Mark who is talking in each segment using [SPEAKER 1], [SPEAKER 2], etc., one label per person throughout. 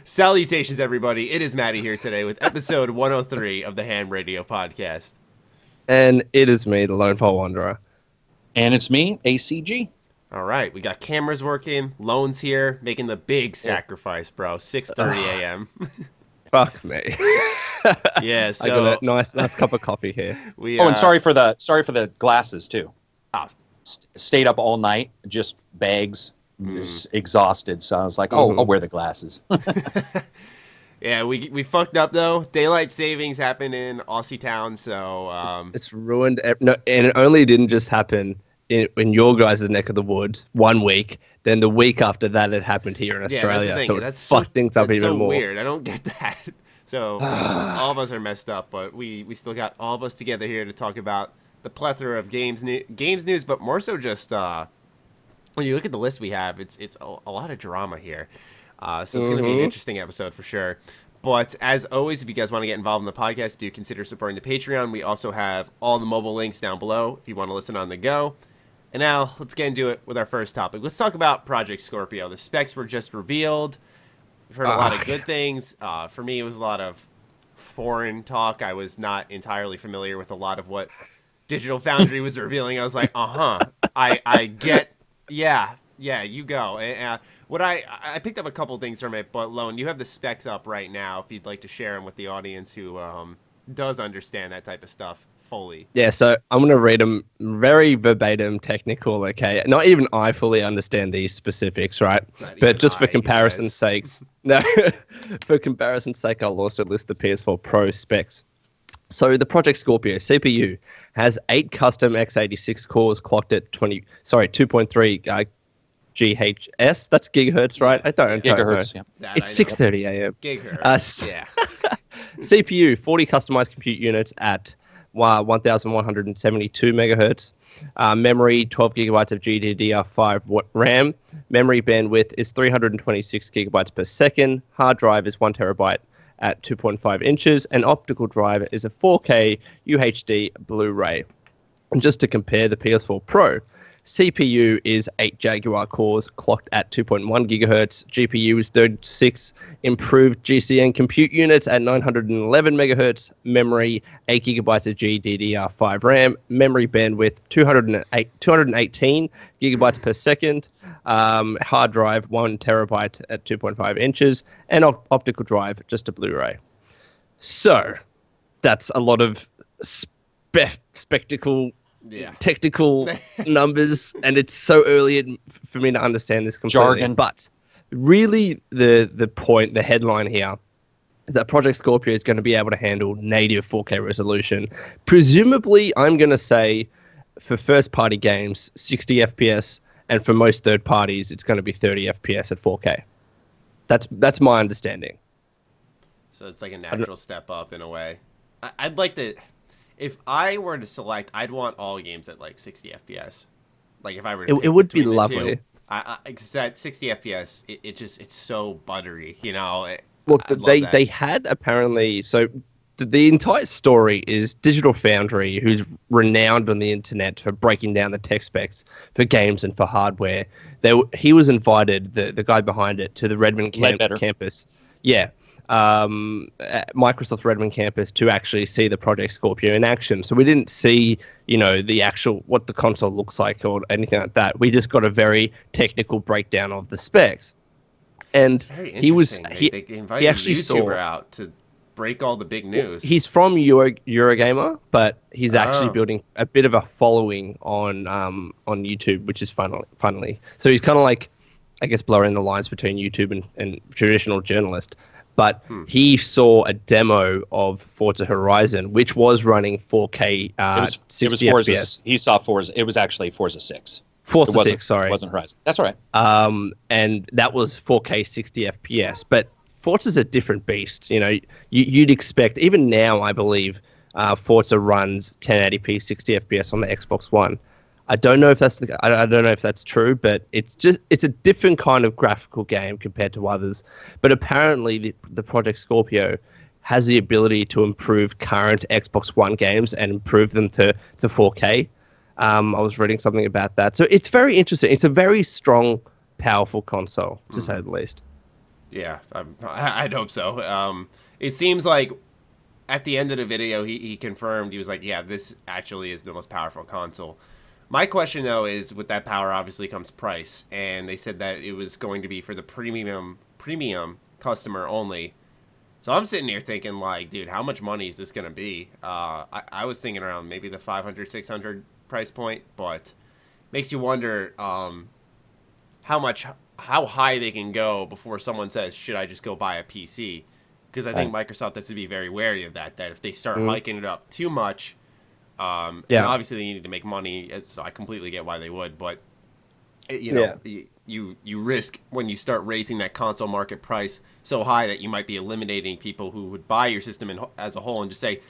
[SPEAKER 1] Salutations, everybody. It is Maddie here today with episode 103 of the H.A.M Radio Podcast.
[SPEAKER 2] And it is me, the LoneVaultWanderer.
[SPEAKER 3] And it's me, ACG.
[SPEAKER 1] All right, we got cameras working. Lone's here, making the big sacrifice, bro. 6:30 a.m.
[SPEAKER 2] Fuck me.
[SPEAKER 1] Yeah, so
[SPEAKER 2] I got a nice cup of coffee here.
[SPEAKER 3] And sorry for the glasses too. Stayed up all night, just bags, just exhausted. So I was like, I'll wear the glasses.
[SPEAKER 1] Yeah, we fucked up though. Daylight savings happened in Aussie town, so
[SPEAKER 2] it's ruined. No, and it only didn't just happen in your guys' neck of the woods 1 week. Then the week after that, it happened here in Australia.
[SPEAKER 1] That's
[SPEAKER 2] so it fucked things up even more.
[SPEAKER 1] Weird. I don't get that. So all of us are messed up, but we still got all of us together here to talk about the plethora of games news, but more so just when you look at the list we have, it's a lot of drama here. So it's going to be an interesting episode for sure. But as always, if you guys want to get involved in the podcast, do consider supporting the Patreon. We also have all the mobile links down below if you want to listen on the go. And now let's get into it with our first topic. Let's talk about Project Scorpio. The specs were just revealed. We've heard a lot of good things. For me, it was a lot of foreign talk. I was not entirely familiar with a lot of what Digital Foundry was revealing. I was like, I get, yeah, you go. I picked up a couple things from it, but Lone, you have the specs up right now if you'd like to share them with the audience who does understand that type of stuff fully.
[SPEAKER 2] Yeah, so I'm going to read them very verbatim, technical, okay? Not even I fully understand these specifics, right? But just for comparison's sakes, for comparison's sake, I'll also list the PS4 Pro specs. So the Project Scorpio CPU has 8 custom x86 cores clocked at 2.3 GHz. That's gigahertz, right? I don't
[SPEAKER 3] gigahertz,
[SPEAKER 2] know. Yeah. It's 6:30 a.m.
[SPEAKER 1] Gigahertz, yeah.
[SPEAKER 2] CPU, 40 customized compute units at 1,172 megahertz. Memory, 12 gigabytes of GDDR5 RAM. Memory bandwidth is 326 gigabytes per second. Hard drive is 1 terabyte at 2.5 inches. And optical drive is a 4K UHD Blu-ray. And just to compare the PS4 Pro, CPU is 8 Jaguar cores clocked at 2.1 gigahertz. GPU is 36 improved GCN compute units at 911 megahertz. Memory, 8 gigabytes of GDDR5 RAM. Memory bandwidth, 218 gigabytes per second. Hard drive, 1 terabyte at 2.5 inches. And optical drive, just a Blu-ray. So, that's a lot of spectacle. Yeah. Technical numbers, and it's so early for me to understand this completely.
[SPEAKER 3] Jargon.
[SPEAKER 2] But really, the point, the headline here, is that Project Scorpio is going to be able to handle native 4K resolution. Presumably, I'm going to say, for first-party games, 60 FPS, and for most third parties, it's going to be 30 FPS at 4K. That's my understanding.
[SPEAKER 1] So it's like a natural step up in a way. I'd like to. If I were to select, I'd want all games at like 60 FPS. Like if I were to
[SPEAKER 2] it would be lovely.
[SPEAKER 1] At 60 FPS, it's so buttery, you know.
[SPEAKER 2] Well, they had apparently, so the entire story is Digital Foundry, who's renowned on the internet for breaking down the tech specs for games and for hardware. He was invited, the guy behind it, to the Redmond campus. Yeah. Microsoft's Redmond campus to actually see the Project Scorpio in action. So we didn't see, the actual what the console looks like or anything like that. We just got a very technical breakdown of the specs. And he invited
[SPEAKER 1] actually a YouTuber out to break all the big news.
[SPEAKER 2] He's from Eurogamer, but he's actually building a bit of a following on YouTube, which is funnily. So he's kind of like, I guess, blurring the lines between YouTube and traditional journalist. But he saw a demo of Forza Horizon, which was running 4K 60 FPS.
[SPEAKER 3] He saw Forza. It was actually Forza 6.
[SPEAKER 2] Forza 6, sorry.
[SPEAKER 3] It wasn't Horizon. That's all right.
[SPEAKER 2] And that was 4K 60 FPS. But Forza's a different beast. You'd expect, even now, I believe, Forza runs 1080p 60 FPS on the Xbox One. I don't know if that's true, but it's a different kind of graphical game compared to others. But apparently, the Project Scorpio has the ability to improve current Xbox One games and improve them to 4K. I was reading something about that, so it's very interesting. It's a very strong, powerful console, to say the least.
[SPEAKER 1] Yeah, I'd hope so. It seems like at the end of the video, he confirmed, he was like, yeah, this actually is the most powerful console. My question, though, is with that power obviously comes price, and they said that it was going to be for the premium customer only. So I'm sitting here thinking, like, dude, how much money is this going to be? I was thinking around maybe the 500, 600 price point, but makes you wonder how high they can go before someone says, should I just go buy a PC? Because I think Microsoft has to be very wary of that if they start hiking it up too much, and obviously they need to make money, so I completely get why they would, but you know, you risk when you start raising that console market price so high that you might be eliminating people who would buy your system as a whole and just say,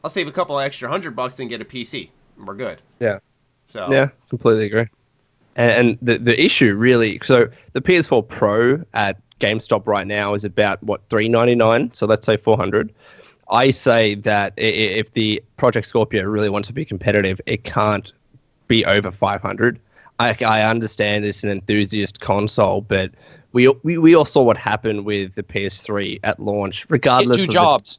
[SPEAKER 1] I'll save a couple extra $100 and get a PC. And we're good.
[SPEAKER 2] Yeah.
[SPEAKER 1] So
[SPEAKER 2] yeah, completely agree. And the issue really, so the PS4 Pro at GameStop right now is about what, $399, so let's say $400. I say that if the Project Scorpio really wants to be competitive, it can't be over $500. I understand it's an enthusiast console, but we all saw what happened with the PS3 at launch. Regardless,
[SPEAKER 3] two jobs.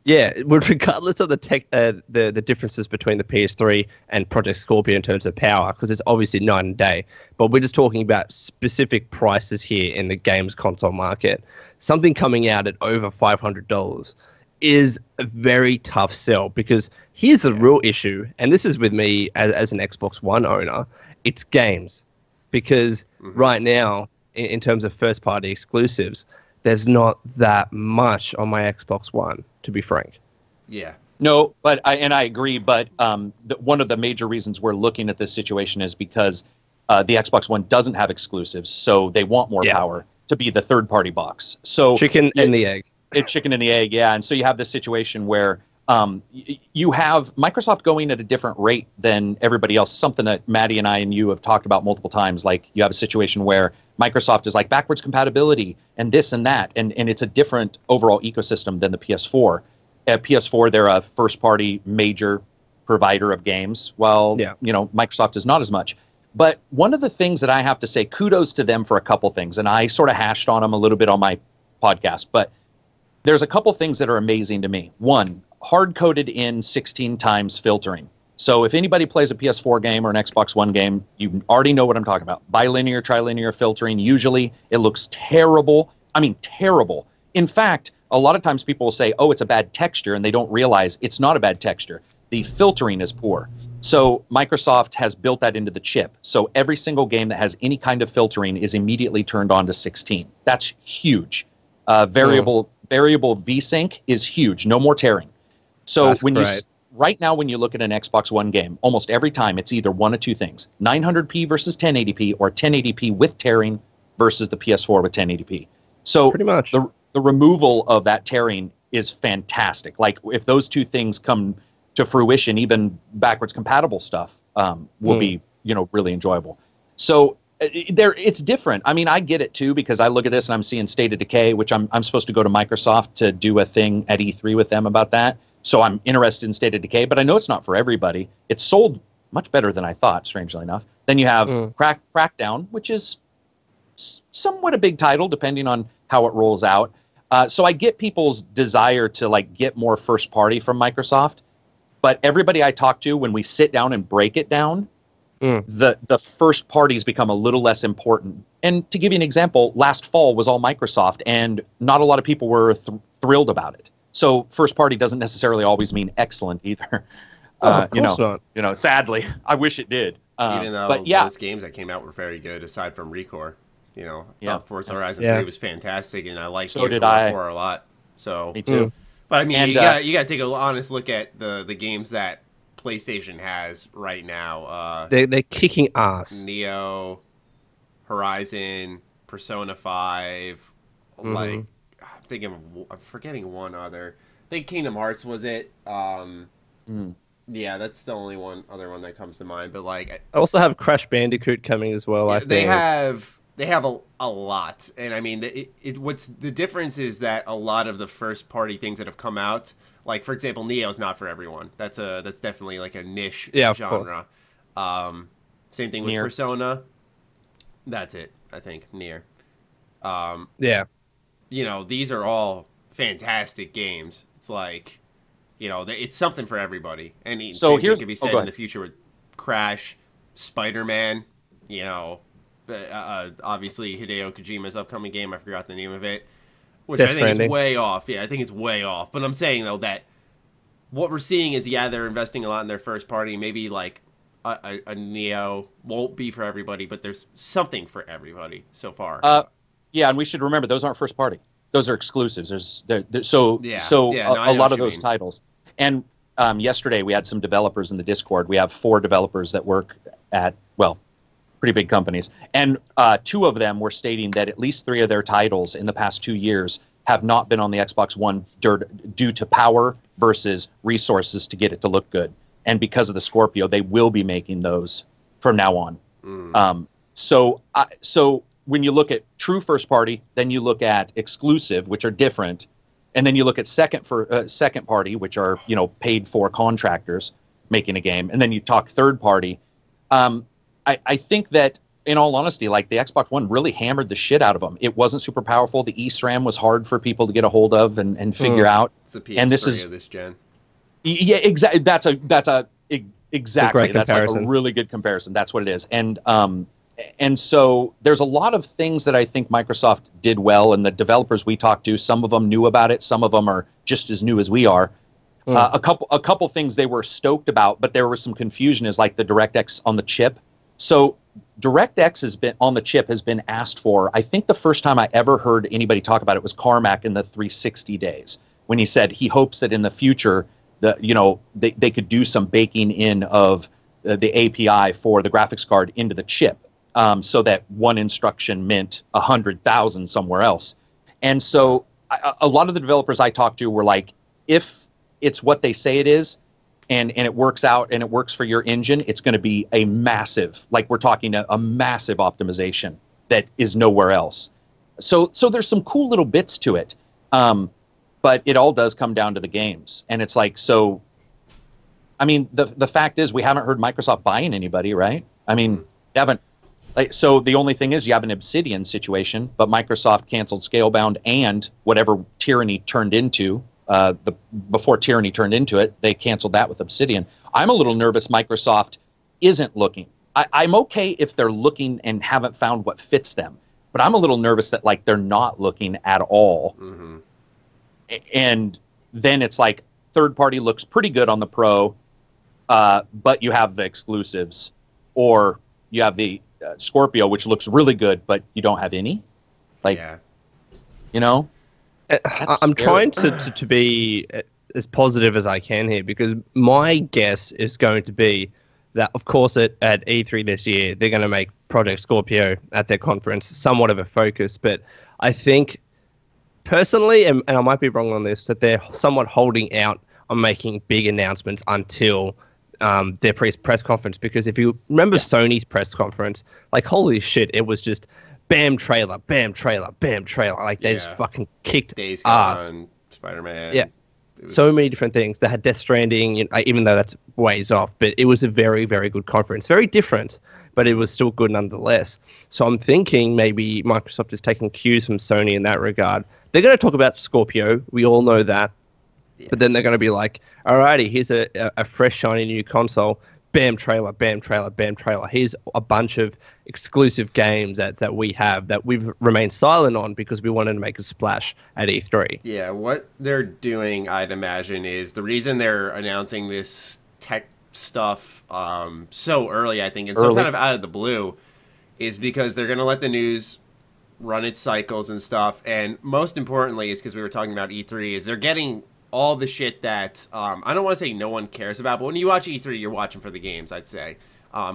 [SPEAKER 2] Regardless of the tech, the differences between the PS3 and Project Scorpio in terms of power, because it's obviously night and day. But we're just talking about specific prices here in the games console market. Something coming out at over $500 is a very tough sell, because here's the real issue, and this is with me as an Xbox One owner. It's games, because right now, in terms of first-party exclusives, there's not that much on my Xbox One, to be frank.
[SPEAKER 1] Yeah.
[SPEAKER 3] No, but I agree. But one of the major reasons we're looking at this situation is because the Xbox One doesn't have exclusives, so they want more power to be the third-party box. So
[SPEAKER 2] chicken and the egg.
[SPEAKER 3] It's chicken and the egg, yeah. And so you have this situation where you have Microsoft going at a different rate than everybody else, something that Maddie and I and you have talked about multiple times. Like, you have a situation where Microsoft is like backwards compatibility and this and that, and it's a different overall ecosystem than the PS4. At PS4, they're a first-party major provider of games, while you know, Microsoft is not as much. But one of the things that I have to say, kudos to them for a couple things, and I sort of hashed on them a little bit on my podcast, but there's a couple things that are amazing to me. One, hard-coded in 16 times filtering. So if anybody plays a PS4 game or an Xbox One game, you already know what I'm talking about. Bilinear, trilinear filtering. Usually it looks terrible. I mean, terrible. In fact, a lot of times people will say, oh, it's a bad texture, and they don't realize it's not a bad texture. The filtering is poor. So Microsoft has built that into the chip. So every single game that has any kind of filtering is immediately turned on to 16. That's huge. Variable VSync is huge. No more tearing. So right now, when you look at an Xbox One game, almost every time it's either one of two things: 900p versus 1080p, or 1080p with tearing versus the PS4 with 1080p. So
[SPEAKER 2] pretty much
[SPEAKER 3] the removal of that tearing is fantastic. Like, if those two things come to fruition, even backwards compatible stuff will be, you know, really enjoyable. So it's different. I mean, I get it too, because I look at this and I'm seeing State of Decay, which I'm supposed to go to Microsoft to do a thing at E3 with them about that. So I'm interested in State of Decay, but I know it's not for everybody. It's sold much better than I thought, strangely enough. Then you have Crackdown, which is somewhat a big title, depending on how it rolls out. So I get people's desire to, like, get more first party from Microsoft. But everybody I talk to, when we sit down and break it down, the first parties become a little less important. And to give you an example, last fall was all Microsoft, and not a lot of people were thrilled about it. So first party doesn't necessarily always mean excellent either.
[SPEAKER 2] Of course not.
[SPEAKER 3] You know, sadly, I wish it did.
[SPEAKER 1] Even though those games that came out were very good, aside from Recore. You know, Forza Horizon 3 was fantastic, and I liked Gears of War 4 a lot. So
[SPEAKER 3] me too.
[SPEAKER 1] But I mean, you got to take an honest look at the games that PlayStation has right now.
[SPEAKER 2] They're kicking ass.
[SPEAKER 1] Neo, Horizon, Persona 5, like, I'm forgetting one other. I think Kingdom Hearts was it. Yeah, that's the only other one that comes to mind. But like,
[SPEAKER 2] I also have Crash Bandicoot coming as well. I think
[SPEAKER 1] they have a lot, and I mean, what's the difference is that a lot of the first party things that have come out, like for example, Neo's not for everyone. That's definitely like a niche genre. Same thing with Persona. That's it, I think. Nier. you know, these are all fantastic games. It's like, you know, it's something for everybody. And
[SPEAKER 3] So
[SPEAKER 1] same thing could be said in the future with Crash, Spider-Man, you know, obviously Hideo Kojima's upcoming game. I forgot the name of it, which I think is way off. Yeah, I think it's way off. But I'm saying, though, that what we're seeing is, yeah, they're investing a lot in their first party. Maybe like a Neo won't be for everybody, but there's something for everybody so far.
[SPEAKER 3] Yeah, and we should remember those aren't first party; those are exclusives. A lot of those titles. And yesterday we had some developers in the Discord. We have 4 developers that work at pretty big companies, and 2 of them were stating that at least 3 of their titles in the past 2 years have not been on the Xbox One due to power versus resources to get it to look good. And because of the Scorpio, they will be making those from now on. So when you look at true first party, then you look at exclusive, which are different, and then you look at second party, which are, you know, paid for contractors making a game, and then you talk third party. I think that, in all honesty, like, the Xbox One really hammered the shit out of them. It wasn't super powerful. The eSRAM was hard for people to get a hold of and figure out.
[SPEAKER 1] It's a PS3 of this gen.
[SPEAKER 3] Yeah, exactly. That's like a really good comparison. That's what it is. And so there's a lot of things that I think Microsoft did well, and the developers we talked to, some of them knew about it, some of them are just as new as we are. A couple things they were stoked about, but there was some confusion, is like the DirectX on the chip. So DirectX has been asked for. I think the first time I ever heard anybody talk about it was Carmack in the 360 days, when he said he hopes that in the future they could do some baking in of the API for the graphics card into the chip, so that one instruction meant 100,000 somewhere else. And so a lot of the developers I talked to were like, if it's what they say it is, and it works out and it works for your engine, it's going to be a massive, like, we're talking a massive optimization that is nowhere else. So there's some cool little bits to it. But it all does come down to the games. And it's like, so, I mean, the fact is, we haven't heard Microsoft buying anybody, right? I mean, they haven't. Like, so the only thing is, you have an Obsidian situation, but Microsoft canceled Scalebound and whatever Tyranny turned into, before Tyranny turned into it, they canceled that with Obsidian. I'm a little nervous Microsoft isn't looking. I'm okay if they're looking and haven't found what fits them, but I'm a little nervous that, like, they're not looking at all. Mm-hmm. And then it's like, third party looks pretty good on the Pro, but you have the exclusives, or you have the Scorpio, which looks really good, but you don't have any. Like, yeah. You know,
[SPEAKER 2] I'm trying to be as positive as I can here, because my guess is going to be that, of course, at E3 this year, they're going to make Project Scorpio at their conference somewhat of a focus. But I think, personally, and I might be wrong on this, that they're somewhat holding out on making big announcements until their press conference. Because if you remember Sony's press conference, like, holy shit, it was just bam trailer, bam trailer, bam trailer. Like, they just fucking kicked
[SPEAKER 1] Days
[SPEAKER 2] ass.
[SPEAKER 1] Gone, Spider-Man.
[SPEAKER 2] Yeah. So many different things. They had Death Stranding, even though that's ways off, but it was a very, very good conference. Very different, but it was still good nonetheless. So I'm thinking maybe Microsoft is taking cues from Sony in that regard. They're going to talk about Scorpio. We all know that. Yeah. But then they're going to be like, alrighty, here's a fresh, shiny new console. Bam trailer, bam trailer, bam trailer. Here's a bunch of exclusive games that we have that we've remained silent on because we wanted to make a splash at E3.
[SPEAKER 1] Yeah, what they're doing, I'd imagine, is the reason they're announcing this tech stuff so early, I think, and so kind of out of the blue, is because they're going to let the news run its cycles and stuff. And most importantly is because we were talking about E3, is they're getting all the shit that I don't want to say no one cares about, but when you watch E3, you're watching for the games, I'd say.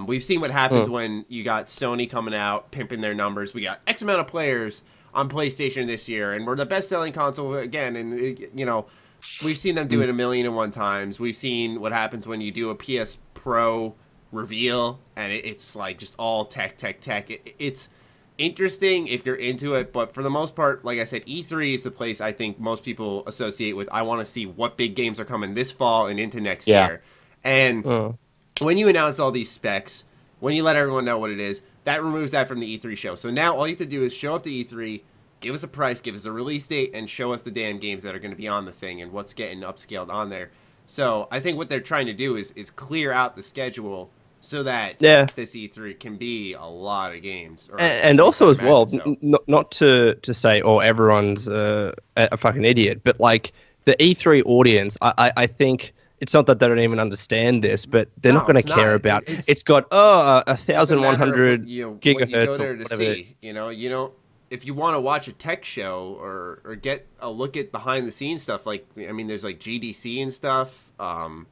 [SPEAKER 1] We've seen what happens when you got Sony coming out, pimping their numbers. We got X amount of players on PlayStation this year, and we're the best-selling console again. And, you know, we've seen them do it 1,000,001 times. We've seen what happens when you do a PS Pro reveal, and it's like just all tech. It's interesting if you're into it, but for the most part, like I said, E3 is the place I think most people associate with, I want to see what big games are coming this fall and into next year. And when you announce all these specs, when you let everyone know what it is, that removes that from the E3 show. So now all you have to do is show up to E3, give us a price, give us a release date, and show us the damn games that are going to be on the thing and what's getting upscaled on there. So I think what they're trying to do is clear out the schedule so that this E3 can be a lot of games.
[SPEAKER 2] And also as well, not to say, everyone's a fucking idiot, but like the E3 audience, I think it's not that they don't even understand this, but they're not going to care about. It's got 1,100 gigahertz or whatever it is.
[SPEAKER 1] You know, if you want to watch a tech show or get a look at behind the scenes stuff, like, I mean, there's like GDC and stuff.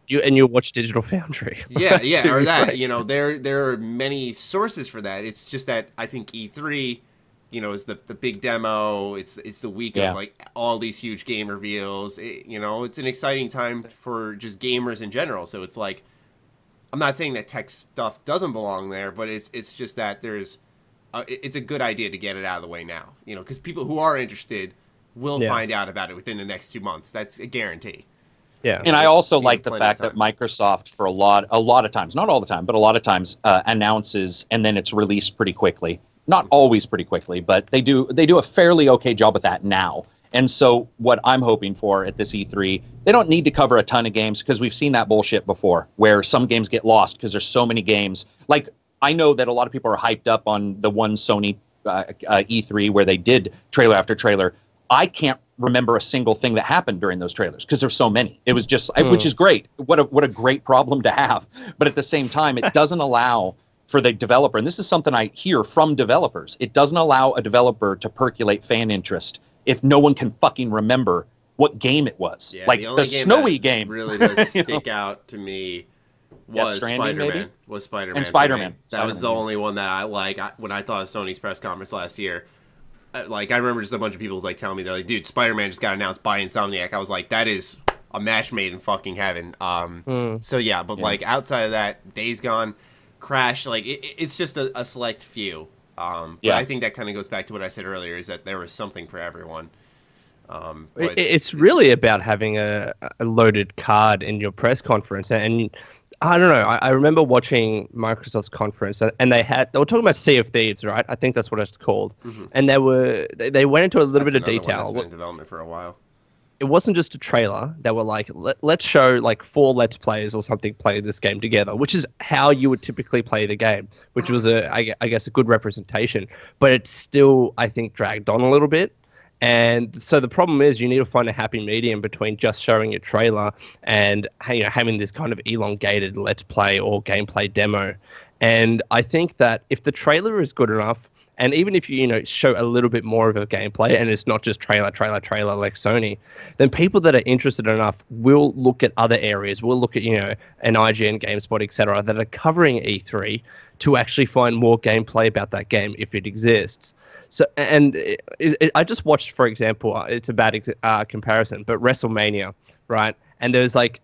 [SPEAKER 2] You watch Digital Foundry.
[SPEAKER 1] Yeah, or that. You know, there are many sources for that. It's just that I think E3, you know, is the big demo. It's the week of like all these huge game reveals. You know, it's an exciting time for just gamers in general. So it's like, I'm not saying that tech stuff doesn't belong there, but it's just that there's. It's a good idea to get it out of the way now, you know, because people who are interested will find out about it within the next 2 months. That's a guarantee.
[SPEAKER 2] Yeah.
[SPEAKER 3] And I also like the fact that Microsoft, for a lot of times, not all the time, but a lot of times, announces and then it's released pretty quickly. Not always pretty quickly, but they do a fairly okay job with that now. And so what I'm hoping for at this E3, they don't need to cover a ton of games because we've seen that bullshit before, where some games get lost because there's so many games. Like, I know that a lot of people are hyped up on the one Sony E3 where they did trailer after trailer. I can't remember a single thing that happened during those trailers because there's so many. It was just, which is great. What a great problem to have. But at the same time, it doesn't allow for the developer, and this is something I hear from developers, it doesn't allow a developer to percolate fan interest if no one can fucking remember what game it was.
[SPEAKER 1] Yeah,
[SPEAKER 3] like the snowy game
[SPEAKER 1] really does stick out to me. Was Spider-Man. Was Spider-Man.
[SPEAKER 3] And Spider-Man.
[SPEAKER 1] That was the only one that I like. When I thought of Sony's press conference last year, like, I remember just a bunch of people like telling me, they're like, dude, Spider-Man just got announced by Insomniac. I was like, that is a match made in fucking heaven. So yeah, but like outside of that, Days Gone, Crash, like it's just a select few. But I think that kind of goes back to what I said earlier, is that there was something for everyone.
[SPEAKER 2] It's really about having a loaded card in your press conference. And I don't know, I remember watching Microsoft's conference, and they were talking about Sea of Thieves, right? I think that's what it's called. Mm-hmm. And they went into a little bit of detail.
[SPEAKER 1] That's been in development for a while.
[SPEAKER 2] It wasn't just a trailer. They were like, let's show like 4 Let's Players or something play this game together, which is how you would typically play the game, which was, I guess, a good representation. But it's still, I think, dragged on a little bit. And so the problem is you need to find a happy medium between just showing a trailer and, you know, having this kind of elongated Let's Play or gameplay demo. And I think that if the trailer is good enough, and even if you show a little bit more of a gameplay and it's not just trailer like Sony, then people that are interested enough will look at other areas. We'll look at, an IGN, GameSpot, etc., that are covering E3 to actually find more gameplay about that game if it exists. So, and I just watched, for example, it's a bad comparison, but WrestleMania, right? And there's like,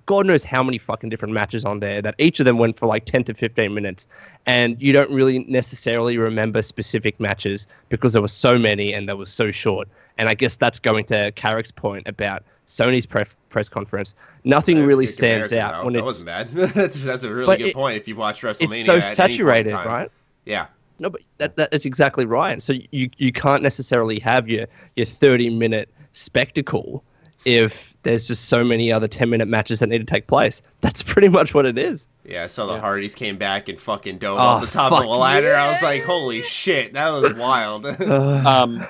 [SPEAKER 2] God knows how many fucking different matches on there that each of them went for like 10 to 15 minutes. And you don't really necessarily remember specific matches because there were so many and they were so short. And I guess that's going to Karak's point about Sony's press conference. Nothing really stands out.
[SPEAKER 1] That wasn't bad. That's a really good point if you've watched WrestleMania.
[SPEAKER 2] It's so saturated, right?
[SPEAKER 1] Yeah.
[SPEAKER 2] No, but that's exactly right. So you can't necessarily have your 30-minute spectacle if there's just so many other 10-minute matches that need to take place. That's pretty much what it is.
[SPEAKER 1] Yeah, I saw the Hardys came back and fucking dove on the top of the ladder. Yeah. I was like, holy shit, that was wild.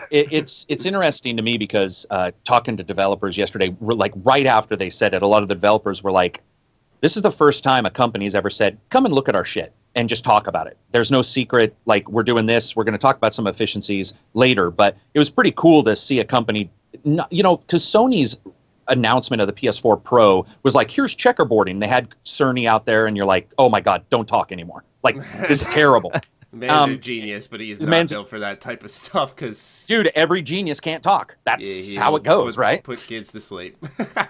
[SPEAKER 3] It's interesting to me because talking to developers yesterday, like right after they said it, a lot of the developers were like, this is the first time a company's ever said, come and look at our shit and just talk about it. There's no secret, like, we're doing this. We're going to talk about some efficiencies later. But it was pretty cool to see a company, because Sony's announcement of the PS4 Pro was like, here's checkerboarding. They had Cerny out there, and you're like, oh my God, don't talk anymore. Like, this is terrible.
[SPEAKER 1] The man's a genius, but he's not built for that type of stuff because...
[SPEAKER 3] Dude, every genius can't talk. That's how it goes, right?
[SPEAKER 1] Put kids to sleep.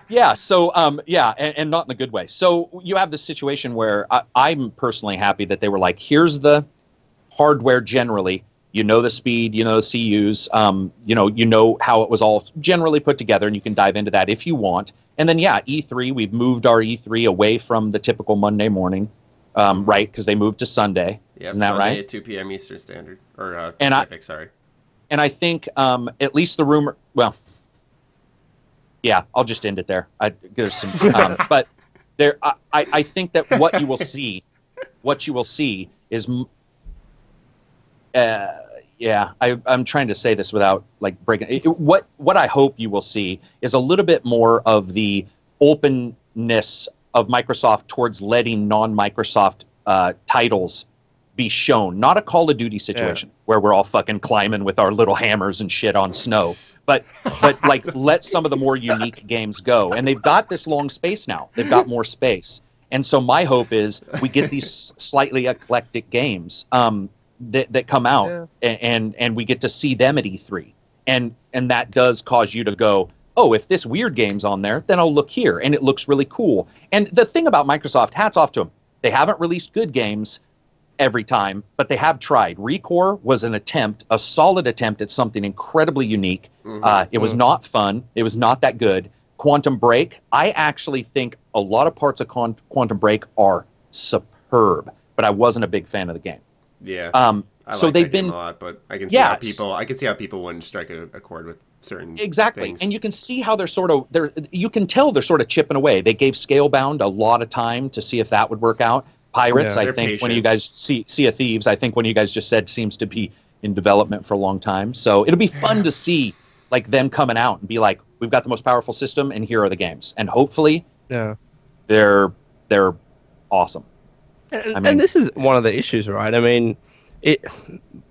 [SPEAKER 3] Yeah, so, and not in the good way. So you have this situation where I'm personally happy that they were like, here's the hardware generally. You know the speed, you know the CUs, you know how it was all generally put together, and you can dive into that if you want. And then, E3, we've moved our E3 away from the typical Monday morning, right? Because they moved to Sunday.
[SPEAKER 1] Yep,
[SPEAKER 3] isn't that
[SPEAKER 1] Sunday
[SPEAKER 3] right?
[SPEAKER 1] At 2 p.m. Eastern Standard, or Pacific, sorry.
[SPEAKER 3] And I think at least the rumor. Well, yeah, I'll just end it there. There's some, but there. I think that what you will see is. Yeah, I'm trying to say this without like breaking it. What I hope you will see is a little bit more of the openness of Microsoft towards letting non-Microsoft titles be shown. Not a Call of Duty situation where we're all fucking climbing with our little hammers and shit on snow, but like let some of the more unique games go. And they've got this long space now. They've got more space, and so my hope is we get these slightly eclectic games. That come out and we get to see them at E3, and that does cause you to go, oh, if this weird game's on there, then I'll look here, and it looks really cool. And the thing about Microsoft, hats off to them, they haven't released good games every time, but they have tried. ReCore was an attempt, a solid attempt at something incredibly unique. It was not fun. It was not that good. Quantum Break, I actually think a lot of parts of Quantum Break are superb, but I wasn't a big fan of the game.
[SPEAKER 1] Yeah.
[SPEAKER 3] So
[SPEAKER 1] like
[SPEAKER 3] they've been
[SPEAKER 1] a lot, but I can see how people. I can see how people wouldn't strike a chord with certain things.
[SPEAKER 3] And you can see how you can tell they're sort of chipping away. They gave Scalebound a lot of time to see if that would work out. Pirates, I think patient. One of you guys Sea of Thieves, I think one of you guys just said seems to be in development for a long time. So it'll be fun to see like them coming out and be like, we've got the most powerful system, and here are the games, and hopefully, they're awesome.
[SPEAKER 2] And this is one of the issues, right? I mean,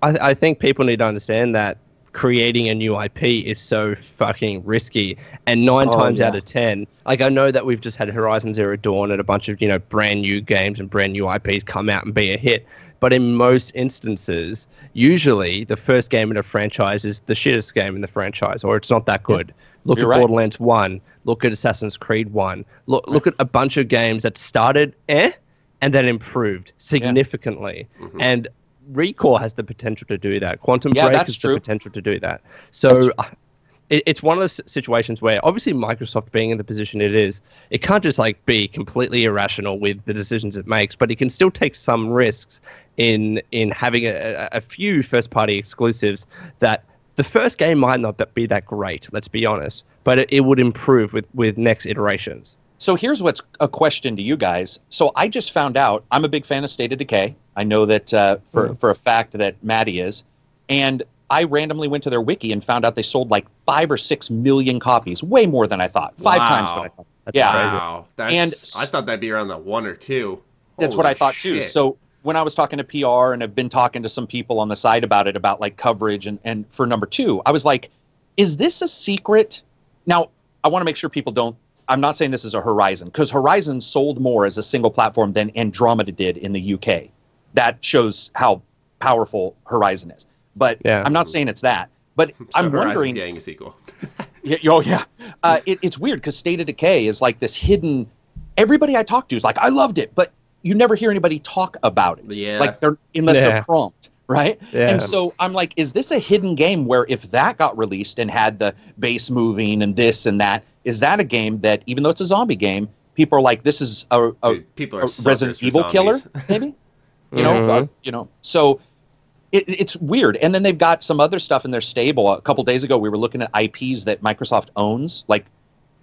[SPEAKER 2] I think people need to understand that creating a new IP is so fucking risky. And 9 times out of 10, like I know that we've just had Horizon Zero Dawn and a bunch of, brand new games and brand new IPs come out and be a hit. But in most instances, usually the first game in a franchise is the shittest game in the franchise, or it's not that good. Look at Borderlands 1. Look at Assassin's Creed 1. Look at a bunch of games that started and then improved significantly. And ReCore has the potential to do that. Quantum Break has the potential to do that. So it's one of those situations where obviously Microsoft being in the position it is, it can't just like be completely irrational with the decisions it makes, but it can still take some risks in having a few first-party exclusives that the first game might not be that great, let's be honest, but it would improve with next iterations.
[SPEAKER 3] So here's what's a question to you guys. So I just found out, I'm a big fan of State of Decay. I know that for a fact that Maddie is. And I randomly went to their wiki and found out they sold like 5 or 6 million copies, way more than I thought. 5 times what I thought.
[SPEAKER 2] That's crazy.
[SPEAKER 1] Wow. I thought that'd be around the 1 or 2.
[SPEAKER 3] That's what I thought too. So when I was talking to PR and have been talking to some people on the side about it, about like coverage and for number 2, I was like, is this a secret? Now, I want to make sure people don't, I'm not saying this is a Horizon, because Horizon sold more as a single platform than Andromeda did in the UK. That shows how powerful Horizon is. But I'm not saying it's that. But so I'm wondering,
[SPEAKER 1] getting a sequel.
[SPEAKER 3] It's weird because State of Decay is like this hidden. Everybody I talk to is like, I loved it, but you never hear anybody talk about it.
[SPEAKER 1] Yeah.
[SPEAKER 3] Like unless they're prompt, right? Yeah. And so I'm like, is this a hidden game where if that got released and had the base moving and this and that, is that a game that even though it's a zombie game, people are like, this is a Resident Evil killer, maybe? You know, so it's weird. And then they've got some other stuff in their stable. A couple days ago, we were looking at IPs that Microsoft owns, like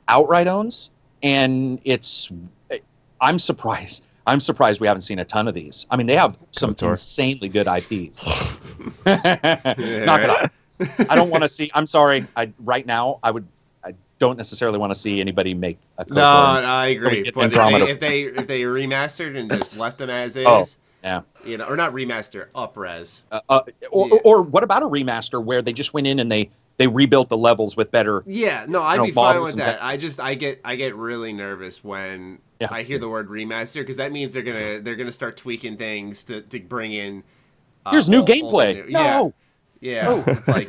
[SPEAKER 3] outright owns, and I'm surprised. I'm surprised we haven't seen a ton of these. I mean, they have some insanely good IPs. Knock it off. I don't want to see. I'm sorry. Right now, I don't necessarily want to see anybody make a KOTOR.
[SPEAKER 1] No, I agree. But if they remastered and just left them as is, or not remaster, up-res.
[SPEAKER 3] Or what about a remaster where they just went in and they rebuilt the levels with better?
[SPEAKER 1] Yeah, no, I'd be fine with that. I get really nervous when I hear the word remaster, because that means they're gonna start tweaking things to bring in.
[SPEAKER 3] Here's new gameplay. No.
[SPEAKER 1] Yeah, it's like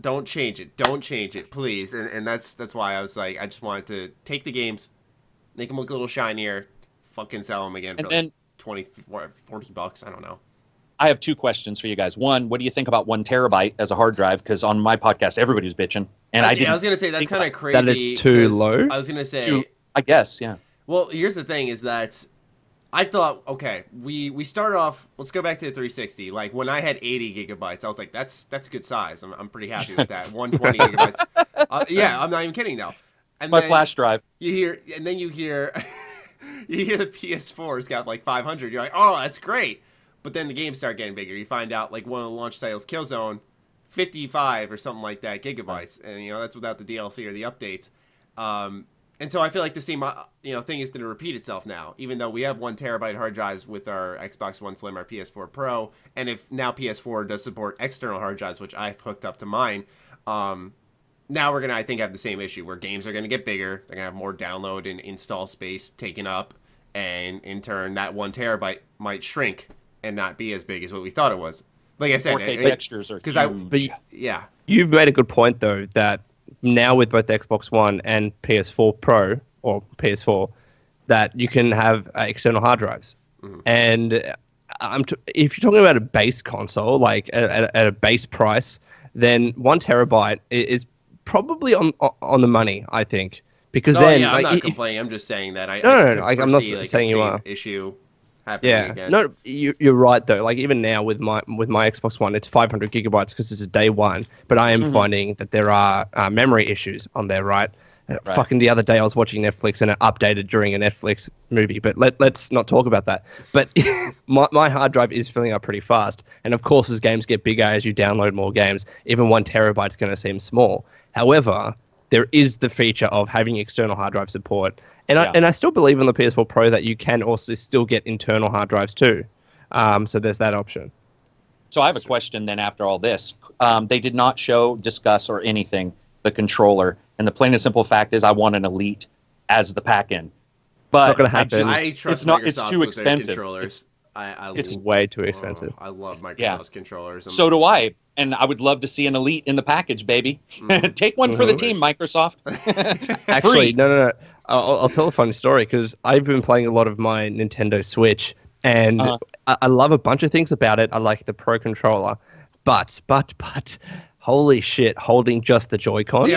[SPEAKER 1] don't change it, please. And that's why I was like, I just wanted to take the games, make them look a little shinier, fucking sell them again for like $20-$40. I don't know.
[SPEAKER 3] I have 2 questions for you guys. One, what do you think about 1 terabyte as a hard drive? Because on my podcast, everybody's bitching, and I was
[SPEAKER 1] gonna say that's kind of crazy.
[SPEAKER 2] That it's too low.
[SPEAKER 1] I was gonna say,
[SPEAKER 3] I guess, yeah.
[SPEAKER 1] Well, here's the thing: is that I thought, okay, we start off. Let's go back to the 360. Like when I had 80 gigabytes, I was like, that's a good size. I'm pretty happy with that. 120 gigabytes. Yeah, I'm not even kidding now. And
[SPEAKER 3] My flash drive.
[SPEAKER 1] You hear the PS4's got like 500. You're like, oh, that's great. But then the games start getting bigger. You find out like one of the launch titles, Killzone, 55 or something like that gigabytes, and that's without the DLC or the updates. And so I feel like the same thing is going to repeat itself now, even though we have 1 terabyte hard drives with our Xbox One Slim, our PS4 Pro, and if now PS4 does support external hard drives, which I've hooked up to mine, now we're going to, I think, have the same issue where games are going to get bigger, they're going to have more download and install space taken up, and in turn that 1 terabyte might shrink and not be as big as what we thought it was. Like I said,
[SPEAKER 3] 4K textures are huge.
[SPEAKER 1] Yeah.
[SPEAKER 2] You've made a good point, though, that now with both Xbox One and PS4 Pro or PS4, that you can have external hard drives. Mm-hmm. And if you're talking about a base console, like at a base price, then 1 terabyte is probably on the money, I think. Because
[SPEAKER 1] I'm not complaining. I'm just saying that
[SPEAKER 2] I'm not saying you are.
[SPEAKER 1] Issue happening again.
[SPEAKER 2] No, you're right though. Like even now with my Xbox One, it's 500 gigabytes because it's a day one. But I am finding that there are memory issues on there, right? Fucking the other day I was watching Netflix and it updated during a Netflix movie. But let's not talk about that. But my hard drive is filling up pretty fast. And of course, as games get bigger, as you download more games, even 1 terabyte is going to seem small. However, there is the feature of having external hard drive support. And I still believe on the PS4 Pro that you can also still get internal hard drives too. So there's that option.
[SPEAKER 3] So I have a question then after all this. They did not show, discuss, or anything the controller. And the plain and simple fact is I want an Elite as the pack-in. But
[SPEAKER 2] it's not going to happen.
[SPEAKER 1] I trust Microsoft
[SPEAKER 3] it's too expensive.
[SPEAKER 1] Controllers.
[SPEAKER 2] It's way too expensive.
[SPEAKER 1] I love Microsoft's controllers.
[SPEAKER 3] So do I. And I would love to see an Elite in the package, baby. Take one for the team, Microsoft.
[SPEAKER 2] Actually, no. I'll tell a funny story because I've been playing a lot of my Nintendo Switch, and I love a bunch of things about it. I like the Pro Controller, but holy shit, holding just the Joy-Cons,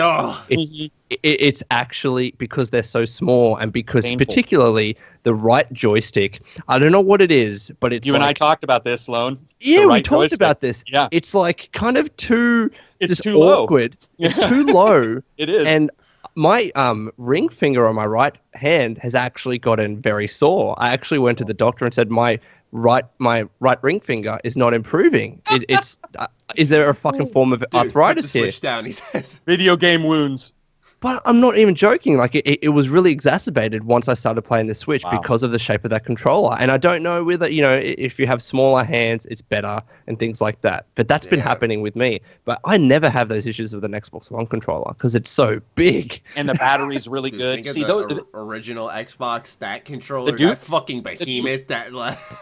[SPEAKER 2] it's actually, because they're so small and because painful. Particularly the right joystick, I don't know what it is, but it's
[SPEAKER 3] and I talked about this, Lone.
[SPEAKER 2] Yeah, we talked about this. Yeah. It's like kind of too awkward.
[SPEAKER 3] Low.
[SPEAKER 2] It's too low.
[SPEAKER 3] It is.
[SPEAKER 2] And my ring finger on my right hand has actually gotten very sore. I actually went to the doctor and said my right ring finger is not improving. It's is there a fucking form of arthritis here?
[SPEAKER 1] Switch down, he says.
[SPEAKER 3] Video game wounds.
[SPEAKER 2] But I'm not even joking. Like it was really exacerbated once I started playing the Switch because of the shape of that controller. And I don't know whether, if you have smaller hands, it's better and things like that. But that's been happening with me. But I never have those issues with an Xbox One controller because it's so big.
[SPEAKER 3] And the battery's really good.
[SPEAKER 1] See, the original Xbox, that controller, that fucking behemoth, that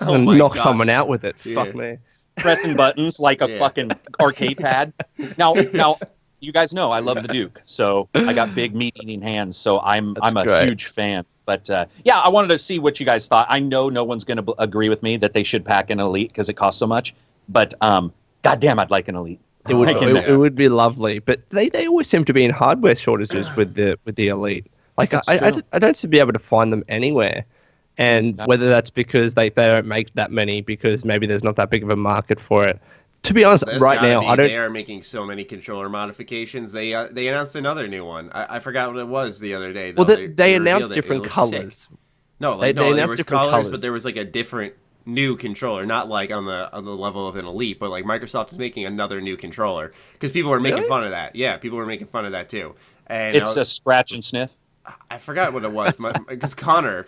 [SPEAKER 2] knock someone out with it. Yeah. Fuck me.
[SPEAKER 3] Pressing buttons like a fucking arcade pad. Now. You guys know I love the Duke, so I got big meat-eating hands, so I'm a huge fan. But I wanted to see what you guys thought. I know no one's going to agree with me that they should pack an Elite because it costs so much, but goddamn, I'd like an Elite.
[SPEAKER 2] It would be lovely, but they always seem to be in hardware shortages with the Elite. Like I don't seem to be able to find them anywhere, and whether that's because they don't make that many because maybe there's not that big of a market for it. To be honest, right now,
[SPEAKER 1] they are making so many controller modifications. They announced another new one. I forgot what it was the other day.
[SPEAKER 2] Well, they announced different colors.
[SPEAKER 1] No, there was colors, but there was like a different new controller, not like on the level of an Elite, but like Microsoft is making another new controller because people were making fun of that. Yeah, people were making fun of that too. And
[SPEAKER 3] it's a scratch and sniff.
[SPEAKER 1] I forgot what it was because Connor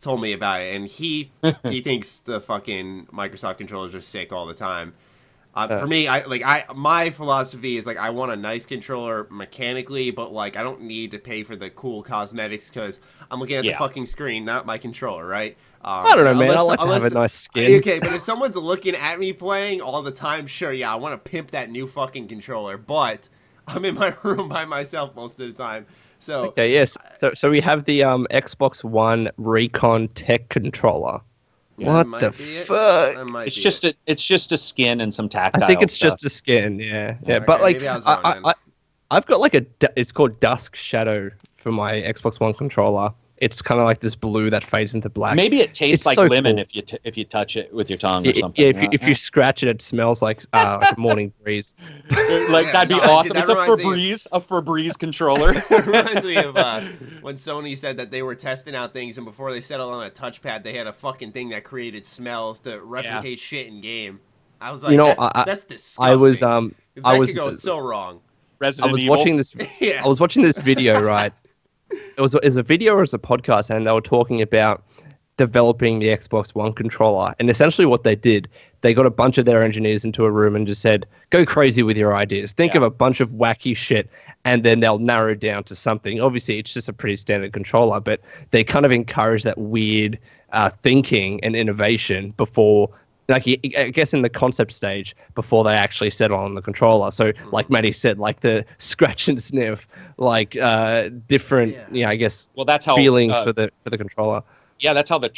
[SPEAKER 1] told me about it, and he thinks the fucking Microsoft controllers are sick all the time. For me, my philosophy is like I want a nice controller mechanically, but like I don't need to pay for the cool cosmetics because I'm looking at the fucking screen, not my controller, right?
[SPEAKER 2] I don't know, man. I like to have a nice skin.
[SPEAKER 1] Okay, but if someone's looking at me playing all the time, sure, I want to pimp that new fucking controller, but I'm in my room by myself most of the time. So
[SPEAKER 2] okay, yes. So we have the Xbox One Recon Tech controller.
[SPEAKER 1] Yeah,
[SPEAKER 2] what the fuck?
[SPEAKER 3] It's just a skin and some tactile.
[SPEAKER 2] I think it's just a skin. Yeah. Okay, but like I've got like it's called Dusk Shadow for my Xbox One controller. it's kind of like this blue that fades into black.
[SPEAKER 3] Maybe it tastes
[SPEAKER 2] It's
[SPEAKER 3] like
[SPEAKER 2] so
[SPEAKER 3] ling
[SPEAKER 2] cool.
[SPEAKER 3] if you touch it with your tongue or something.
[SPEAKER 2] Yeah, if you scratch it, it smells like a morning breeze.
[SPEAKER 3] Like that'd be
[SPEAKER 1] No,
[SPEAKER 3] awesome.
[SPEAKER 1] that
[SPEAKER 3] It's a
[SPEAKER 1] reminds me-
[SPEAKER 3] Febreze controller.
[SPEAKER 1] It reminds me of when Sony said that they were testing out things, and before they settled on a touchpad, they had a fucking thing that created smells to replicate shit in game. I was like, that's disgusting.
[SPEAKER 2] I was
[SPEAKER 1] could go so wrong.
[SPEAKER 3] Resident
[SPEAKER 2] I was
[SPEAKER 3] Evil.
[SPEAKER 2] watching this.
[SPEAKER 1] Yeah.
[SPEAKER 2] I was watching this video, right? It was a video or it was a podcast, and they were talking about developing the Xbox One controller. And essentially, what they did, they got a bunch of their engineers into a room and just said, "Go crazy with your ideas. Think of a bunch of wacky shit, and then they'll narrow down to something." Obviously, it's just a pretty standard controller, but they kind of encourage that weird thinking and innovation before. Like, I guess in the concept stage before they actually settle on the controller. So like Maddie said, like the scratch and sniff, like different, I guess,
[SPEAKER 3] that's how
[SPEAKER 2] feelings for the controller.
[SPEAKER 3] Yeah, that's how the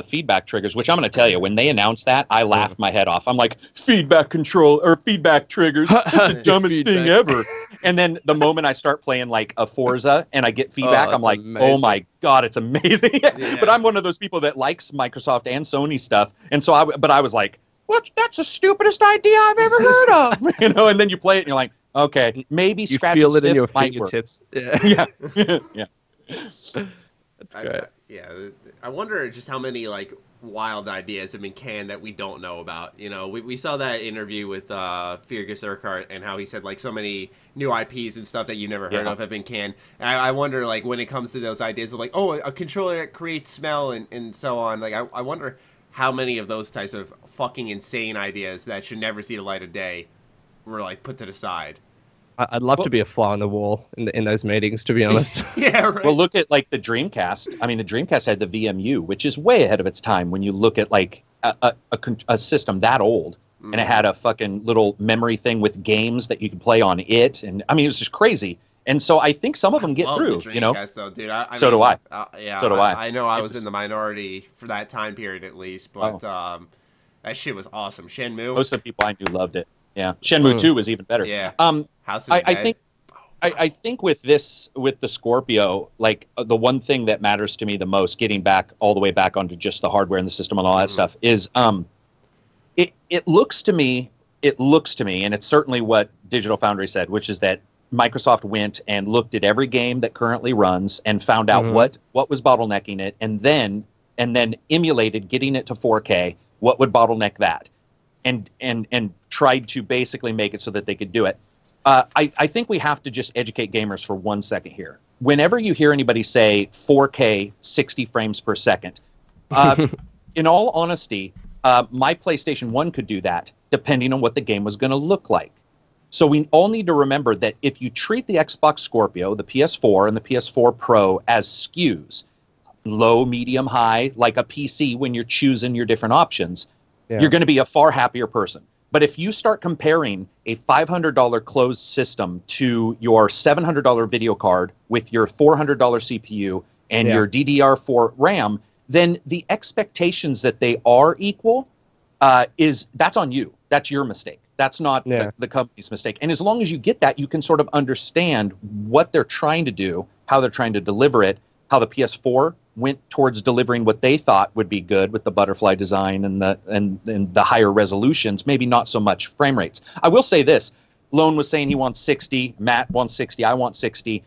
[SPEAKER 3] feedback triggers, which I'm going to tell you, when they announced that, I laughed my head off. I'm like, feedback triggers, it's the dumbest thing ever. And then the moment I start playing like a Forza and I get feedback, I'm like, amazing. Oh my God, it's amazing. But I'm one of those people that likes Microsoft and Sony stuff. And so I was like, well, that's the stupidest idea I've ever heard of. And then you play it and you're like, okay, maybe scratch and sniff
[SPEAKER 2] in your
[SPEAKER 3] might
[SPEAKER 2] fingertips.
[SPEAKER 3] work. Yeah.
[SPEAKER 2] That's great.
[SPEAKER 1] I wonder just how many like wild ideas have been canned that we don't know about. We saw that interview with Fergus Urquhart and how he said like so many new IPs and stuff that you never heard of have been canned. And I wonder like when it comes to those ideas of like, oh, a controller that creates smell and so on. Like I wonder how many of those types of fucking insane ideas that should never see the light of day were like put to the side.
[SPEAKER 2] I'd love to be a fly on the wall in those meetings, to be honest.
[SPEAKER 1] Yeah, right.
[SPEAKER 3] Well, look at like the Dreamcast. I mean, the Dreamcast had the VMU, which is way ahead of its time when you look at like a system that old. And it had a fucking little memory thing with games that you could play on it. And I mean, it was just crazy. And so I think some of them get through,
[SPEAKER 1] the Dreamcast, though, dude.
[SPEAKER 3] So do I.
[SPEAKER 1] So do I. I know I was in the minority for that time period at least, but that shit was awesome. Shenmue.
[SPEAKER 3] Most of the people I knew loved it. Yeah, Shenmue 2 was even better.
[SPEAKER 1] Yeah.
[SPEAKER 3] I think with the Scorpio, like the one thing that matters to me the most, getting back all the way back onto just the hardware and the system and all that stuff, is it looks to me, and it's certainly what Digital Foundry said, which is that Microsoft went and looked at every game that currently runs and found out what was bottlenecking it, and then emulated getting it to 4K. What would bottleneck that? And tried to basically make it so that they could do it. I think we have to just educate gamers for 1 second here. Whenever you hear anybody say 4K 60 frames per second, in all honesty, my PlayStation 1 could do that depending on what the game was going to look like. So we all need to remember that if you treat the Xbox Scorpio, the PS4, and the PS4 Pro as SKUs, low, medium, high, like a PC when you're choosing your different options, you're going to be a far happier person. But if you start comparing a $500 closed system to your $700 video card with your $400 CPU and your DDR4 RAM, then the expectations that they are equal that's on you. That's your mistake. That's not the company's mistake. And as long as you get that, you can sort of understand what they're trying to do, how they're trying to deliver it, how the PS4 went towards delivering what they thought would be good with the butterfly design and the higher resolutions, maybe not so much frame rates. I will say this. Lone was saying he wants 60. Matt wants 60. I want 60.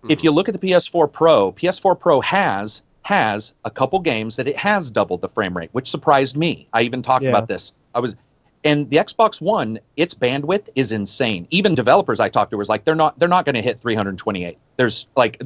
[SPEAKER 3] If you look at the PS4 Pro has a couple games that it has doubled the frame rate, which surprised me. I even talked about this. And the Xbox One, its bandwidth is insane. Even developers I talked to was like, they're not going to hit 328. There's like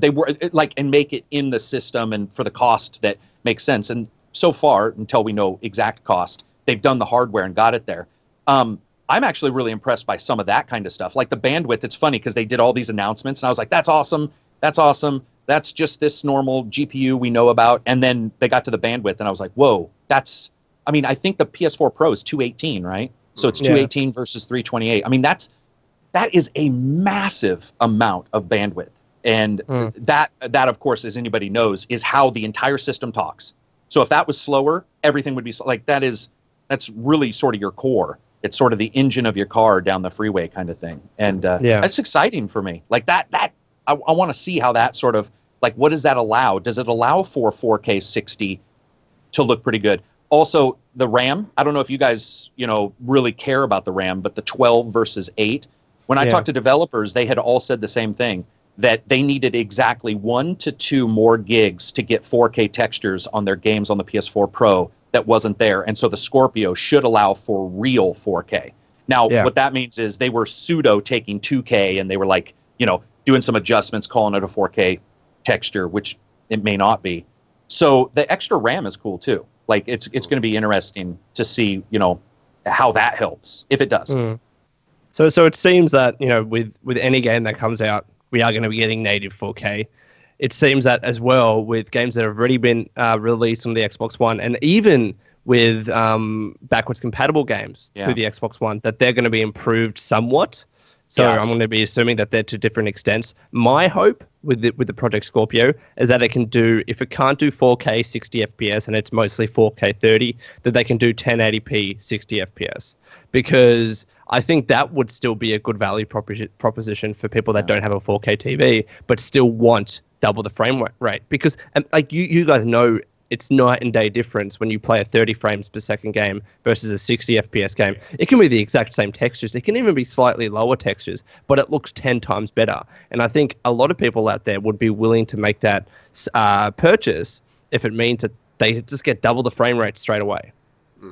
[SPEAKER 3] and make it in the system and for the cost that makes sense. And so far, until we know exact cost, they've done the hardware and got it there. I'm actually really impressed by some of that kind of stuff. Like the bandwidth, it's funny because they did all these announcements and I was like, that's awesome. That's awesome. That's just this normal GPU we know about. And then they got to the bandwidth and I was like, whoa, I think the PS4 Pro is 218, right? So it's 218 versus 328. I mean, that is a massive amount of bandwidth. And that, of course, as anybody knows, is how the entire system talks. So if that was slower, everything would be like that's really sort of your core. It's sort of the engine of your car down the freeway kind of thing. And that's exciting for me. Like that I want to see how that sort of Like, what does that allow? Does it allow for 4K 60 to look pretty good? Also, the RAM, I don't know if you guys, really care about the RAM, but the 12 versus 8, when I talked to developers, they had all said the same thing, that they needed exactly 1 to 2 more gigs to get 4K textures on their games on the PS4 Pro that wasn't there. And so the Scorpio should allow for real 4K. Now, what that means is they were pseudo taking 2K and they were like, doing some adjustments, calling it a 4K texture, which it may not be. So the extra RAM is cool too. Like it's going to be interesting to see, how that helps, if it does.
[SPEAKER 2] So it seems that, with any game that comes out, we are going to be getting native 4K. It seems that as well with games that have already been released on the Xbox One, and even with backwards compatible games through the Xbox One, that they're going to be improved somewhat. So I'm going to be assuming that they're to different extents. My hope with the Project Scorpio is that it can do, if it can't do 4K 60 FPS and it's mostly 4K 30, that they can do 1080p 60 FPS. Because I think that would still be a good value proposition for people that don't have a 4K TV, but still want double the frame rate. Because like you guys know, it's night and day difference when you play a 30 frames per second game versus a 60 FPS game. It can be the exact same textures. It can even be slightly lower textures, but it looks 10 times better. And I think a lot of people out there would be willing to make that purchase if it means that they just get double the frame rate straight away.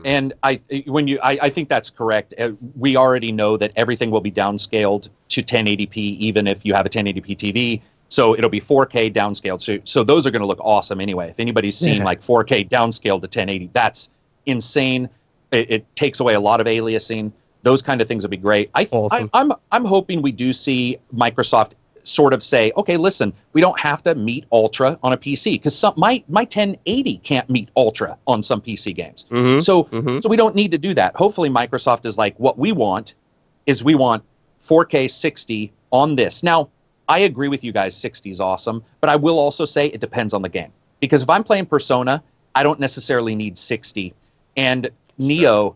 [SPEAKER 3] And I think that's correct. We already know that everything will be downscaled to 1080p, even if you have a 1080p TV. So it'll be 4K downscaled. So those are going to look awesome anyway. If anybody's seen like 4K downscaled to 1080, that's insane. It takes away a lot of aliasing. Those kind of things will be great. I'm hoping we do see Microsoft sort of say, okay, listen, we don't have to meet Ultra on a PC because my 1080 can't meet Ultra on some PC games. So we don't need to do that. Hopefully Microsoft is like, what we want is we want 4K 60 on this. Now, I agree with you guys, 60 is awesome, but I will also say it depends on the game. Because if I'm playing Persona, I don't necessarily need 60. And Neo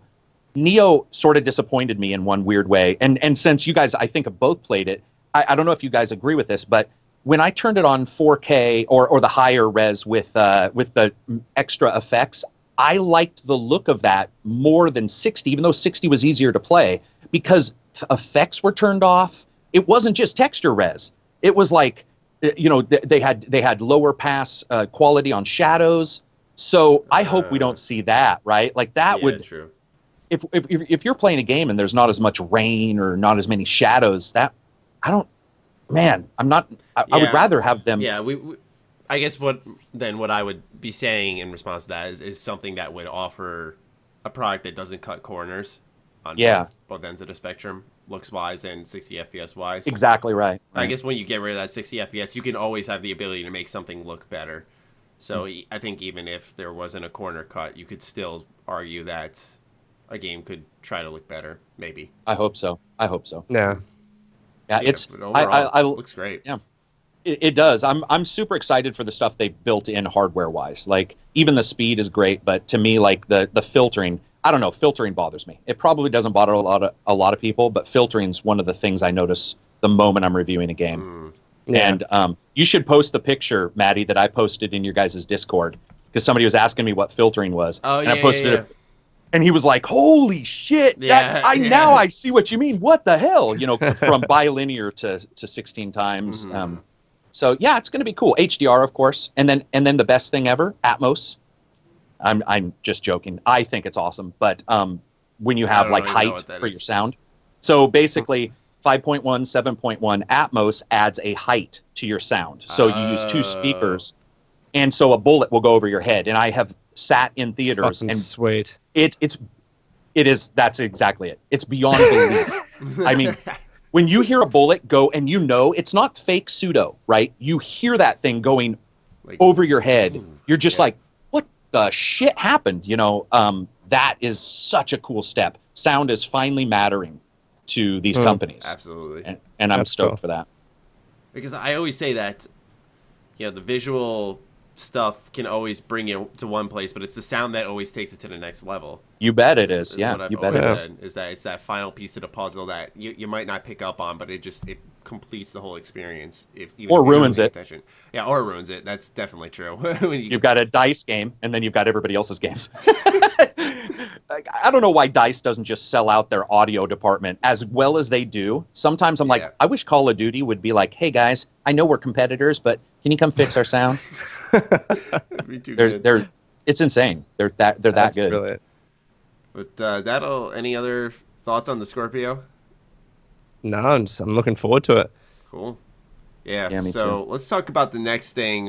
[SPEAKER 3] sort of disappointed me in one weird way. And since you guys, I think, have both played it, I don't know if you guys agree with this, but when I turned it on 4K or the higher res with the extra effects, I liked the look of that more than 60, even though 60 was easier to play, because effects were turned off. It wasn't just texture res. It was like, they had lower pass quality on shadows. So I hope we don't see that, right? Like that would.
[SPEAKER 1] True.
[SPEAKER 3] If you're playing a game and there's not as much rain or not as many shadows, that I would rather have them.
[SPEAKER 1] Yeah, I guess what I would be saying in response to that is something that would offer a product that doesn't cut corners on both ends of the spectrum, looks wise and 60 FPS wise.
[SPEAKER 3] Exactly right.
[SPEAKER 1] I guess when you get rid of that 60 FPS, you can always have the ability to make something look better. So I think even if there wasn't a corner cut, you could still argue that a game could try to look better. Maybe.
[SPEAKER 3] I hope so.
[SPEAKER 2] Yeah.
[SPEAKER 3] Yeah,
[SPEAKER 1] it looks great.
[SPEAKER 3] Yeah, it does. I'm super excited for the stuff they built in hardware wise. Like even the speed is great, but to me, like the filtering, I don't know, filtering bothers me. It probably doesn't bother a lot of people, but filtering's one of the things I notice the moment I'm reviewing a game. And you should post the picture, Maddie, that I posted in your guys' Discord, because somebody was asking me what filtering was.
[SPEAKER 1] Oh,
[SPEAKER 3] and I posted it. And he was like, holy shit, now I see what you mean. What the hell? From bilinear to 16 times. So yeah, it's going to be cool. HDR, of course. And then the best thing ever, Atmos. I'm just joking. I think it's awesome. But when you have like height for your sound. So basically 5.1, 7.1 Atmos adds a height to your sound. So you use 2 speakers. And so a bullet will go over your head. And I have sat in theaters and
[SPEAKER 2] sweet.
[SPEAKER 3] That's exactly it. It's beyond belief. I mean, when you hear a bullet go and it's not fake pseudo, right? You hear that thing going over your head. You're just like, what the shit happened? That is such a cool step. Sound is finally mattering to these companies.
[SPEAKER 1] Absolutely.
[SPEAKER 3] And I'm stoked for that.
[SPEAKER 1] Because I always say that, the visual stuff can always bring you to one place, but it's the sound that always takes it to the next level.
[SPEAKER 3] You bet it is. Yeah,
[SPEAKER 1] what I've
[SPEAKER 3] you bet it is.
[SPEAKER 1] Is that it's that final piece of the puzzle that you might not pick up on, but it completes the whole experience.
[SPEAKER 3] Or ruins it.
[SPEAKER 1] Attention. Yeah, or ruins it. That's definitely true.
[SPEAKER 3] You've got a DICE game, and then you've got everybody else's games. I don't know why DICE doesn't just sell out their audio department as well as they do. Sometimes I'm like, I wish Call of Duty would be like, hey guys, I know we're competitors, but can you come fix our sound?
[SPEAKER 1] That'd be too good.
[SPEAKER 3] It's insane. They're that good.
[SPEAKER 2] Brilliant.
[SPEAKER 1] But any other thoughts on the Scorpio?
[SPEAKER 2] No, I'm looking forward to it.
[SPEAKER 1] Cool. Yeah,
[SPEAKER 3] me
[SPEAKER 1] so
[SPEAKER 3] too.
[SPEAKER 1] let's talk about the next thing,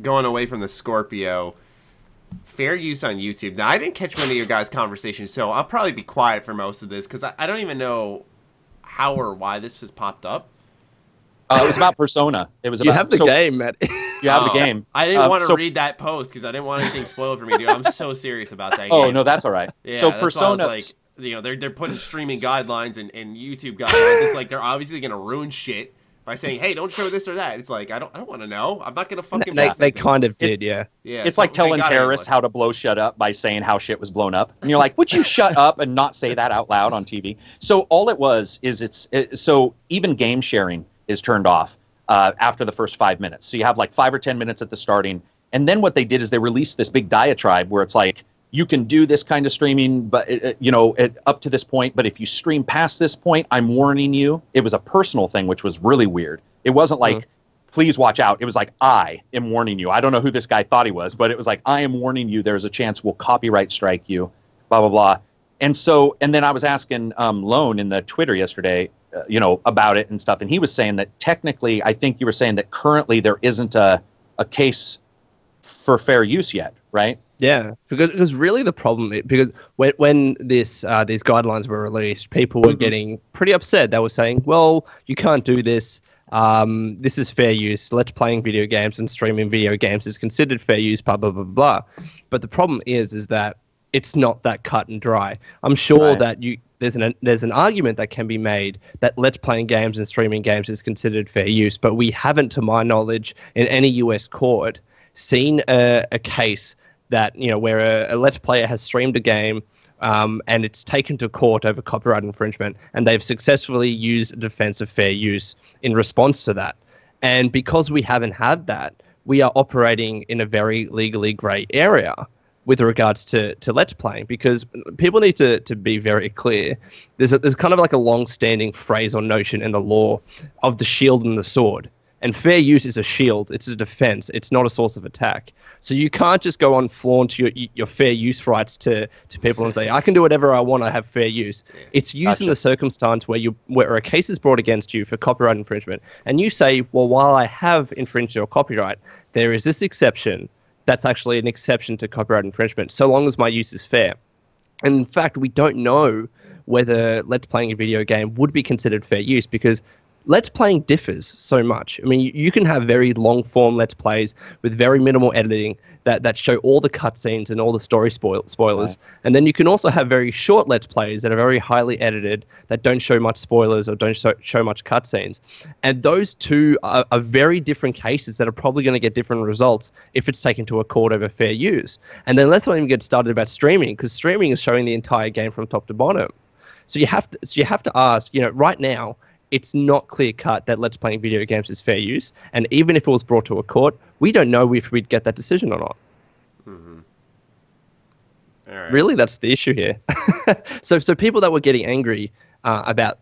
[SPEAKER 1] going away from the Scorpio. Fair use on YouTube. Now, I didn't catch one of your guys' conversations, so I'll probably be quiet for most of this, because I don't even know how or why this has popped up.
[SPEAKER 3] It was about Persona. It was about,
[SPEAKER 2] you have the game, Matt.
[SPEAKER 3] You have the game.
[SPEAKER 1] I didn't want to read that post, because I didn't want anything spoiled for me, dude. I'm so serious about that game.
[SPEAKER 3] Oh, no, that's all right.
[SPEAKER 1] Yeah,
[SPEAKER 3] so
[SPEAKER 1] that's
[SPEAKER 3] Persona...
[SPEAKER 1] why I was like, they're putting streaming guidelines and YouTube guidelines. It's like they're obviously going to ruin shit by saying, "Hey, don't show this or that." It's like I don't want to know. I'm not gonna fucking.
[SPEAKER 2] They kind of did, yeah.
[SPEAKER 1] Yeah.
[SPEAKER 3] It's like telling terrorists how to blow shit up by saying how shit was blown up, and you're like, "Would you shut up and not say that out loud on TV?" So all it was is so even game sharing is turned off after the first 5 minutes. So you have like 5 or 10 minutes at the starting, and then what they did is they released this big diatribe where it's like, you can do this kind of streaming, but up to this point. But if you stream past this point, I'm warning you. It was a personal thing, which was really weird. It wasn't like, please watch out. It was like, I am warning you. I don't know who this guy thought he was, but it was like, I am warning you. There's a chance we'll copyright strike you, blah, blah, blah. And then I was asking Lone in the Twitter yesterday, about it and stuff. And he was saying that technically, I think you were saying that currently there isn't a case for fair use yet, right?
[SPEAKER 2] Yeah, because really the problem is, because when these guidelines were released, people were getting pretty upset. They were saying, well, you can't do this. This is fair use. Let's playing video games and streaming video games is considered fair use, blah, blah, blah, blah. But the problem is that it's not that cut and dry. I'm sure that there's an argument that can be made that let's playing games and streaming games is considered fair use, but we haven't, to my knowledge, in any US court, seen a case that, where a let's player has streamed a game and it's taken to court over copyright infringement, and they've successfully used a defense of fair use in response to that. And because we haven't had that, we are operating in a very legally grey area with regards to let's playing, because people need to be very clear. There's kind of like a long-standing phrase or notion in the law of the shield and the sword. And fair use is a shield. It's a defense. It's not a source of attack. So you can't just go on flaunt your fair use rights to people and say, I can do whatever I want. I have fair use. It's used in the circumstance where a case is brought against you for copyright infringement. And you say, well, while I have infringed your copyright, there is this exception. That's actually an exception to copyright infringement, so long as my use is fair. And in fact, we don't know whether let's playing a video game would be considered fair use, because let's playing differs so much. I mean, you can have very long form let's plays with very minimal editing that show all the cutscenes and all the story spoilers. Right. And then you can also have very short let's plays that are very highly edited that don't show much spoilers or don't show much cutscenes. And those two are very different cases that are probably going to get different results if it's taken to a court over fair use. And then let's not even get started about streaming, because streaming is showing the entire game from top to bottom. So you have to ask, right now, it's not clear cut that let's playing video games is fair use. And even if it was brought to a court, we don't know if we'd get that decision or not.
[SPEAKER 1] Mm-hmm. All right.
[SPEAKER 2] Really, that's the issue here. So people that were getting angry about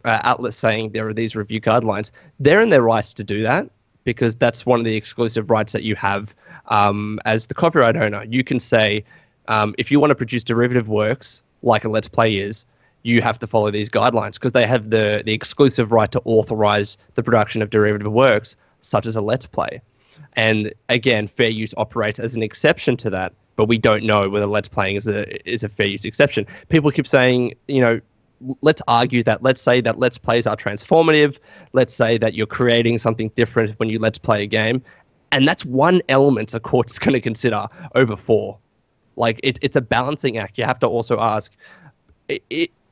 [SPEAKER 2] outlets saying there are these review guidelines, they're in their rights to do that, because that's one of the exclusive rights that you have as the copyright owner. You can say, if you want to produce derivative works like a let's play is, you have to follow these guidelines, because they have the exclusive right to authorize the production of derivative works, such as a let's play. And again, fair use operates as an exception to that, but we don't know whether let's playing is a fair use exception. People keep saying, let's argue that, let's say that let's plays are transformative. Let's say that you're creating something different when you let's play a game. And that's one element a court's going to consider over four. Like, it's a balancing act. You have to also ask,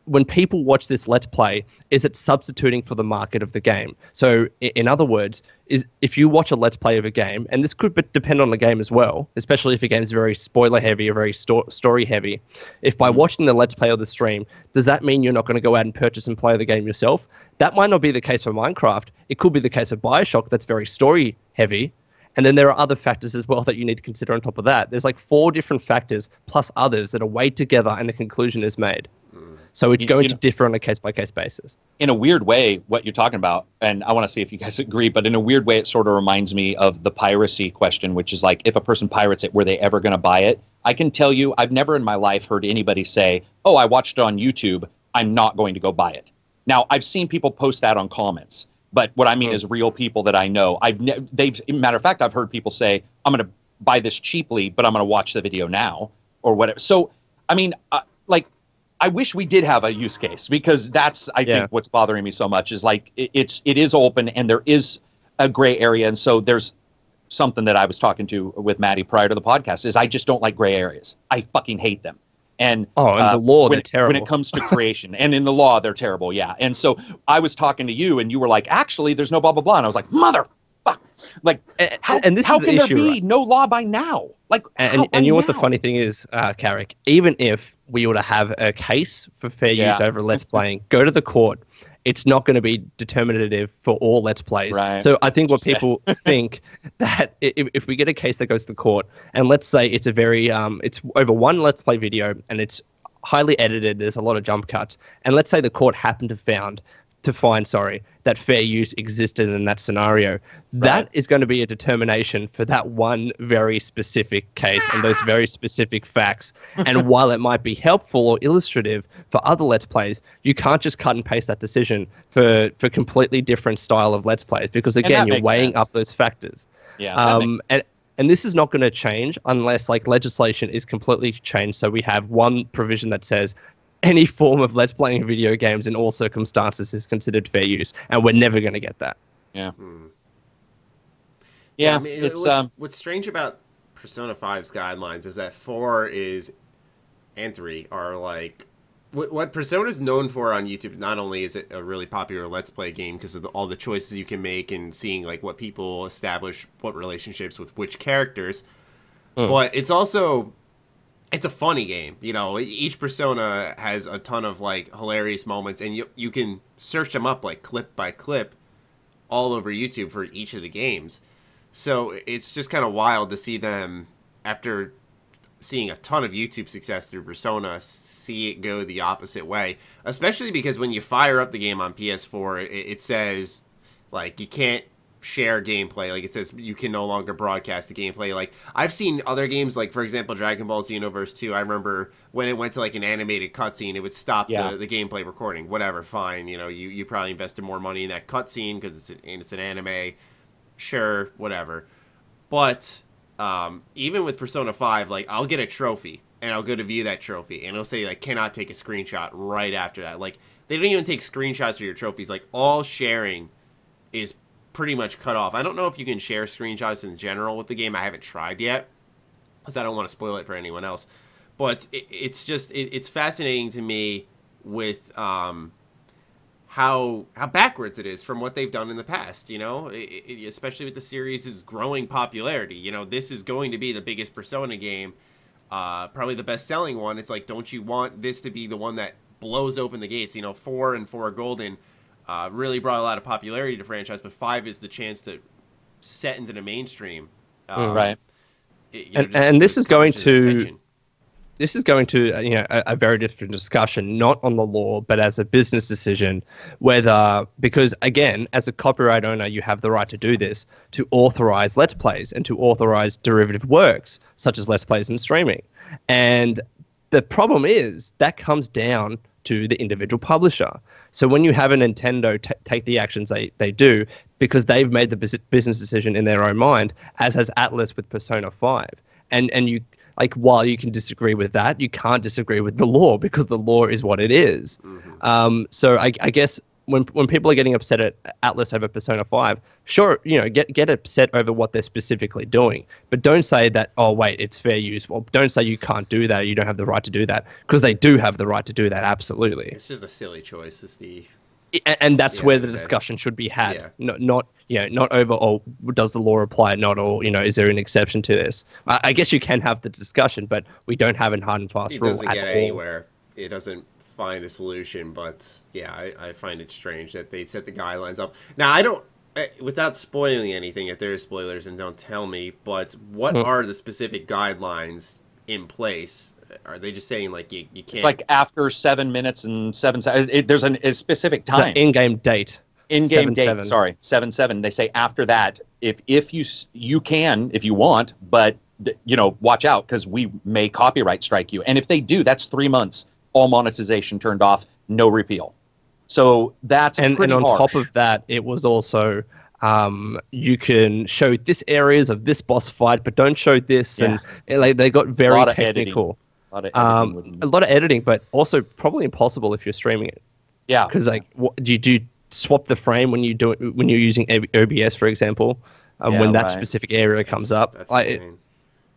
[SPEAKER 2] when people watch this let's play, is it substituting for the market of the game? So in other words, if you watch a let's play of a game, and this could depend on the game as well, especially if a game is very spoiler heavy or very story heavy, if by watching the let's play or the stream, does that mean you're not going to go out and purchase and play the game yourself? That might not be the case for Minecraft. It could be the case of BioShock that's very story heavy. And then there are other factors as well that you need to consider on top of that. There's like 4 different factors plus others that are weighed together and the conclusion is made. So it's going to differ on a case-by-case basis.
[SPEAKER 3] In a weird way, what you're talking about, and I want to see if you guys agree, but in a weird way, it sort of reminds me of the piracy question, which is like, if a person pirates it, were they ever going to buy it? I can tell you, I've never in my life heard anybody say, oh, I watched it on YouTube, I'm not going to go buy it. Now, I've seen people post that on comments, but what I mean is real people that I know. Matter of fact, I've heard people say, I'm going to buy this cheaply, but I'm going to watch the video now, or whatever. So, I mean, I wish we did have a use case, because that's, I think, what's bothering me so much is like it is open and there is a gray area. And so there's something that I was talking to with Maddie prior to the podcast is I just don't like gray areas. I fucking hate them. And
[SPEAKER 2] in the law, they're terrible.
[SPEAKER 3] When it comes to creation, and in the law, they're terrible. Yeah. And so I was talking to you and you were like, actually, there's no blah, blah, blah. And I was like, motherfuck. Like, how can there be no law by now? Like,
[SPEAKER 2] and you know what the funny thing is, Karak? Even if we were to have a case for fair use over Let's Playing, go to the court, it's not going to be determinative for all Let's Plays.
[SPEAKER 3] Right.
[SPEAKER 2] So I think what people think that if we get a case that goes to the court, and let's say it's a very, it's over one Let's Play video, and it's highly edited, there's a lot of jump cuts, and let's say the court happened to find that fair use existed in that scenario, that is going to be a determination for that one very specific case and those very specific facts. And while it might be helpful or illustrative for other Let's Plays, you can't just cut and paste that decision for completely different style of Let's Plays, because again, you're weighing up those factors.
[SPEAKER 3] Yeah.
[SPEAKER 2] And this is not going to change unless like legislation is completely changed. So we have one provision that says any form of Let's Playing video games in all circumstances is considered fair use, and we're never going to get that.
[SPEAKER 3] Yeah.
[SPEAKER 1] Yeah, I mean, it's what's strange about Persona 5's guidelines is that 4 and 3 are like what Persona is known for on YouTube. Not only is it a really popular Let's Play game because of all the choices you can make and seeing like what people establish, what relationships with which characters, but it's also it's a funny game. You know, each Persona has a ton of like hilarious moments, and you can search them up like clip by clip all over YouTube for each of the games. So it's just kind of wild to see them, after seeing a ton of YouTube success through Persona, see it go the opposite way. Especially because when you fire up the game on PS4, it says like you can't share gameplay. Like it says you can no longer broadcast the gameplay. Like I've seen other games, like for example Dragon Ball Xenoverse 2. I remember when it went to like an animated cutscene, it would stop the gameplay recording. Whatever, fine. You know, you probably invested more money in that cutscene because it's an anime. Sure, whatever. But even with Persona 5, like I'll get a trophy and I'll go to view that trophy and it'll say like cannot take a screenshot right after that. Like they don't even take screenshots of your trophies. Like all sharing is pretty much cut off. I don't know if you can share screenshots in general with the game. I haven't tried yet because I don't want to spoil it for anyone else. But it's just it's fascinating to me with how backwards it is from what they've done in the past. You know, especially with the series' growing popularity. You know, this is going to be the biggest Persona game, probably the best-selling one. It's like, don't you want this to be the one that blows open the gates? You know, 4 and 4 Golden really brought a lot of popularity to the franchise, but 5 is the chance to set into the mainstream.
[SPEAKER 3] Right.
[SPEAKER 2] And this is going to you know a very different discussion, not on the law, but as a business decision, because again, as a copyright owner, you have the right to do this, to authorize Let's Plays and to authorize derivative works such as Let's Plays and streaming. And the problem is that comes down to the individual publisher. So when you have a Nintendo take the actions they do, because they've made the business decision in their own mind, as has Atlas with Persona 5. And you, like, while you can disagree with that, you can't disagree with the law, because the law is what it is. So I guess when people are getting upset at Atlas over Persona 5, sure, you know, get upset over what they're specifically doing, but don't say that, oh wait, it's fair use. Well, don't say you can't do that, you don't have the right to do that, because they do have the right to do that, absolutely.
[SPEAKER 1] It's just a silly choice.
[SPEAKER 2] And that's where the discussion should be had, not over, oh, does the law apply, not, or, you know, is there an exception to this? I guess you can have the discussion, but we don't have a hard and fast rule at all.
[SPEAKER 1] It doesn't get anywhere. It doesn't find a solution. But yeah, I find it strange that they set the guidelines up. Now, I don't, without spoiling anything, if there are spoilers, and don't tell me, but what are the specific guidelines in place? Are they just saying like you can't?
[SPEAKER 3] It's like after 7 minutes and 7 seconds. There's a specific time.
[SPEAKER 2] In-game date.
[SPEAKER 3] In-game date. Sorry, 7/7. They say after that, if you can, if you want, but watch out because we may copyright strike you. And if they do, that's 3 months. All monetization turned off. No repeal. So that's pretty
[SPEAKER 2] and on
[SPEAKER 3] harsh.
[SPEAKER 2] top of that, it was also you can show this areas of this boss fight, but don't show this.
[SPEAKER 3] Yeah.
[SPEAKER 2] And like they got very technical.
[SPEAKER 3] A lot of editing,
[SPEAKER 2] but also probably impossible if you're streaming it.
[SPEAKER 3] Yeah,
[SPEAKER 2] because like, do you swap the frame when you're using OBS, for example, when that specific area comes up?
[SPEAKER 1] That's insane.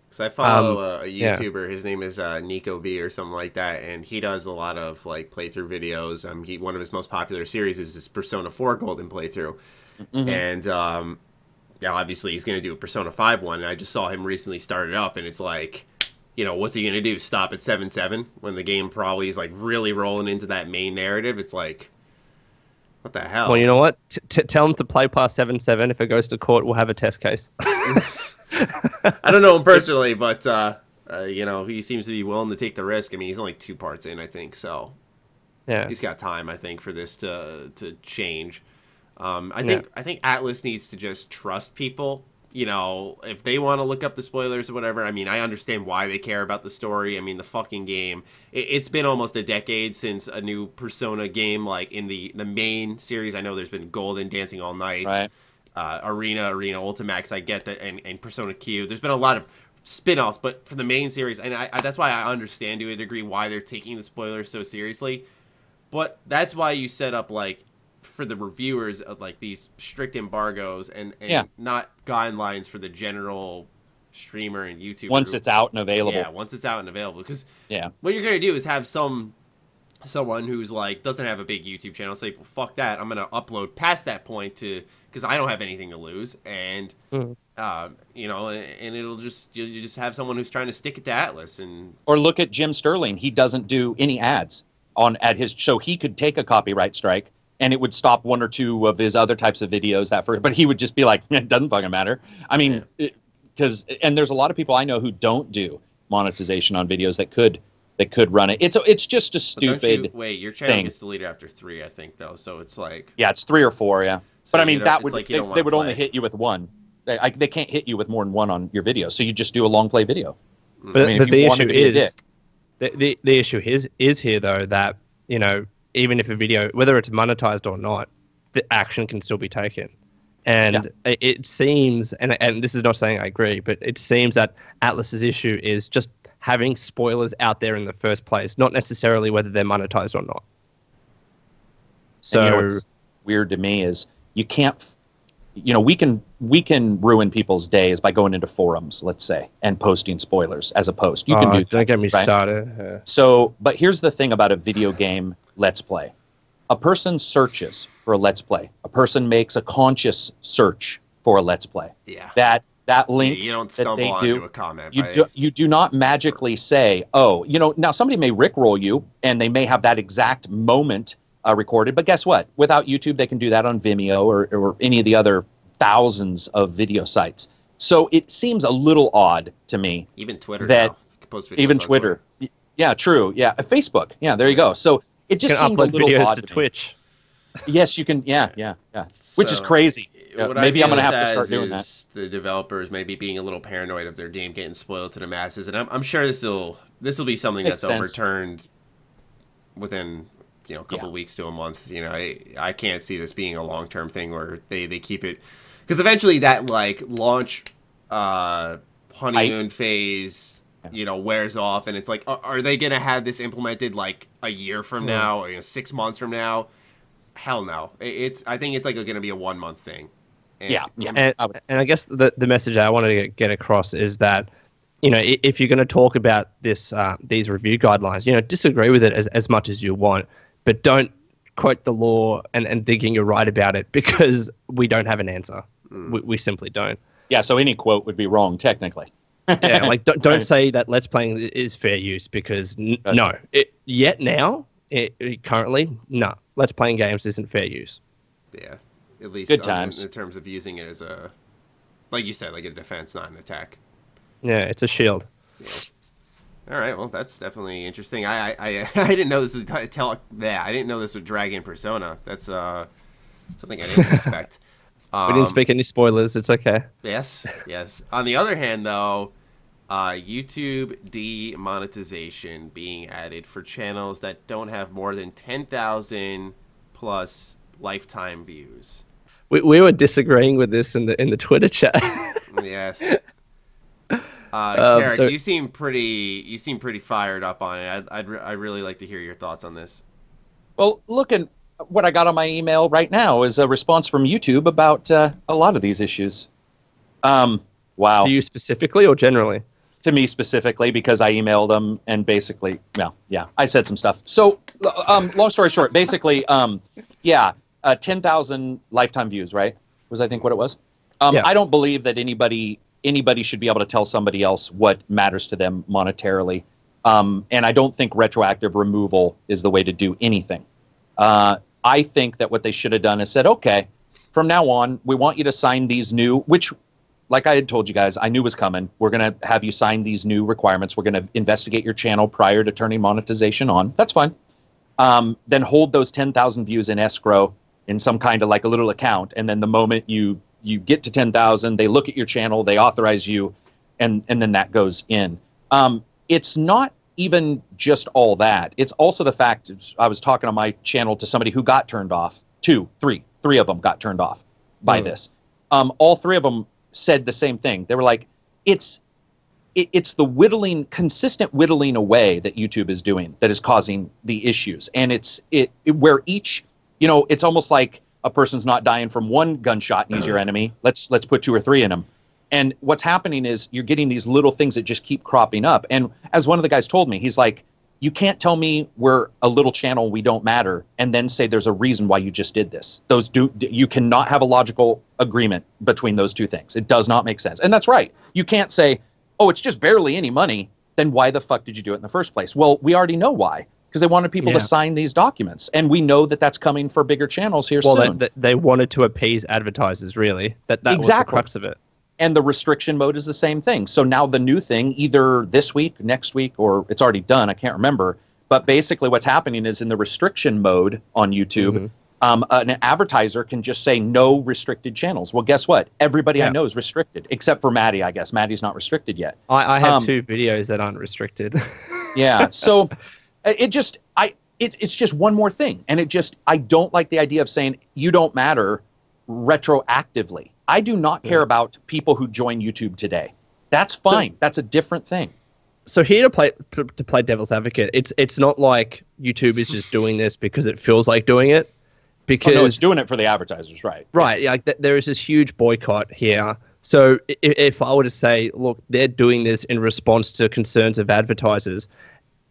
[SPEAKER 1] Because I follow a YouTuber, his name is Nico B or something like that, and he does a lot of like playthrough videos. One of his most popular series is his Persona 4 Golden playthrough, and obviously he's going to do a Persona 5 one. And I just saw him recently start it up, and it's like, what's he going to do? Stop at 7/7 when the game probably is like really rolling into that main narrative? It's like, what the hell?
[SPEAKER 2] Well, you know what? Tell him to play past 7/7. If it goes to court, we'll have a test case.
[SPEAKER 1] I don't know him personally, but he seems to be willing to take the risk. I mean, he's only 2 parts in, I think, so
[SPEAKER 2] yeah,
[SPEAKER 1] he's got time, I think, for this to change. I think Atlas needs to just trust people. If they want to look up the spoilers or whatever, I mean, I understand why they care about the story. I mean, the fucking game. It's been almost a decade since a new Persona game, like in the main series. I know there's been Golden, Dancing All Night,
[SPEAKER 3] right.
[SPEAKER 1] Arena Ultimax. I get that, and Persona Q. There's been a lot of spin-offs, but for the main series, and that's why I understand to a degree why they're taking the spoilers so seriously. But that's why you set up like, for the reviewers of like these strict embargoes and not guidelines for the general streamer and YouTuber.
[SPEAKER 3] Once it's out and available.
[SPEAKER 1] Yeah, once it's out and available. Because what you're going to do is have someone who's like, doesn't have a big YouTube channel say, well, fuck that. I'm going to upload past that point because I don't have anything to lose. And, and it'll just, you just have someone who's trying to stick it to Atlas.
[SPEAKER 3] Or look at Jim Sterling. He doesn't do any ads at his show. He could take a copyright strike and it would stop 1 or 2 of his other types of videos but he would just be like, it doesn't fucking matter. I mean, and there's a lot of people I know who don't do monetization on videos that could run it. It's just a stupid
[SPEAKER 1] your channel gets deleted after 3, I think, though. So it's like,
[SPEAKER 3] it's 3 or 4, yeah. So but I mean, that would
[SPEAKER 1] like
[SPEAKER 3] they would only hit you with 1. They can't hit you with more than 1 on your video. So you just do a long play video.
[SPEAKER 2] But, I mean, but the issue is the issue is here though that even if a video, whether it's monetized or not, the action can still be taken. And it seems, and this is not saying I agree, but it seems that Atlas's issue is just having spoilers out there in the first place, not necessarily whether they're monetized or not. So
[SPEAKER 3] what's weird to me is you can't, we can ruin people's days by going into forums, let's say, and posting spoilers as a post. You can do that.
[SPEAKER 2] Don't get me started.
[SPEAKER 3] Yeah. So, but here's the thing about a video game Let's Play. A person searches for a Let's Play. A person makes a conscious search for a Let's Play.
[SPEAKER 1] Yeah.
[SPEAKER 3] That link
[SPEAKER 1] you don't stumble onto a comment.
[SPEAKER 3] You do not magically say, now somebody may rickroll you and they may have that exact moment recorded, but guess what? Without YouTube, they can do that on Vimeo or any of the other thousands of video sites. So it seems a little odd to me.
[SPEAKER 1] Even Twitter
[SPEAKER 3] that
[SPEAKER 1] now. Post videos
[SPEAKER 3] even
[SPEAKER 1] on
[SPEAKER 3] Twitter. Yeah, true. Yeah, Facebook. Yeah, there you go. So it just seemed a little
[SPEAKER 2] videos
[SPEAKER 3] odd
[SPEAKER 2] to Twitch.
[SPEAKER 3] Yes, you can. Yeah.
[SPEAKER 1] So,
[SPEAKER 3] which is crazy. Maybe I'm going to have to start doing that.
[SPEAKER 1] The developers maybe being a little paranoid of their game getting spoiled to the masses, and I'm sure this will be something that's overturned within a couple of weeks to a month. I can't see this being a long-term thing where they keep it, because eventually that like launch honeymoon phase wears off, and it's like, are they gonna have this implemented like a year from now or 6 months from now? Hell no. I think it's like going to be a 1 month thing.
[SPEAKER 2] And I guess the message I wanted to get across is that if you're going to talk about this these review guidelines, disagree with it as much as you want, but don't quote the law and thinking you're right about it, because we don't have an answer. We simply don't.
[SPEAKER 3] Yeah, so any quote would be wrong technically.
[SPEAKER 2] Like don't say that Let's Playing is fair use, because yet now currently, no. Let's Playing games isn't fair use.
[SPEAKER 1] Yeah, at least
[SPEAKER 3] Good times.
[SPEAKER 1] in terms of using it as a, like you said, like a defense, not an attack.
[SPEAKER 2] Yeah, it's a shield.
[SPEAKER 1] Yeah. All right, well, that's definitely interesting. I didn't know this would I didn't know this would drag in Persona. That's something I didn't expect.
[SPEAKER 2] We didn't speak any spoilers. It's okay.
[SPEAKER 1] Yes. On the other hand, though, YouTube demonetization being added for channels that don't have more than 10,000 plus lifetime views.
[SPEAKER 2] We were disagreeing with this in the Twitter chat.
[SPEAKER 1] Yes. Karak,
[SPEAKER 2] so,
[SPEAKER 1] you seem pretty fired up on it. I'd really like to hear your thoughts on this.
[SPEAKER 3] Well, look at what I got on my email right now is a response from YouTube about a lot of these issues. Wow.
[SPEAKER 2] To you specifically or generally?
[SPEAKER 3] To me specifically, because I emailed them and basically, well, yeah, I said some stuff. So, long story short, basically, 10,000 lifetime views, right? Was I think what it was?
[SPEAKER 2] Yeah.
[SPEAKER 3] I don't believe that anybody should be able to tell somebody else what matters to them monetarily. And I don't think retroactive removal is the way to do anything. I think that what they should have done is said, okay, from now on, we want you to sign these new, which, like I had told you guys, I knew was coming. We're going to have you sign these new requirements. We're going to investigate your channel prior to turning monetization on. That's fine. Then hold those 10,000 views in escrow in some kind of like a little account. And then the moment you get to 10,000, they look at your channel, they authorize you, and then that goes in. It's not even just all that. It's also the fact, I was talking on my channel to somebody who got turned off, three of them got turned off by this. All three of them said the same thing. They were like, it's the consistent whittling away that YouTube is doing that is causing the issues. And where each, it's almost like a person's not dying from one gunshot and he's your enemy. Let's put 2 or 3 in them. And what's happening is you're getting these little things that just keep cropping up. And as one of the guys told me, he's like, you can't tell me we're a little channel, we don't matter, and then say there's a reason why you just did this. You cannot have a logical agreement between those two things. It does not make sense. And that's right. You can't say, oh, it's just barely any money. Then why the fuck did you do it in the first place? Well, we already know why. Because they wanted people to sign these documents. And we know that that's coming for bigger channels here soon. Well,
[SPEAKER 2] they wanted to appease advertisers, really. That was the crux of it.
[SPEAKER 3] And the restriction mode is the same thing. So now the new thing, either this week, next week, or it's already done, I can't remember. But basically what's happening is in the restriction mode on YouTube, an advertiser can just say no restricted channels. Well, guess what? Everybody I know is restricted, except for Maddie, I guess. Maddie's not restricted yet.
[SPEAKER 2] I have 2 videos that aren't restricted.
[SPEAKER 3] Yeah, so it's just one more thing. And I don't like the idea of saying you don't matter retroactively. I do not care about people who join YouTube today. That's fine. That's a different thing.
[SPEAKER 2] So here to play devil's advocate, it's not like YouTube is just doing this because it feels like doing it. Because
[SPEAKER 3] no, it's doing it for the advertisers, right?
[SPEAKER 2] Right. Yeah, there is this huge boycott here. So if I were to say, look, they're doing this in response to concerns of advertisers,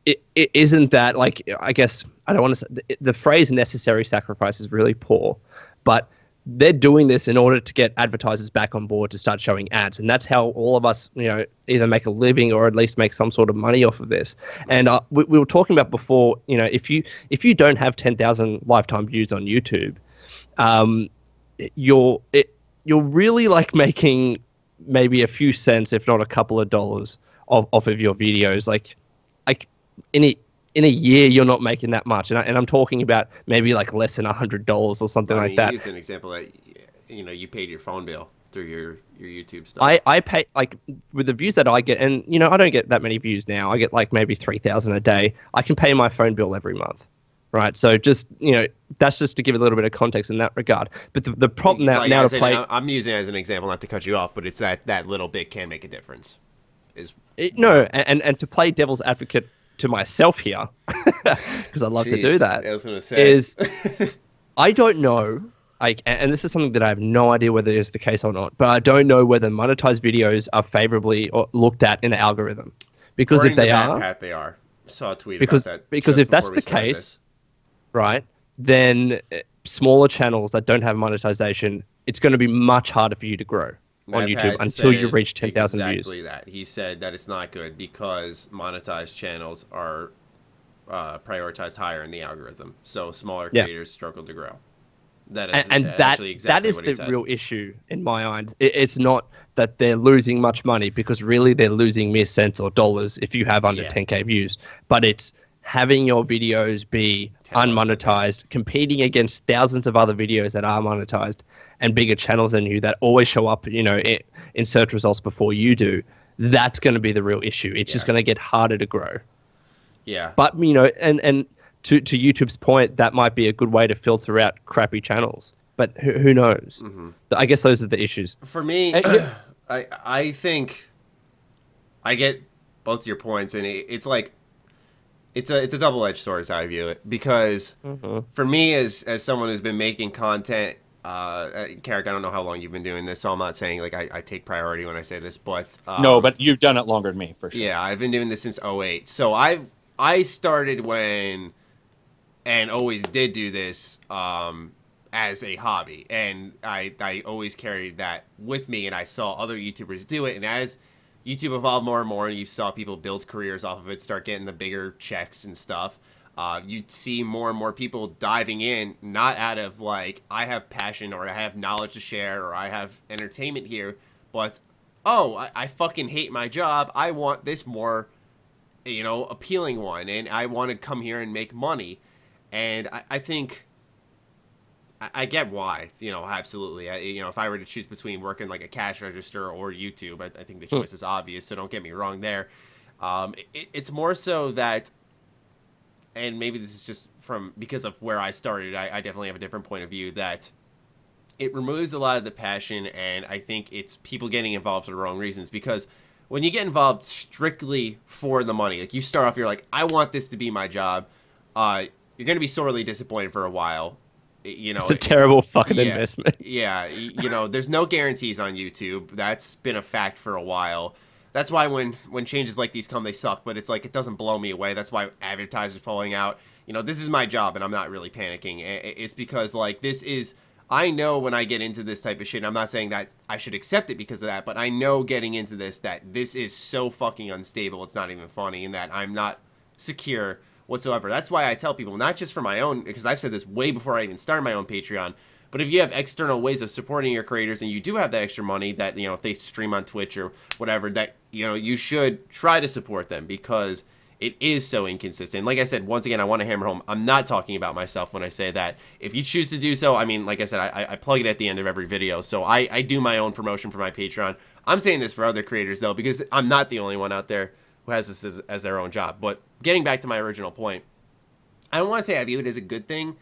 [SPEAKER 2] it isn't that, like, I guess I don't want to say the phrase necessary sacrifice is really poor, but they're doing this in order to get advertisers back on board to start showing ads. And that's how all of us, either make a living or at least make some sort of money off of this. And we were talking about before, if you don't have 10,000 lifetime views on YouTube, you're really like making maybe a few cents, if not a couple of dollars off of your videos. Like in a year, you're not making that much, and I'm talking about maybe like less than $100 or something like that.
[SPEAKER 1] Use an example that you paid your phone bill through your YouTube stuff.
[SPEAKER 2] I pay, like, with the views that I get, and I don't get that many views now. I get like maybe 3,000 a day. I can pay my phone bill every month, right? So just that's just to give a little bit of context in that regard. But the problem now to play,
[SPEAKER 1] I'm using it as an example, not to cut you off, but it's that little bit can make a difference.
[SPEAKER 2] And to play devil's advocate to myself here, because I love to do that,
[SPEAKER 1] I was going to say,
[SPEAKER 2] I don't know, and this is something that I have no idea whether it's the case or not, but I don't know whether monetized videos are favorably looked at in the algorithm. Because if they are,
[SPEAKER 1] they are. I saw a tweet
[SPEAKER 2] about
[SPEAKER 1] that.
[SPEAKER 2] Because if that's the case, right, then smaller channels that don't have monetization, it's going to be much harder for you to grow on YouTube until you reach 10,000 views.
[SPEAKER 1] Exactly that. He said that it's not good because monetized channels are prioritized higher in the algorithm. So smaller creators struggle to grow. That is
[SPEAKER 2] that is the real issue in my mind. It's not that they're losing much money, because really they're losing mere cents or dollars if you have under 10K views. But it's having your videos be unmonetized, competing against thousands of other videos that are monetized and bigger channels than you that always show up, you know, in search results before you do. That's going to be the real issue. It's just going to get harder to grow.
[SPEAKER 1] Yeah.
[SPEAKER 2] But, you know, and to YouTube's point, that might be a good way to filter out crappy channels. But who knows? Mm-hmm. I guess those are the issues.
[SPEAKER 1] For me, I think I get both your points, and it's like it's a double-edged sword is how I view it. Because for me, as someone who's been making content, Karak, I don't know how long you've been doing this, so I'm not saying like I take priority when I say this, but
[SPEAKER 3] no, but you've done it longer than me for sure.
[SPEAKER 1] Yeah, I've been doing this since 2008. So I started when, and always did do this as a hobby, and I always carried that with me, and I saw other YouTubers do it, and as YouTube evolved more and more, and you saw people build careers off of it, start getting the bigger checks and stuff, you'd see more and more people diving in, not out of like, I have passion or I have knowledge to share or I have entertainment here, but, oh, I fucking hate my job, I want this more, you know, appealing one, and I want to come here and make money. And I think I get why, you know, absolutely. You know, if I were to choose between working like a cash register or YouTube, I think the choice is obvious, so don't get me wrong there. It's more so that, and maybe this is just because of where I started, I definitely have a different point of view, that it removes a lot of the passion, and I think it's people getting involved for the wrong reasons. Because when you get involved strictly for the money, like you start off, you're like, I want this to be my job, you're going to be sorely disappointed for a while. You know,
[SPEAKER 2] it's a terrible fucking investment.
[SPEAKER 1] Yeah, you know, there's no guarantees on YouTube. That's been a fact for a while. That's why when changes like these come, they suck. But it's like, it doesn't blow me away. That's why advertisers pulling out. You know, this is my job, and I'm not really panicking. It's because, like, this is, I know when I get into this type of shit, and I'm not saying that I should accept it because of that, but I know getting into this that this is so fucking unstable, it's not even funny, and that I'm not secure whatsoever. That's why I tell people, not just for my own, because I've said this way before I even started my own Patreon, but if you have external ways of supporting your creators and you do have that extra money that, you know, if they stream on Twitch or whatever, that, you know, you should try to support them, because it is so inconsistent. Like I said, once again, I want to hammer home, I'm not talking about myself when I say that. If you choose to do so, I mean, like I said, I plug it at the end of every video, so I do my own promotion for my Patreon. I'm saying this for other creators, though, because I'm not the only one out there who has this as their own job. But getting back to my original point, I don't want to say I view it as a good thing,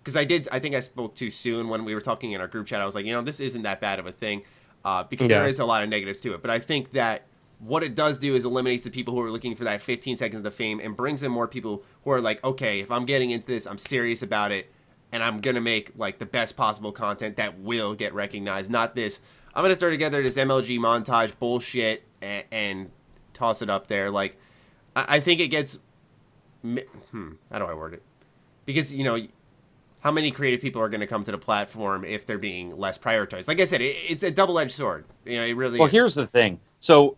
[SPEAKER 1] because I think I spoke too soon when we were talking in our group chat. I was like, you know, this isn't that bad of a thing, because there is a lot of negatives to it. But I think that what it does do is eliminates the people who are looking for that 15 seconds of fame and brings in more people who are like, okay, if I'm getting into this, I'm serious about it, and I'm going to make like the best possible content that will get recognized. Not this, I'm going to throw together this MLG montage bullshit and toss it up there. Like, I think it gets, how do I word it? Because, you know, how many creative people are going to come to the platform if they're being less prioritized? Like I said, it's a double-edged sword. You know, it really is.
[SPEAKER 3] Well, here's the thing. So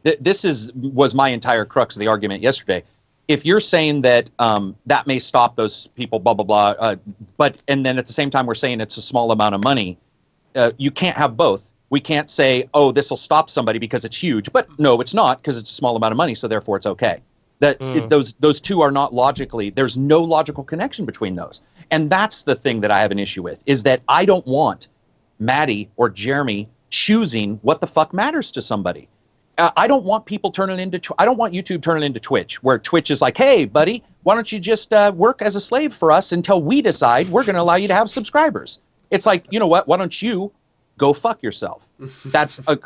[SPEAKER 3] this was my entire crux of the argument yesterday. If you're saying that that may stop those people, blah, blah, blah, and then at the same time we're saying it's a small amount of money, you can't have both. We can't say, oh, this will stop somebody because it's huge. But no, it's not, because it's a small amount of money, so therefore it's okay. That those two are not logically, there's no logical connection between those. And that's the thing that I have an issue with, is that I don't want Maddie or Jeremy choosing what the fuck matters to somebody. I don't want people turning into, I don't want YouTube turning into Twitch, where Twitch is like, hey, buddy, why don't you just work as a slave for us until we decide we're going to allow you to have subscribers. It's like, you know what, why don't you go fuck yourself? That's a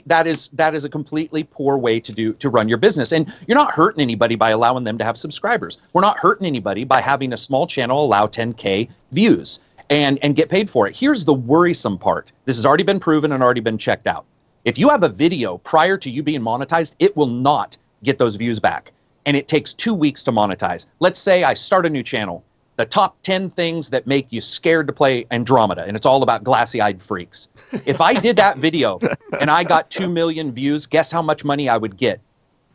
[SPEAKER 3] that is a completely poor way to run your business. And you're not hurting anybody by allowing them to have subscribers. We're not hurting anybody by having a small channel allow 10K views and get paid for it. Here's the worrisome part. This has already been proven and already been checked out. If you have a video prior to you being monetized, it will not get those views back. And it takes 2 weeks to monetize. Let's say I start a new channel. The top 10 things that make you scared to play Andromeda, and it's all about glassy-eyed freaks. If I did that video and I got 2 million views, guess how much money I would get?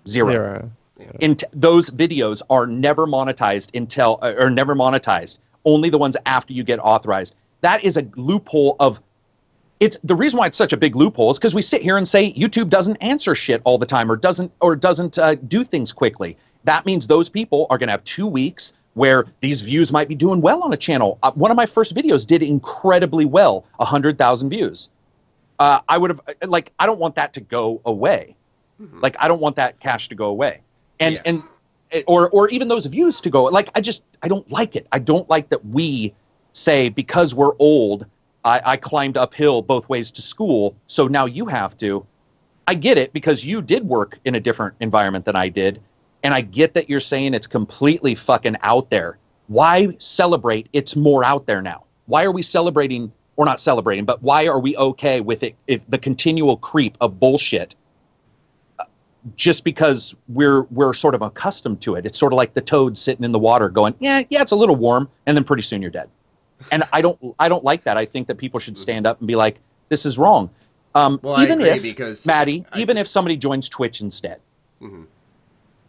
[SPEAKER 3] Zero. Those videos are never monetized never monetized. Only the ones after you get authorized. That is a loophole of. It's the reason why it's such a big loophole is because we sit here and say YouTube doesn't answer shit all the time or doesn't do things quickly. That means those people are going to have 2 weeks where these views might be doing well on a channel. One of my first videos did incredibly well, 100,000 views. I would have I don't want that to go away. Like I don't want that cash to go away, or even those views to go. I don't like it. I don't like that we say because we're old. I climbed uphill both ways to school, so now you have to. I get it because you did work in a different environment than I did, and I get that you're saying it's completely fucking out there. Why celebrate? It's more out there now. Why are we celebrating, or not celebrating, but why are we okay with it if the continual creep of bullshit? Just because we're sort of accustomed to it. It's sort of like the toad sitting in the water going, yeah, it's a little warm, and then pretty soon you're dead. And I don't like that. I think that people should stand up and be like, this is wrong. Even if somebody joins Twitch instead.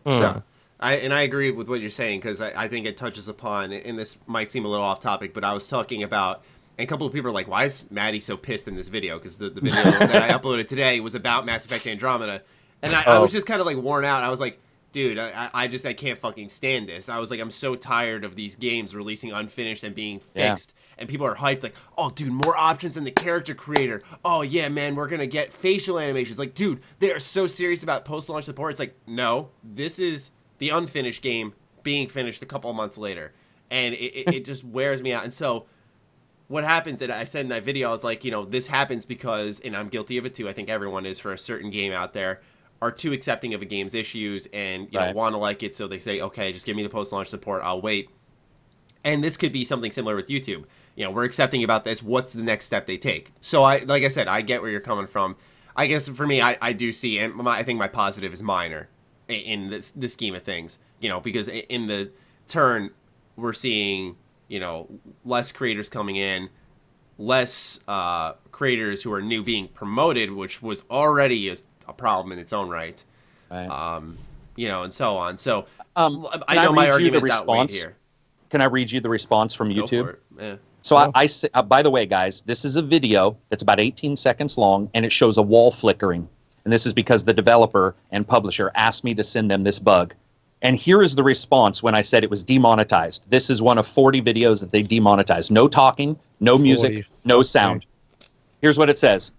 [SPEAKER 1] So, I agree with what you're saying because I think it touches upon, and this might seem a little off topic, but I was talking about, and a couple of people are like, why is Maddie so pissed in this video? Because the video that I uploaded today was about Mass Effect Andromeda. And I was just kind of like worn out. I was like, dude, I can't fucking stand this. I was like, I'm so tired of these games releasing unfinished and being fixed. Yeah. And people are hyped like, oh, dude, more options in the character creator. Oh, yeah, man, we're going to get facial animations. Like, dude, they are so serious about post-launch support. It's like, no, this is the unfinished game being finished a couple of months later. And it just wears me out. And so what happens, and I said in that video, I was like, this happens because, and I'm guilty of it too, I think everyone is for a certain game out there, are too accepting of a game's issues and want to like it, so they say, okay, just give me the post-launch support, I'll wait. And this could be something similar with YouTube. We're accepting about this, what's the next step they take? So like I said, I get where you're coming from. I guess for me, I do see, and I think my positive is minor in this scheme of things, because in the turn, we're seeing, less creators coming in, less creators who are new being promoted, which was already a problem in its own right, and so on. So I know my argument's outweighed here.
[SPEAKER 3] Can I read you the response from YouTube?
[SPEAKER 1] Yeah.
[SPEAKER 3] So I by the way, guys, this is a video that's about 18 seconds long, and it shows a wall flickering. And this is because the developer and publisher asked me to send them this bug. And here is the response when I said it was demonetized. This is one of 40 videos that they demonetized. No talking, no music, no sound. Here's what it says.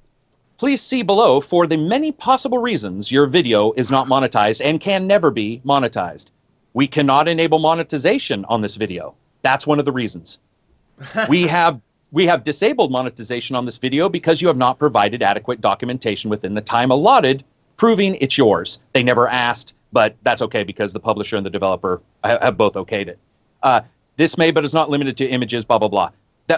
[SPEAKER 3] Please see below for the many possible reasons your video is not monetized and can never be monetized. We cannot enable monetization on this video. That's one of the reasons. We have disabled monetization on this video because you have not provided adequate documentation within the time allotted, proving it's yours. They never asked, but that's okay because the publisher and the developer have both okayed it. This may, but is not limited to images, blah, blah, blah.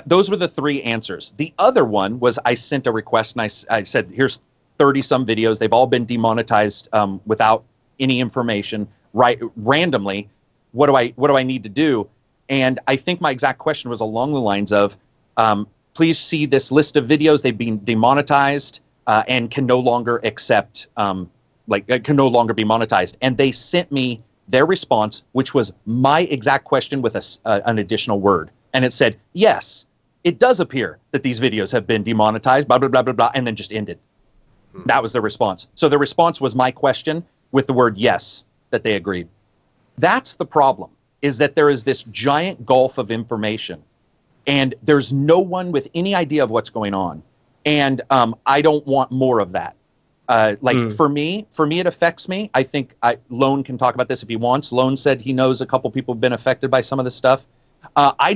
[SPEAKER 3] Those were the three answers. The other one was I sent a request and I said, here's 30-some videos. They've all been demonetized without any information, randomly. What do I need to do? And I think my exact question was along the lines of, please see this list of videos. They've been demonetized and can no longer accept, can no longer be monetized. And they sent me their response, which was my exact question with an additional word. And it said, yes, it does appear that these videos have been demonetized, blah, blah, blah, blah, blah, and then just ended. That was the response. So the response was my question with the word yes, that they agreed. That's the problem, is that there is this giant gulf of information, and there's no one with any idea of what's going on. And I don't want more of that. For me, it affects me. I think Lone can talk about this if he wants. Lone said he knows a couple people have been affected by some of this stuff. I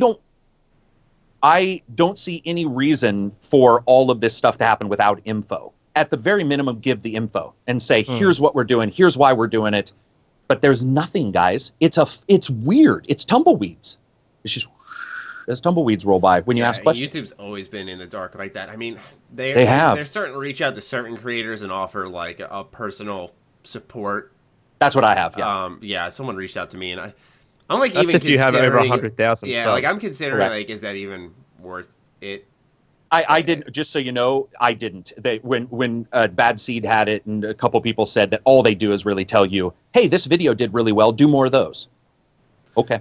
[SPEAKER 3] don't see any reason for all of this stuff to happen without info. At the very minimum, give the info and say, here's what we're doing, here's why we're doing it. But there's nothing, guys. It's weird. It's tumbleweeds. It's just as tumbleweeds roll by when you ask questions.
[SPEAKER 1] YouTube's always been in the dark like that. I mean, they're starting to reach out to certain creators and offer like a personal support.
[SPEAKER 3] That's what I have. Yeah.
[SPEAKER 1] Yeah. Someone reached out to me, and I'm like,
[SPEAKER 2] that's
[SPEAKER 1] even
[SPEAKER 2] if you have over 100,000.
[SPEAKER 1] Yeah, like I'm considering like, is that even worth it?
[SPEAKER 3] I didn't. Just so you know, I didn't. When Bad Seed had it, and a couple people said that all they do is really tell you, "Hey, this video did really well. Do more of those." Okay.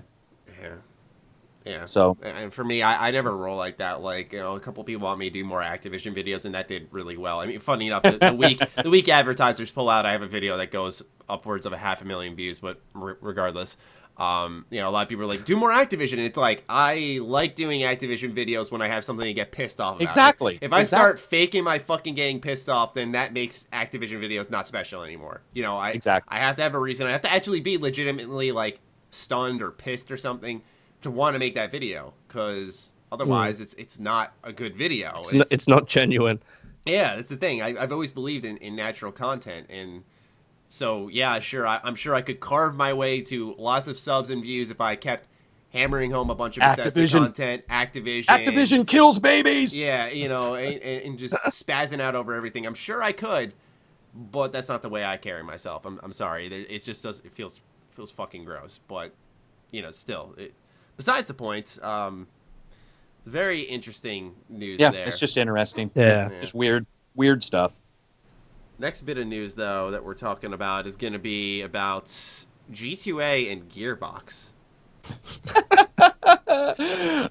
[SPEAKER 1] Yeah.
[SPEAKER 3] So,
[SPEAKER 1] and for me, I never roll like that. Like, you know, a couple people want me to do more Activision videos, and that did really well. I mean, funny enough, the week advertisers pull out, I have a video that goes upwards of 500,000 views. But regardless, you know, a lot of people are like, do more Activision, and it's like, I like doing Activision videos when I have something to get pissed off about.
[SPEAKER 3] Exactly.
[SPEAKER 1] If I start faking my fucking getting pissed off, then that makes Activision videos not special anymore. You know, I have to have a reason. I have to actually be legitimately like stunned or pissed or something to want to make that video, because otherwise it's not a good video.
[SPEAKER 2] It's not genuine.
[SPEAKER 1] Yeah, that's the thing. I've always believed in natural content, and so yeah, sure, I'm sure I could carve my way to lots of subs and views if I kept hammering home a bunch of Bethesda content. Activision kills babies. Yeah, you know, and just spazzing out over everything. I'm sure I could, but that's not the way I carry myself. I'm sorry. It just does. It feels fucking gross. But you know, still. Besides the point, it's very interesting news there. Yeah,
[SPEAKER 3] it's just interesting.
[SPEAKER 2] Yeah.
[SPEAKER 3] Just weird stuff.
[SPEAKER 1] Next bit of news, though, that we're talking about is going to be about G2A and Gearbox.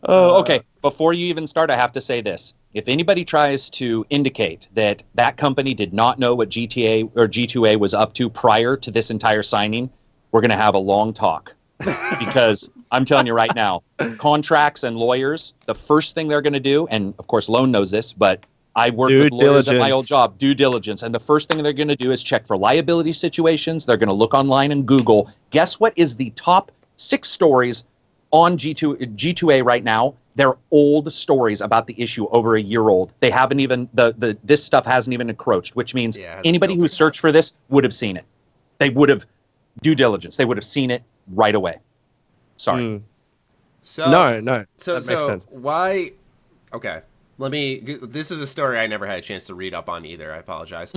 [SPEAKER 3] Okay. Before you even start, I have to say this. If anybody tries to indicate that that company did not know what GTA or G2A was up to prior to this entire signing, we're going to have a long talk. Because I'm telling you right now, contracts and lawyers, the first thing they're going to do, and of course Lone knows this, but I work with lawyers at my old job, due diligence, and the first thing they're going to do is check for liability situations. They're going to look online and Google. Guess what is the top 6 stories on G2A right now? They're old stories about the issue, over a year old. They haven't even, this stuff hasn't even encroached, which means anybody who searched for this would have seen it. They would have due diligence. They would have seen it right away. Sorry.
[SPEAKER 1] So
[SPEAKER 2] no.
[SPEAKER 1] So
[SPEAKER 2] that makes sense.
[SPEAKER 1] Why? Okay. This is a story I never had a chance to read up on either. I apologize.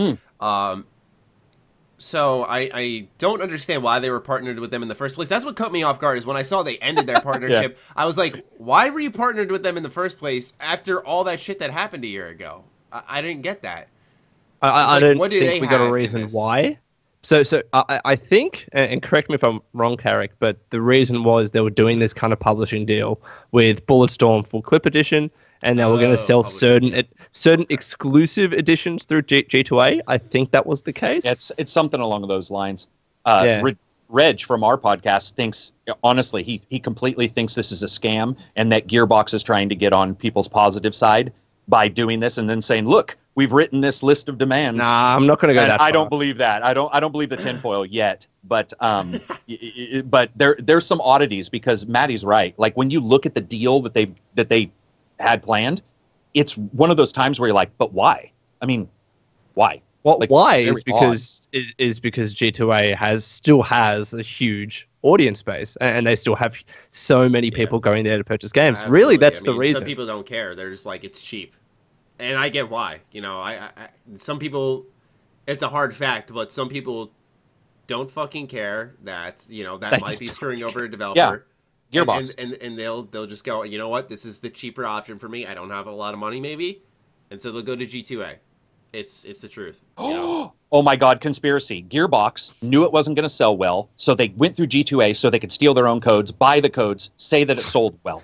[SPEAKER 1] So I don't understand why they were partnered with them in the first place. That's what cut me off guard, is when I saw they ended their partnership. I was like, why were you partnered with them in the first place after all that shit that happened a year ago? I didn't get that.
[SPEAKER 2] I don't think we got a reason why. So I think, and correct me if I'm wrong, Karak, but the reason was they were doing this kind of publishing deal with Bulletstorm Full Clip Edition, and they were going to sell certain exclusive editions through G2A. I think that was the case.
[SPEAKER 3] It's something along those lines. Reg from our podcast thinks, honestly, he completely thinks this is a scam, and that Gearbox is trying to get on people's positive side by doing this and then saying, look, we've written this list of demands.
[SPEAKER 2] Nah, I'm not going to go that far.
[SPEAKER 3] I don't believe that. I don't believe the tinfoil yet. But but there's some oddities, because Maddie's right. Like, when you look at the deal that they had planned, it's one of those times where you're like, but why? I mean, why?
[SPEAKER 2] Well, like, why is because G2A still has a huge audience base, and they still have so many people going there to purchase games. Absolutely. Really, that's the reason.
[SPEAKER 1] Some people don't care. They're just like, it's cheap. And I get why. You know, some people, it's a hard fact, but some people don't fucking care that, you know, that might be screwing over a developer.
[SPEAKER 3] Yeah. Gearbox.
[SPEAKER 1] And they'll just go, you know what, this is the cheaper option for me. I don't have a lot of money, maybe. And so they'll go to G2A. It's the truth. You know?
[SPEAKER 3] Oh my God, conspiracy. Gearbox knew it wasn't going to sell well, so they went through G2A so they could steal their own codes, buy the codes, say that it sold well.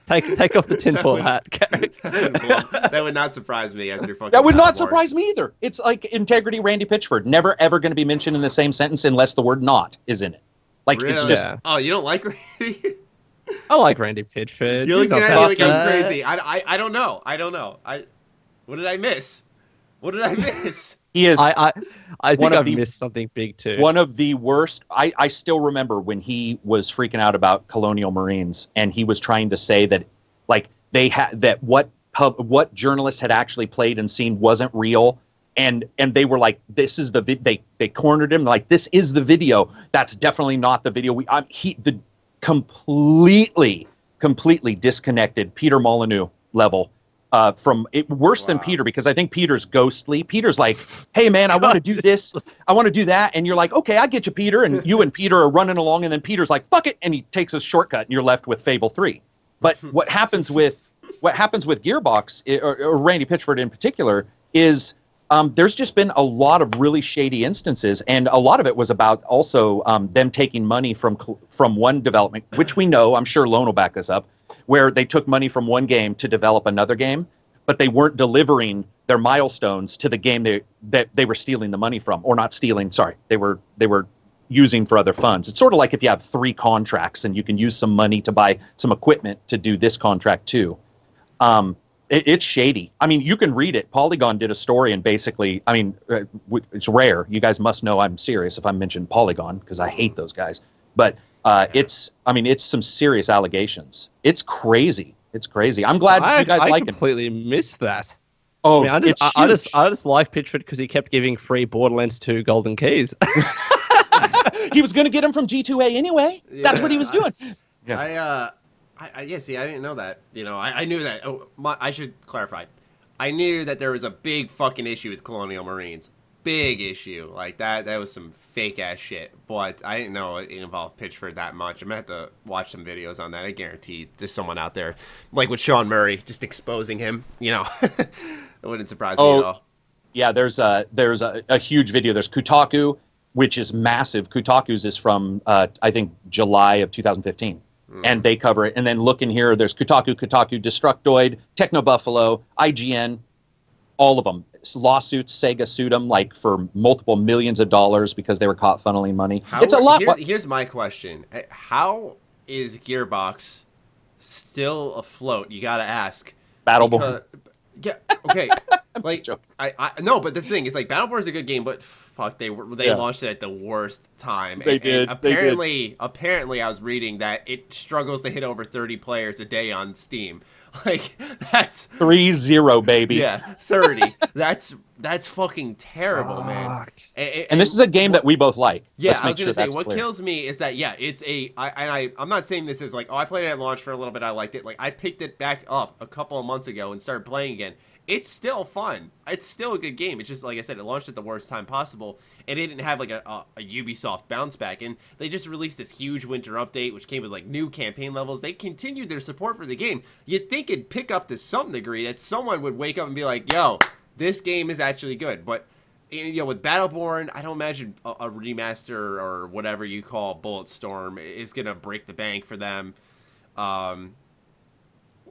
[SPEAKER 2] Take off the tinfoil hat, Karak.
[SPEAKER 1] That would not surprise me after fucking.
[SPEAKER 3] That would not surprise me either. It's like Integrity Randy Pitchford, never ever going to be mentioned in the same sentence unless the word "not" is in it. Like, really? It's just.
[SPEAKER 1] Oh, you don't like Randy?
[SPEAKER 2] I like Randy Pitchford.
[SPEAKER 1] You're looking at me like I'm crazy. I don't know. What did I miss? What did I miss?
[SPEAKER 3] He is.
[SPEAKER 2] I think I've missed something big too.
[SPEAKER 3] One of the worst. I still remember when he was freaking out about Colonial Marines, and he was trying to say that, like, they had that what journalists had actually played and seen wasn't real, and they were like, this is the they cornered him, like, this is the video. That's definitely not the video. The completely disconnected Peter Molyneux level. From it, worse than Peter, because I think Peter's ghostly. Peter's like, hey man, I want to do this, I want to do that, and you're like, okay, I get you, Peter, and you and Peter are running along, and then Peter's like, fuck it, and he takes a shortcut, and you're left with Fable 3. But what happens with what happens with Gearbox, or Randy Pitchford in particular, is there's just been a lot of really shady instances, and a lot of it was about also them taking money from one development, which we know, I'm sure Lone will back this up, where they took money from one game to develop another game, but they weren't delivering their milestones to the game that they were stealing the money from, or not stealing, sorry, they were using for other funds. It's sort of like if you have 3 contracts and you can use some money to buy some equipment to do this contract too. It's shady. I mean, you can read it. Polygon did a story, and basically, I mean, it's rare. You guys must know I'm serious if I mention Polygon, because I hate those guys. But it's some serious allegations. It's crazy. It's crazy. I'm glad you guys like it.
[SPEAKER 2] I completely missed that.
[SPEAKER 3] Oh,
[SPEAKER 2] I mean, I just like Pitchford because he kept giving free Borderlands 2 golden keys.
[SPEAKER 3] He was going to get them from G2A anyway. Yeah. That's what he was doing.
[SPEAKER 1] Yeah. See, I didn't know that. You know, I knew that. I should clarify. I knew that there was a big fucking issue with Colonial Marines. Big issue. Like, that was some fake-ass shit. But I didn't know it involved Pitchford that much. I'm going to have to watch some videos on that. I guarantee there's someone out there, like with Sean Murray, just exposing him. You know, it wouldn't surprise me at all.
[SPEAKER 3] Yeah, there's a huge video. There's Kotaku, which is massive. Kotaku's is from, I think, July of 2015. And they cover it. And then look in here, there's Kotaku, Destructoid, Techno Buffalo, IGN, all of them. Lawsuits, Sega sued them like for multiple millions of dollars because they were caught funneling money. It's a lot.
[SPEAKER 1] Here's my question. How is Gearbox still afloat? You got to ask.
[SPEAKER 3] Battleborn.
[SPEAKER 1] Yeah, okay. Like, no, but the thing is, like, Battleborn is a good game, but fuck, they launched it at the worst time.
[SPEAKER 3] They did.
[SPEAKER 1] Apparently, I was reading that it struggles to hit over 30 players a day on Steam. Like, that's
[SPEAKER 3] 3-0, baby.
[SPEAKER 1] Yeah, 30. That's fucking terrible, man.
[SPEAKER 3] And this is a game that we both like.
[SPEAKER 1] Yeah, I was gonna say what kills me is that it's I'm not saying this is like, oh, I played it at launch for a little bit, I liked it. Like, I picked it back up a couple of months ago and started playing again. It's still fun. It's still a good game. It's just, like I said, it launched at the worst time possible, and it didn't have like a Ubisoft bounce back. And they just released this huge winter update, which came with like new campaign levels. They continued their support for the game. You'd think it'd pick up to some degree, that someone would wake up and be like, yo, this game is actually good. But, you know, with Battleborn, I don't imagine a remaster or whatever you call Bulletstorm is gonna break the bank for them.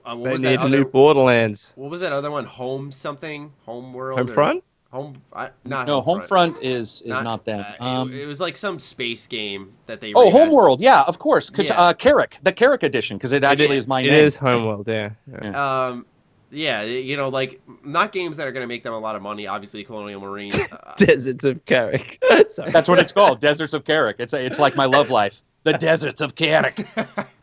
[SPEAKER 1] What was that other,
[SPEAKER 2] new Borderlands.
[SPEAKER 1] What was that other one? Home something? Homeworld?
[SPEAKER 2] Homefront?
[SPEAKER 3] Homefront is not that.
[SPEAKER 1] It was like some space game that they.
[SPEAKER 3] Oh, Homeworld, yeah, of course. Karak, the Karak edition, because it actually is my name.
[SPEAKER 2] It is Homeworld, yeah.
[SPEAKER 1] Yeah, you know, like, not games that are going to make them a lot of money. Obviously, Colonial Marines.
[SPEAKER 2] Deserts of Karak.
[SPEAKER 3] That's what it's called, Deserts of Karak. It's like my love life, the Deserts of Karak.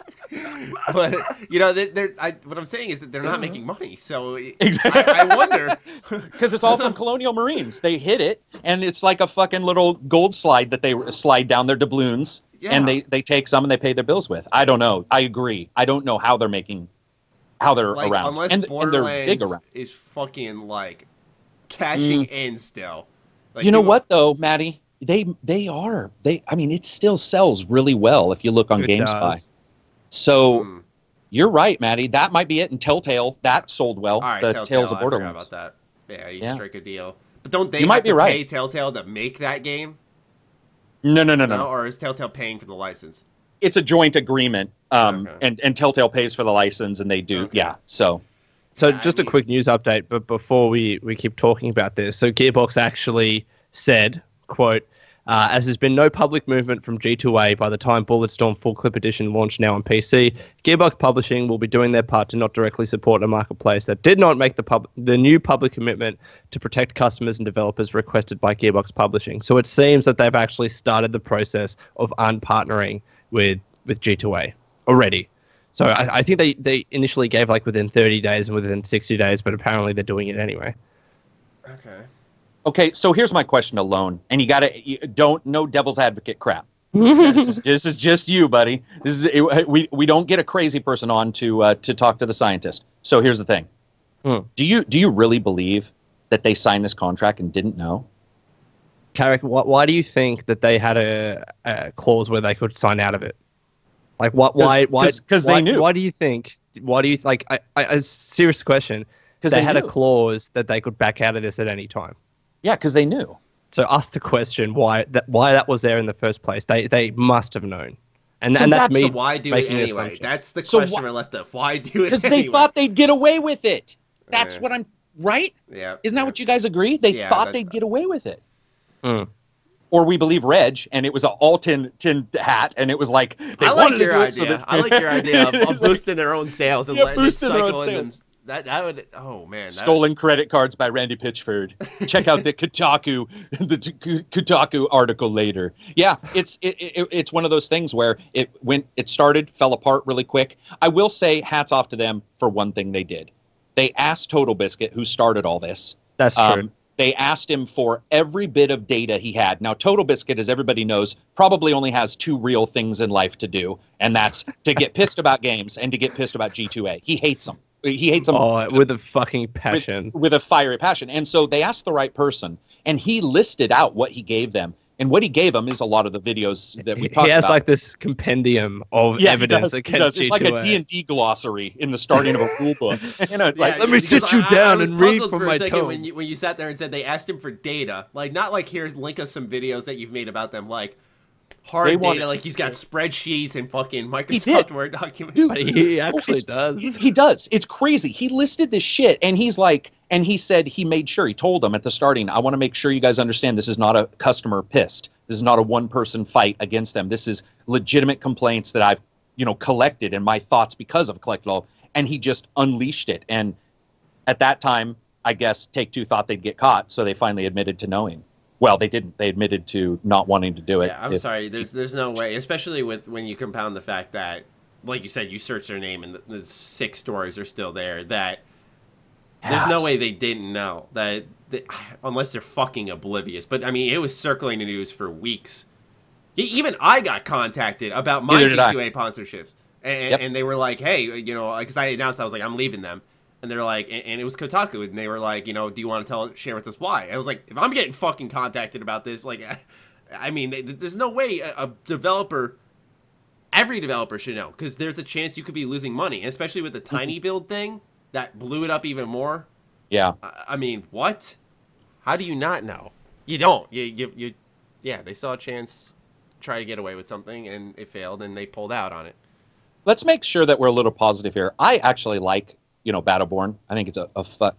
[SPEAKER 1] But, you know, what I'm saying is that they're not making money. So exactly. I wonder.
[SPEAKER 3] Because it's all from Colonial Marines. They hit it, and it's like a fucking little gold slide that they slide down their doubloons, and they take some and they pay their bills with. I don't know. I agree. I don't know how they're making, how they're like, around.
[SPEAKER 1] Unless Borderlands is fucking, like, cashing in still. Like,
[SPEAKER 3] you know what, though, Maddie? They are. I mean, it still sells really well if you look on GameSpy. So you're right, Maddie. That might be it. And Telltale, that sold well.
[SPEAKER 1] All right,
[SPEAKER 3] the
[SPEAKER 1] Telltale,
[SPEAKER 3] Tales of Borderlands.
[SPEAKER 1] I forgot about that. Yeah, you strike a deal. But don't they have to pay Telltale to make that game?
[SPEAKER 3] No.
[SPEAKER 1] Or is Telltale paying for the license?
[SPEAKER 3] It's a joint agreement, and Telltale pays for the license, and they do. Okay. Yeah, so
[SPEAKER 2] just a quick news update, but before we keep talking about this. So Gearbox actually said, quote, as there's been no public movement from G2A by the time Bulletstorm Full Clip Edition launched now on PC, Gearbox Publishing will be doing their part to not directly support a marketplace that did not make the new public commitment to protect customers and developers requested by Gearbox Publishing. So it seems that they've actually started the process of unpartnering with G2A already. So I think they initially gave like within 30 days and within 60 days, but apparently they're doing it anyway.
[SPEAKER 3] Okay, so here's my question to Lone, and you don't no devil's advocate crap. This is just you, buddy. We don't get a crazy person on to talk to the scientist. So here's the thing: do you really believe that they signed this contract and didn't know?
[SPEAKER 2] Karak, why do you think that they had a clause where they could sign out of it? Like what? Why?
[SPEAKER 3] Because they knew.
[SPEAKER 2] Why do you think Why do you like? A serious question. Because they had a clause that they could back out of this at any time.
[SPEAKER 3] Yeah, because they knew.
[SPEAKER 2] So ask the question why that was there in the first place. They must have known. And that's me.
[SPEAKER 1] So why do it anyway? That's the question we're left of. Why do it?
[SPEAKER 3] Because they thought they'd get away with it. That's what I'm right.
[SPEAKER 1] Yeah.
[SPEAKER 3] Isn't that what you guys agree? They thought they'd get away with it. Or we believe Reg, and it was an all tin hat, and it was like
[SPEAKER 1] I like your idea. I like your idea of boosting their own sales and letting it cycle in them. That would, oh man.
[SPEAKER 3] Stolen credit cards by Randy Pitchford. Check out the Kotaku article later. Yeah, it's one of those things where it started, fell apart really quick. I will say hats off to them for one thing they did. They asked Total Biscuit, who started all this.
[SPEAKER 2] That's true.
[SPEAKER 3] They asked him for every bit of data he had. Now, Total Biscuit, as everybody knows, probably only has two real things in life to do, and that's to get pissed about games and to get pissed about G2A. He hates them. He hates them
[SPEAKER 2] with a fucking passion.
[SPEAKER 3] With a fiery passion. And so they asked the right person, and he listed out what he gave them. And what he gave them is a lot of the videos that we talked about.
[SPEAKER 2] He has like this compendium of evidence against G2A.
[SPEAKER 3] It's like a D&D glossary in the starting of a rule book. You know, it's like,
[SPEAKER 2] let me sit you down and read from my tome.
[SPEAKER 1] When you sat there and said they asked him for data, like not like here, link us some videos that you've made about them, like hard data, like he's got spreadsheets and fucking Microsoft Word documents.
[SPEAKER 2] Dude, he actually does.
[SPEAKER 3] He does. It's crazy. He listed this shit, and he's like, and he said he made sure, he told them at the starting, I want to make sure you guys understand this is not a customer pissed. This is not a one-person fight against them. This is legitimate complaints that I've, collected and my thoughts because of Collect Law. And he just unleashed it. And at that time, I guess Take-Two thought they'd get caught, so they finally admitted to knowing. Well, they didn't. They admitted to not wanting to do it.
[SPEAKER 1] Yeah, I'm sorry. There's no way, especially when you compound the fact that, like you said, you search their name and the 6 stories are still there, that there's no way they didn't know that, unless they're fucking oblivious. But I mean, it was circling the news for weeks. Even I got contacted about my G2A sponsorships, and they were like, "Hey, because I announced I was like, I'm leaving them." And they're like, and it was Kotaku, and they were like, do you want to share with us why? I was like, if I'm getting fucking contacted about this, like, I mean, there's no way a developer, every developer should know, because there's a chance you could be losing money, especially with the tiny build thing that blew it up even more.
[SPEAKER 3] Yeah.
[SPEAKER 1] I mean, what? How do you not know? You don't. Yeah, they saw a chance, try to get away with something, and it failed, and they pulled out on it.
[SPEAKER 3] Let's make sure that we're a little positive here. I actually like Battleborn. I think it's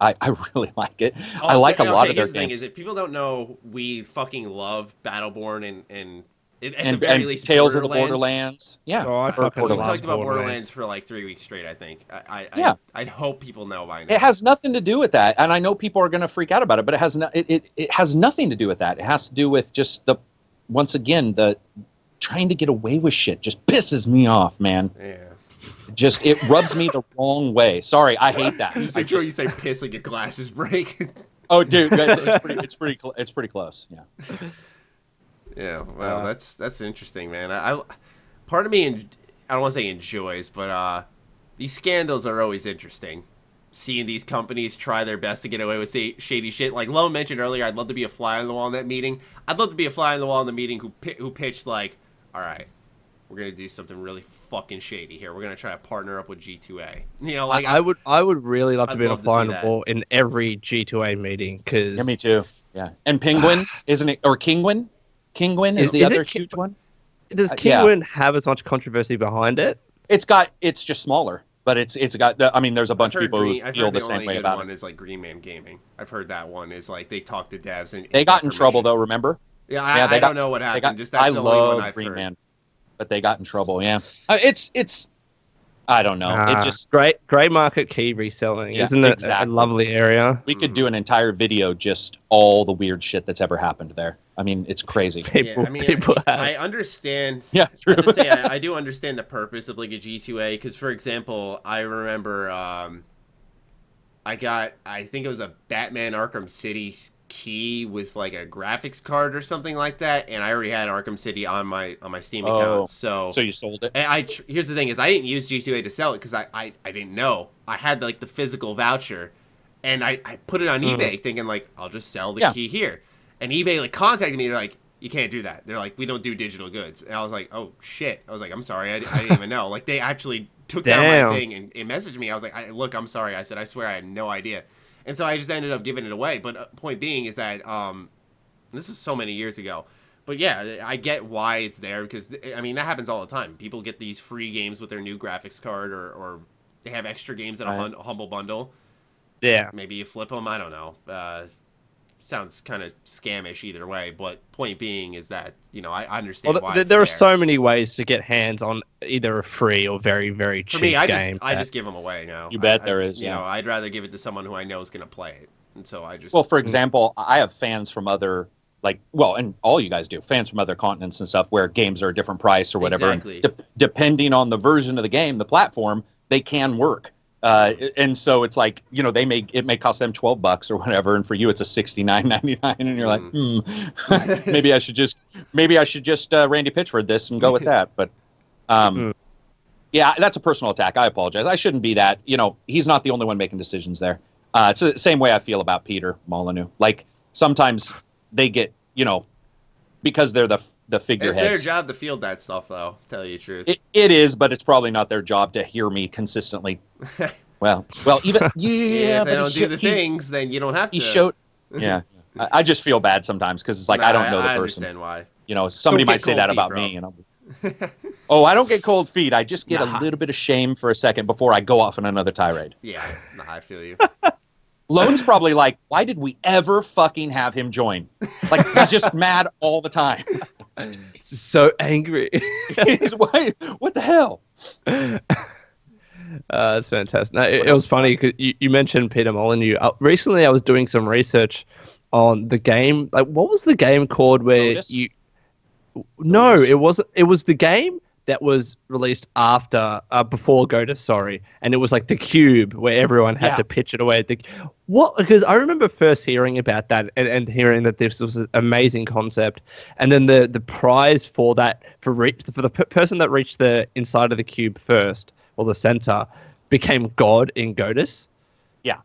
[SPEAKER 3] I really like it. I like a lot of their
[SPEAKER 1] games. The thing is, if people don't know, we fucking love Battleborn and at the very least
[SPEAKER 3] Tales of the Borderlands. Yeah.
[SPEAKER 2] Oh,
[SPEAKER 1] we talked about Borderlands for like 3 weeks straight, I think. I'd hope people know by now.
[SPEAKER 3] It has nothing to do with that. And I know people are going to freak out about it, but it has nothing to do with that. It has to do with just once again, the trying to get away with shit just pisses me off, man.
[SPEAKER 1] Yeah.
[SPEAKER 3] It rubs me the wrong way. Sorry, I hate that.
[SPEAKER 1] Make sure you say piss like your glasses break.
[SPEAKER 3] Oh, dude, it's pretty close. Yeah.
[SPEAKER 1] Yeah. Well, that's interesting, man. Part of me, I don't want to say enjoys, but these scandals are always interesting. Seeing these companies try their best to get away with shady shit. Like Lone mentioned earlier, I'd love to be a fly on the wall in that meeting. I'd love to be a fly on the wall in the meeting who pitched like, all right, we're gonna do something really fucking shady here. We're gonna try to partner up with G2A. Like
[SPEAKER 2] I would really love to be a fly on the wall in every G2A meeting. Cause
[SPEAKER 3] yeah, me too. Yeah, and Penguin isn't it, or Kingwin? Kingwin is the other huge one.
[SPEAKER 2] Does Kingwin have as much controversy behind it?
[SPEAKER 3] It's just smaller, but it's got. There's a bunch of people who feel the same way about it.
[SPEAKER 1] One is like Green Man Gaming. I've heard that one is like they talk to devs and
[SPEAKER 3] they got in trouble though. Remember?
[SPEAKER 1] Yeah, I don't know what happened. That's the only one I've
[SPEAKER 3] Green
[SPEAKER 1] heard.
[SPEAKER 3] Man. But they got in trouble, yeah. It's I don't know. It just
[SPEAKER 2] great market key reselling, isn't it? Exactly. A lovely area.
[SPEAKER 3] We could do an entire video just all the weird shit that's ever happened there. I mean, it's crazy.
[SPEAKER 1] I understand.
[SPEAKER 3] Yeah, true.
[SPEAKER 1] I have to say, I do understand the purpose of like a G2A because, for example, I remember I think it was a Batman Arkham City key with like a graphics card or something like that, and I already had Arkham City on my Steam account. So
[SPEAKER 3] you sold it.
[SPEAKER 1] And here's the thing: is I didn't use G2A to sell it because I didn't know. I had like the physical voucher, and I put it on eBay thinking like I'll just sell the key here. And eBay like contacted me. They're like, you can't do that. They're like, we don't do digital goods. And I was like, oh shit. I was like, I'm sorry, I didn't even know. Like they actually took down my thing and messaged me. I was like, look, I'm sorry. I said, I swear I had no idea. And so I just ended up giving it away. But point being is that this is so many years ago. But yeah, I get why it's there because, I mean, that happens all the time. People get these free games with their new graphics card or they have extra games in a humble bundle.
[SPEAKER 2] Yeah.
[SPEAKER 1] Maybe you flip them. I don't know. Sounds kind of scamish either way. But point being is that, you know, I understand why it's
[SPEAKER 2] there are so many ways to get hands on either a free or very, very cheap game.
[SPEAKER 1] For me, I just give them away now.
[SPEAKER 3] You bet there is.
[SPEAKER 1] You know, I'd rather give it to someone who I know is going to play it. And so I just...
[SPEAKER 3] Well, for example, I have fans from other... and all you guys do, fans from other continents and stuff where games are a different price or whatever.
[SPEAKER 1] Exactly.
[SPEAKER 3] And depending on the version of the game, the platform, they can work. And so it's like, you know, it may cost them $12 or whatever, and for you it's a $69.99, and you're like, maybe I should just Randy Pitchford this and go with that. But yeah, that's a personal attack. I apologize. I shouldn't be that. You know, he's not the only one making decisions there. It's the same way I feel about Peter Molyneux. Like sometimes they get, you know, because they're the figureheads.
[SPEAKER 1] It's their job to field that stuff, though. Tell you the truth.
[SPEAKER 3] It is, but it's probably not their job to hear me consistently. well, even
[SPEAKER 1] if they don't do the things, then you don't have to.
[SPEAKER 3] He showed. Yeah, I just feel bad sometimes because it's like I don't know the person.
[SPEAKER 1] I understand why.
[SPEAKER 3] You know, somebody might say that about me, and I don't get cold feet. I just get a little bit of shame for a second before I go off on another tirade.
[SPEAKER 1] Yeah, I feel you.
[SPEAKER 3] Lone's probably like, why did we ever fucking have him join? Like, he's just mad all the time.
[SPEAKER 2] So angry.
[SPEAKER 3] What the hell?
[SPEAKER 2] That's fantastic. No, it was funny because you mentioned Peter Molyneux. Recently, I was doing some research on the game. Like, what was the game called where
[SPEAKER 3] Lotus?
[SPEAKER 2] No, it wasn't. It was the game that was released before Godus, sorry. And it was like the cube where everyone had to pitch it away. Because I remember first hearing about that and hearing that this was an amazing concept. And then the prize for that, for the person that reached the inside of the cube first, or the center, became God in Godus. Yeah.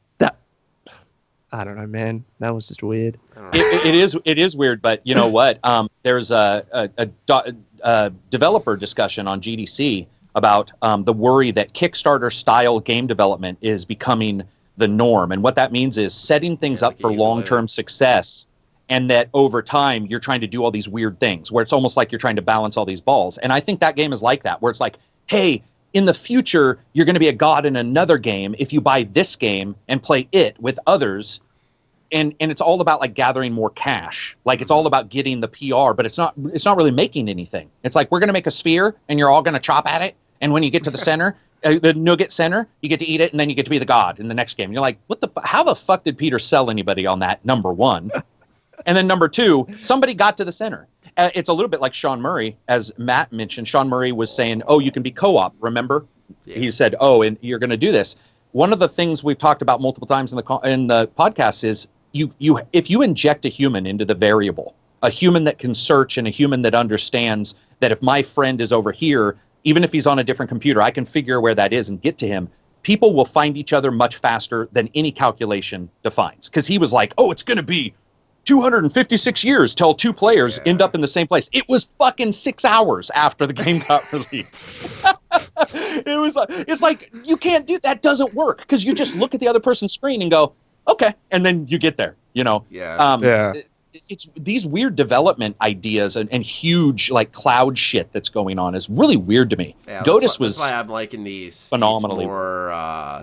[SPEAKER 2] I don't know, man. That was just weird.
[SPEAKER 3] It is weird, but you know what? There's a developer discussion on GDC about the worry that Kickstarter-style game development is becoming the norm. And what that means is setting things up for long-term success, and that over time you're trying to do all these weird things where it's almost like you're trying to balance all these balls. And I think that game is like that, where it's like, hey, in the future, you're going to be a god in another game if you buy this game and play it with others. And it's all about like gathering more cash. Like it's all about getting the PR, but it's not really making anything. It's like, we're going to make a sphere and you're all going to chop at it. And when you get to the center, the nougat center, you get to eat it and then you get to be the god in the next game. And you're like, how the fuck did Peter sell anybody on that? Number one. And then number two, somebody got to the center. It's a little bit like Sean Murray, as Matt mentioned. Sean Murray was saying, oh, you can be co-op, remember? Yeah. He said, oh, and you're going to do this. One of the things we've talked about multiple times in the podcast is if you inject a human into the variable, a human that can search and a human that understands that if my friend is over here, even if he's on a different computer, I can figure where that is and get to him. People will find each other much faster than any calculation defines. Because he was like, oh, it's going to be 256 years till two players end up in the same place. It was fucking 6 hours after the game got released. It's like, you can't do that. Doesn't work because you just look at the other person's screen and go, okay, and then you get there, you know. It's these weird development ideas and huge like cloud shit that's going on is really weird to me.
[SPEAKER 1] Yeah,
[SPEAKER 3] Godus
[SPEAKER 1] that's why I'm liking these
[SPEAKER 3] phenomenally
[SPEAKER 1] more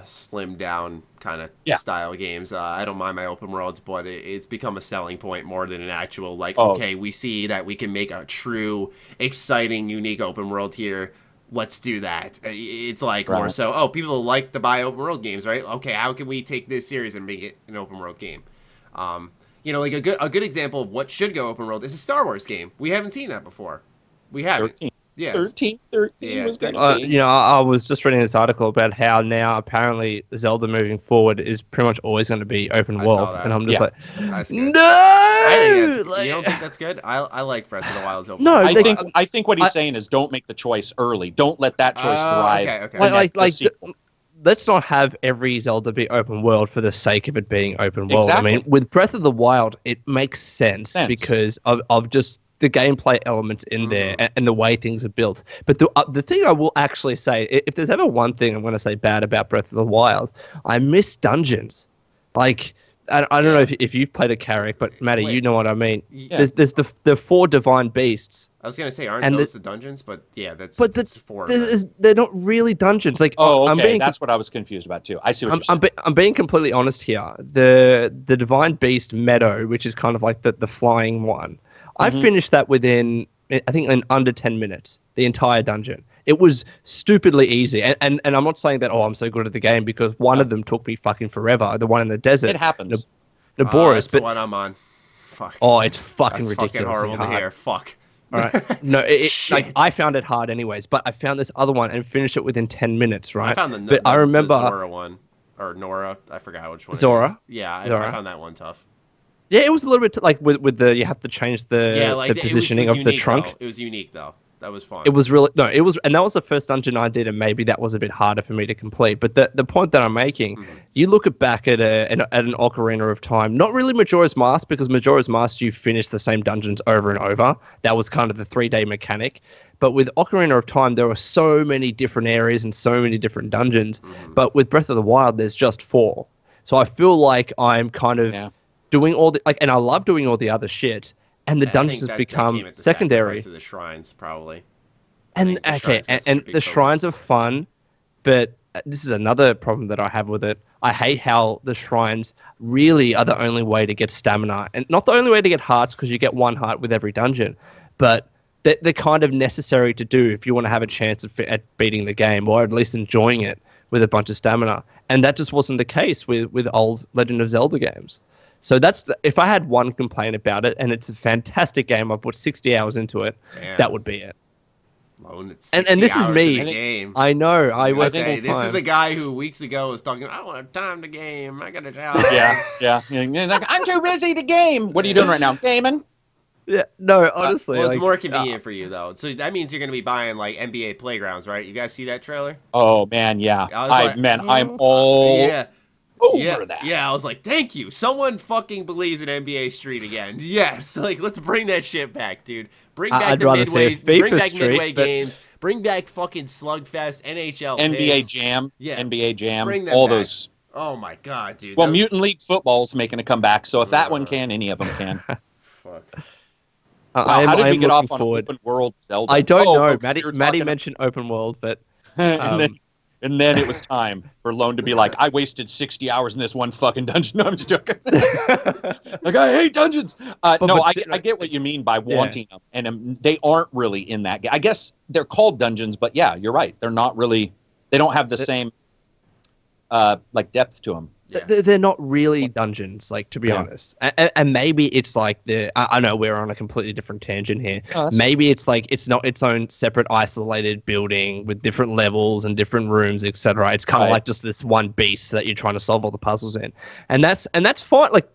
[SPEAKER 1] slimmed down kind of style games. I don't mind my open worlds, but it's become a selling point more than an actual like, okay, we see that we can make a true, exciting, unique open world here. Let's do that. It's like more so, people like to buy open world games, right? Okay, how can we take this series and make it an open world game? You know, like a good example of what should go open world is a Star Wars game. We haven't seen that before. We haven't.
[SPEAKER 3] 13. Yeah. 13 was going
[SPEAKER 2] to be. You know, I was just reading this article about how now apparently Zelda moving forward is pretty much always going to be open world, and I'm just like, no.
[SPEAKER 1] You don't think that's good? I like Breath of the Wild's open.
[SPEAKER 2] No,
[SPEAKER 3] I think what he's saying is don't make the choice early. Don't let that choice drive.
[SPEAKER 2] Okay. Let's not have every Zelda be open world for the sake of it being open world.
[SPEAKER 3] Exactly.
[SPEAKER 2] I mean, with Breath of the Wild, it makes sense. Because of just the gameplay elements in there and the way things are built. But the thing I will actually say, if there's ever one thing I'm going to say bad about Breath of the Wild, I miss dungeons. Like, I don't know if you've played a Karak, but Matty, you know what I mean. Yeah. There's the 4 divine beasts.
[SPEAKER 1] I was going to say, aren't those the dungeons? But yeah, that's 4.
[SPEAKER 2] They're not really dungeons. Like,
[SPEAKER 3] okay, that's what I was confused about too. I see what you're saying.
[SPEAKER 2] I'm being completely honest here. The divine beast meadow, which is kind of like the flying one, I finished that within, I think, in under 10 minutes, the entire dungeon. It was stupidly easy. And I'm not saying that, I'm so good at the game, because one of them took me fucking forever. The one in the desert.
[SPEAKER 3] It happens.
[SPEAKER 2] Naboris.
[SPEAKER 1] That's the one I'm on. Fuck.
[SPEAKER 2] Oh, it's fucking
[SPEAKER 1] that's
[SPEAKER 2] ridiculous.
[SPEAKER 1] Fucking horrible
[SPEAKER 2] hard.
[SPEAKER 1] to hear. Fuck.
[SPEAKER 2] All right. No, like, I found it hard anyways, but I found this other one and finished it within 10 minutes, right?
[SPEAKER 1] I found
[SPEAKER 2] I remember
[SPEAKER 1] the Zora one. Or Nora. I forgot which one
[SPEAKER 2] Zora?
[SPEAKER 1] it is. Yeah, I found that one tough.
[SPEAKER 2] Yeah, it was a little bit like with the, you have to change the positioning of the trunk.
[SPEAKER 1] Though. It was unique though. That was fun.
[SPEAKER 2] It was really, and that was the first dungeon I did, and maybe that was a bit harder for me to complete. But the point that I'm making, you look back at an Ocarina of Time, not really Majora's Mask, because Majora's Mask, you finish the same dungeons over and over. That was kind of the 3-day mechanic. But with Ocarina of Time, there were so many different areas and so many different dungeons. But with Breath of the Wild, there's just 4. So I feel like I'm kind of doing all the, like, and I love doing all the other shit. And the dungeons have become secondary.
[SPEAKER 1] The shrines, probably.
[SPEAKER 2] And the shrines are fun, but this is another problem that I have with it. I hate how the shrines really are the only way to get stamina, and not the only way to get hearts, because you get 1 heart with every dungeon, but they're kind of necessary to do if you want to have a chance at beating the game, or at least enjoying it with a bunch of stamina. And that just wasn't the case with old Legend of Zelda games. So if I had one complaint about it, and it's a fantastic game, I put 60 hours into it, that would be it.
[SPEAKER 1] Lone, it's
[SPEAKER 2] and this is me.
[SPEAKER 1] Game.
[SPEAKER 2] I know. I was.
[SPEAKER 1] This is the guy who weeks ago was talking, I don't have time to game. I got a job.
[SPEAKER 3] Yeah. Like, I'm too busy to game. What are you doing right now? Gaming?
[SPEAKER 2] Yeah. No, honestly.
[SPEAKER 1] Well, it's more convenient for you, though. So that means you're going to be buying, like, NBA Playgrounds, right? You guys see that trailer?
[SPEAKER 3] Oh, man, yeah. I'm all... over that.
[SPEAKER 1] Yeah, I was like, thank you. Someone fucking believes in NBA Street again. Yes, like, let's bring that shit back, dude. Bring back Midway games. Bring back fucking Slugfest, NHL,
[SPEAKER 3] NBA Jam.
[SPEAKER 1] Yeah,
[SPEAKER 3] NBA Jam.
[SPEAKER 1] Bring
[SPEAKER 3] all
[SPEAKER 1] back.
[SPEAKER 3] Those.
[SPEAKER 1] Oh my god, dude.
[SPEAKER 3] Well, Mutant League Football's making a comeback, so if that one can, any of them can.
[SPEAKER 1] Fuck.
[SPEAKER 3] How did we get off on open world Zelda?
[SPEAKER 2] I don't know. Maddie mentioned open world, but
[SPEAKER 3] and then it was time for Lone to be like, I wasted 60 hours in this one fucking dungeon. No, I'm just joking. Like, I hate dungeons. I get what you mean by wanting them. And they aren't really in that game. I guess they're called dungeons, but yeah, you're right. They're not really, they don't have the same like depth to them.
[SPEAKER 2] Yeah. They're not really dungeons, like, to be honest. And maybe it's like I know we're on a completely different tangent here. Maybe it's like it's not its own separate isolated building with different levels and different rooms, etc. It's kind of like just this one beast that you're trying to solve all the puzzles in, and that's fine. Like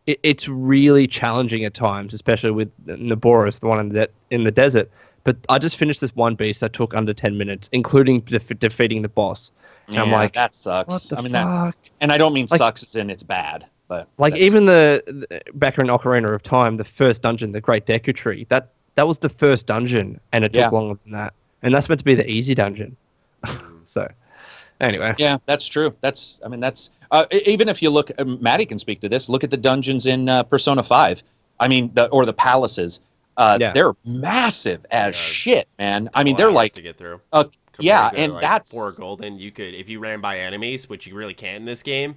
[SPEAKER 2] it's really challenging at times, especially with Naboris, the one in the desert. But I just finished this one beast that took under 10 minutes, including defeating the boss. And I'm like,
[SPEAKER 3] that sucks.
[SPEAKER 2] What the fuck?
[SPEAKER 3] That, and I don't mean sucks as in it's bad, but
[SPEAKER 2] like even the back in Ocarina of Time, the first dungeon, the Great Deku Tree, that was the first dungeon, and it took longer than that. And that's meant to be the easy dungeon. So, anyway.
[SPEAKER 3] Yeah, that's true. That's even if you look, Maddie can speak to this. Look at the dungeons in Persona 5. I mean, the palaces. They're massive as shit, man. I mean, they're like
[SPEAKER 1] to get through.
[SPEAKER 3] And
[SPEAKER 1] like
[SPEAKER 3] that's
[SPEAKER 1] 4 golden. You could, if you ran by enemies, which you really can't in this game.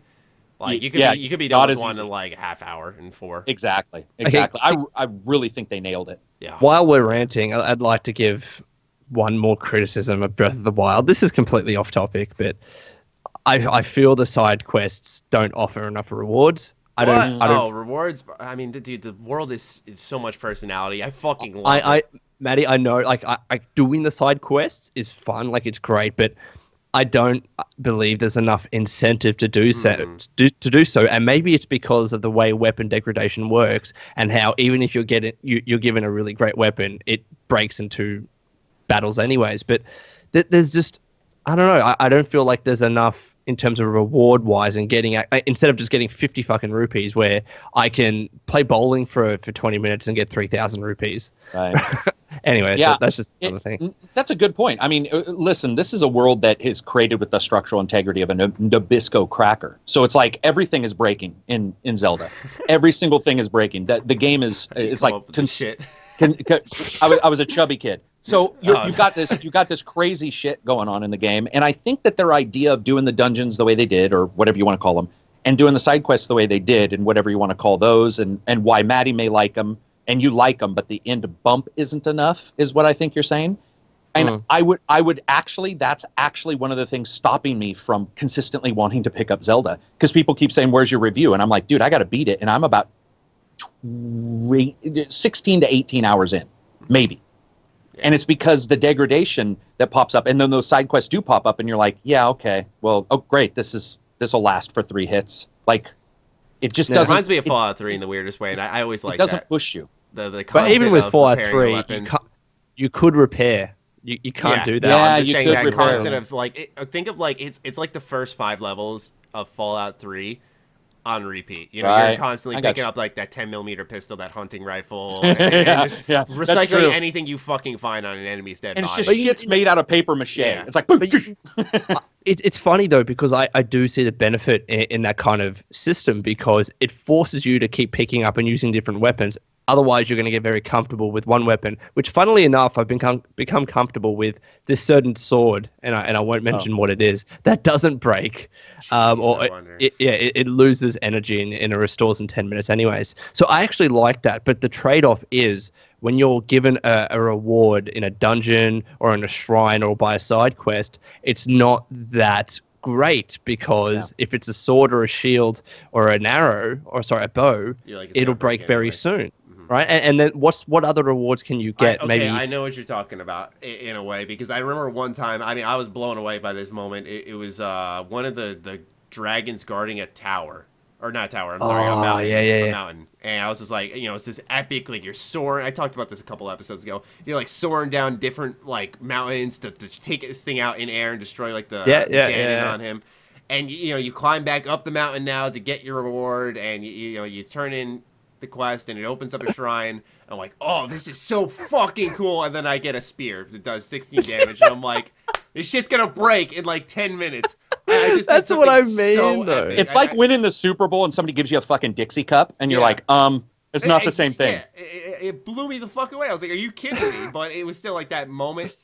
[SPEAKER 1] Like you could be done with one in like a half hour in 4.
[SPEAKER 3] Exactly.
[SPEAKER 2] Okay.
[SPEAKER 3] I really think they nailed it.
[SPEAKER 1] Yeah.
[SPEAKER 2] While we're ranting, I'd like to give one more criticism of Breath of the Wild. This is completely off topic, but I feel the side quests don't offer enough rewards. I don't.
[SPEAKER 1] Rewards. I mean, dude, the world is so much personality. I fucking love it.
[SPEAKER 2] Maddie, I know, like, I doing the side quests is fun, like, it's great, but I don't believe there's enough incentive to do so. To do so, and maybe it's because of the way weapon degradation works, and how even if you're given a really great weapon, it breaks into battles anyways. But there's just, I don't know. I don't feel like there's enough in terms of reward wise and getting instead of just getting 50 fucking rupees, where I can play bowling for 20 minutes and get 3,000 rupees.
[SPEAKER 3] Right.
[SPEAKER 2] Anyway,
[SPEAKER 3] Yeah,
[SPEAKER 2] so that's just another thing.
[SPEAKER 3] That's a good point. I mean, listen, this is a world that is created with the structural integrity of a Nabisco cracker. So it's like everything is breaking in Zelda. Every single thing is breaking. The game is it's like
[SPEAKER 1] shit.
[SPEAKER 3] I was a chubby kid. So you got this crazy shit going on in the game, and I think that their idea of doing the dungeons the way they did, or whatever you want to call them, and doing the side quests the way they did, and whatever you want to call those, and why Maddie may like them and you like them, but the end bump isn't enough, is what I think you're saying. And I would actually, that's actually one of the things stopping me from consistently wanting to pick up Zelda, because people keep saying, "Where's your review?" And I'm like, dude, I got to beat it, and I'm about 16 to 18 hours in, maybe. Yeah. And it's because the degradation that pops up, and then those side quests do pop up, and you're like, yeah, okay, well, oh great, this will last for 3 hits. Like, it just doesn't.
[SPEAKER 1] It reminds me of Fallout 3 in the weirdest way, and I always like
[SPEAKER 3] it doesn't
[SPEAKER 1] that.
[SPEAKER 3] push you.
[SPEAKER 2] But even with Fallout 3, you could repair. You can't do that.
[SPEAKER 1] Yeah,
[SPEAKER 3] Yeah,
[SPEAKER 1] I'm just
[SPEAKER 3] you
[SPEAKER 1] saying
[SPEAKER 3] could
[SPEAKER 1] that
[SPEAKER 3] repair.
[SPEAKER 1] constant of like, think of like it's like the first 5 levels of Fallout 3 on repeat. You know,
[SPEAKER 3] Right.
[SPEAKER 1] you're constantly
[SPEAKER 3] I got
[SPEAKER 1] picking
[SPEAKER 3] you.
[SPEAKER 1] up like that 10mm pistol, that hunting rifle, and just
[SPEAKER 3] yeah, that's true.
[SPEAKER 1] recycling anything you fucking find on an enemy's dead
[SPEAKER 3] And it's
[SPEAKER 1] body.
[SPEAKER 3] just shit's made out of paper mache.
[SPEAKER 1] Yeah.
[SPEAKER 3] It's like,
[SPEAKER 2] It's funny though, because I do see the benefit in that kind of system, because it forces you to keep picking up and using different weapons. Otherwise, you're going to get very comfortable with one weapon, which, funnily enough, I've become comfortable with this certain sword, and I won't mention what it is, that doesn't break, it loses energy and it restores in 10 minutes anyways. So I actually like that, but the trade-off is when you're given a reward in a dungeon or in a shrine or by a side quest, it's not that great, because if it's a sword or a shield or an arrow, or sorry, a bow,
[SPEAKER 1] Like,
[SPEAKER 2] it'll break very soon. Right, and then what other rewards can you get? Maybe
[SPEAKER 1] I know what you're talking about in a way, because I remember one time. I mean, I was blown away by this moment. It was one of the dragons guarding a tower, or not a tower. I'm sorry, a mountain. A mountain. And I was just like, you know, it's this epic, like you're soaring. I talked about this a couple episodes ago. You're like soaring down different like mountains to take this thing out in air and destroy like the cannon on him. And you know, you climb back up the mountain now to get your reward, and you know, you turn in the quest and it opens up a shrine. I'm like, oh, this is so fucking cool. And then I get a spear that does 16 damage, and I'm like, this shit's gonna break in like 10 minutes.
[SPEAKER 2] That's what I mean, though.
[SPEAKER 1] Epic.
[SPEAKER 3] it's like winning the Super Bowl and somebody gives you a fucking Dixie cup, and you're like, it's not the same thing.
[SPEAKER 1] Yeah, it blew me the fuck away. I was like, are you kidding me? But it was still like that moment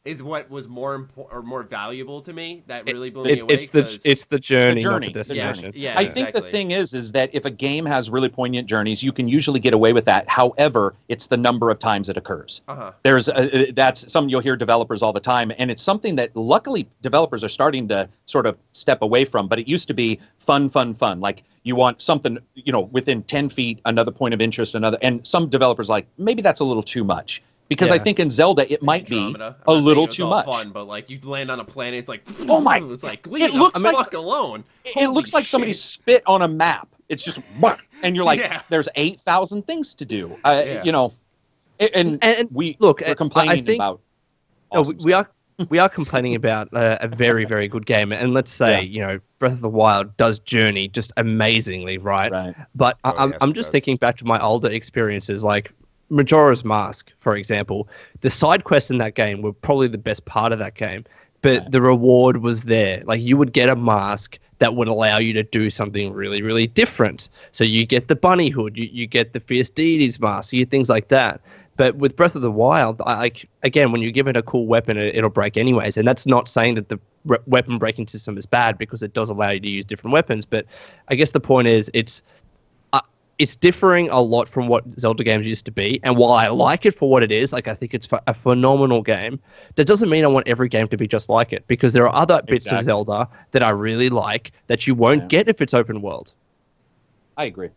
[SPEAKER 1] is what was more important or more valuable to me. That really blew me away.
[SPEAKER 2] It's the journey, not the
[SPEAKER 3] The
[SPEAKER 2] destination.
[SPEAKER 3] journey.
[SPEAKER 1] Yeah,
[SPEAKER 3] I think the thing is that if a game has really poignant journeys, you can usually get away with that. However, it's the number of times it occurs. There's that's something you'll hear developers all the time, and it's something that luckily developers are starting to sort of step away from. But it used to be fun. Like you want something, you know, within 10 feet, another point of interest, and some developers like maybe that's a little too much. Because I think in Zelda it might be a little too much.
[SPEAKER 1] Fun, but like you land on a planet, it's like,
[SPEAKER 3] oh my!
[SPEAKER 1] It's like leave it looks like fuck alone.
[SPEAKER 3] It looks like somebody spit on a map. It's just, and you're like, there's 8,000 things to do. You know, and we're complaining about. Awesome
[SPEAKER 2] we are complaining about a very, very good game, and let's say you know, Breath of the Wild does Journey just amazingly, right? But I'm just thinking back to my older experiences, like Majora's Mask, for example. The side quests in that game were probably the best part of that game, but the reward was there. Like, you would get a mask that would allow you to do something really, really different. So you get the bunny hood, you get the Fierce Deities mask, you get things like that. But with Breath of the Wild, again, when you give it a cool weapon, it'll break anyways. And that's not saying that the weapon breaking system is bad, because it does allow you to use different weapons. But I guess the point is, it's differing a lot from what Zelda games used to be. And while I like it for what it is, like, I think it's a phenomenal game, that doesn't mean I want every game to be just like it, because there are other bits of Zelda that I really like that you won't get if it's open world.
[SPEAKER 3] I agree.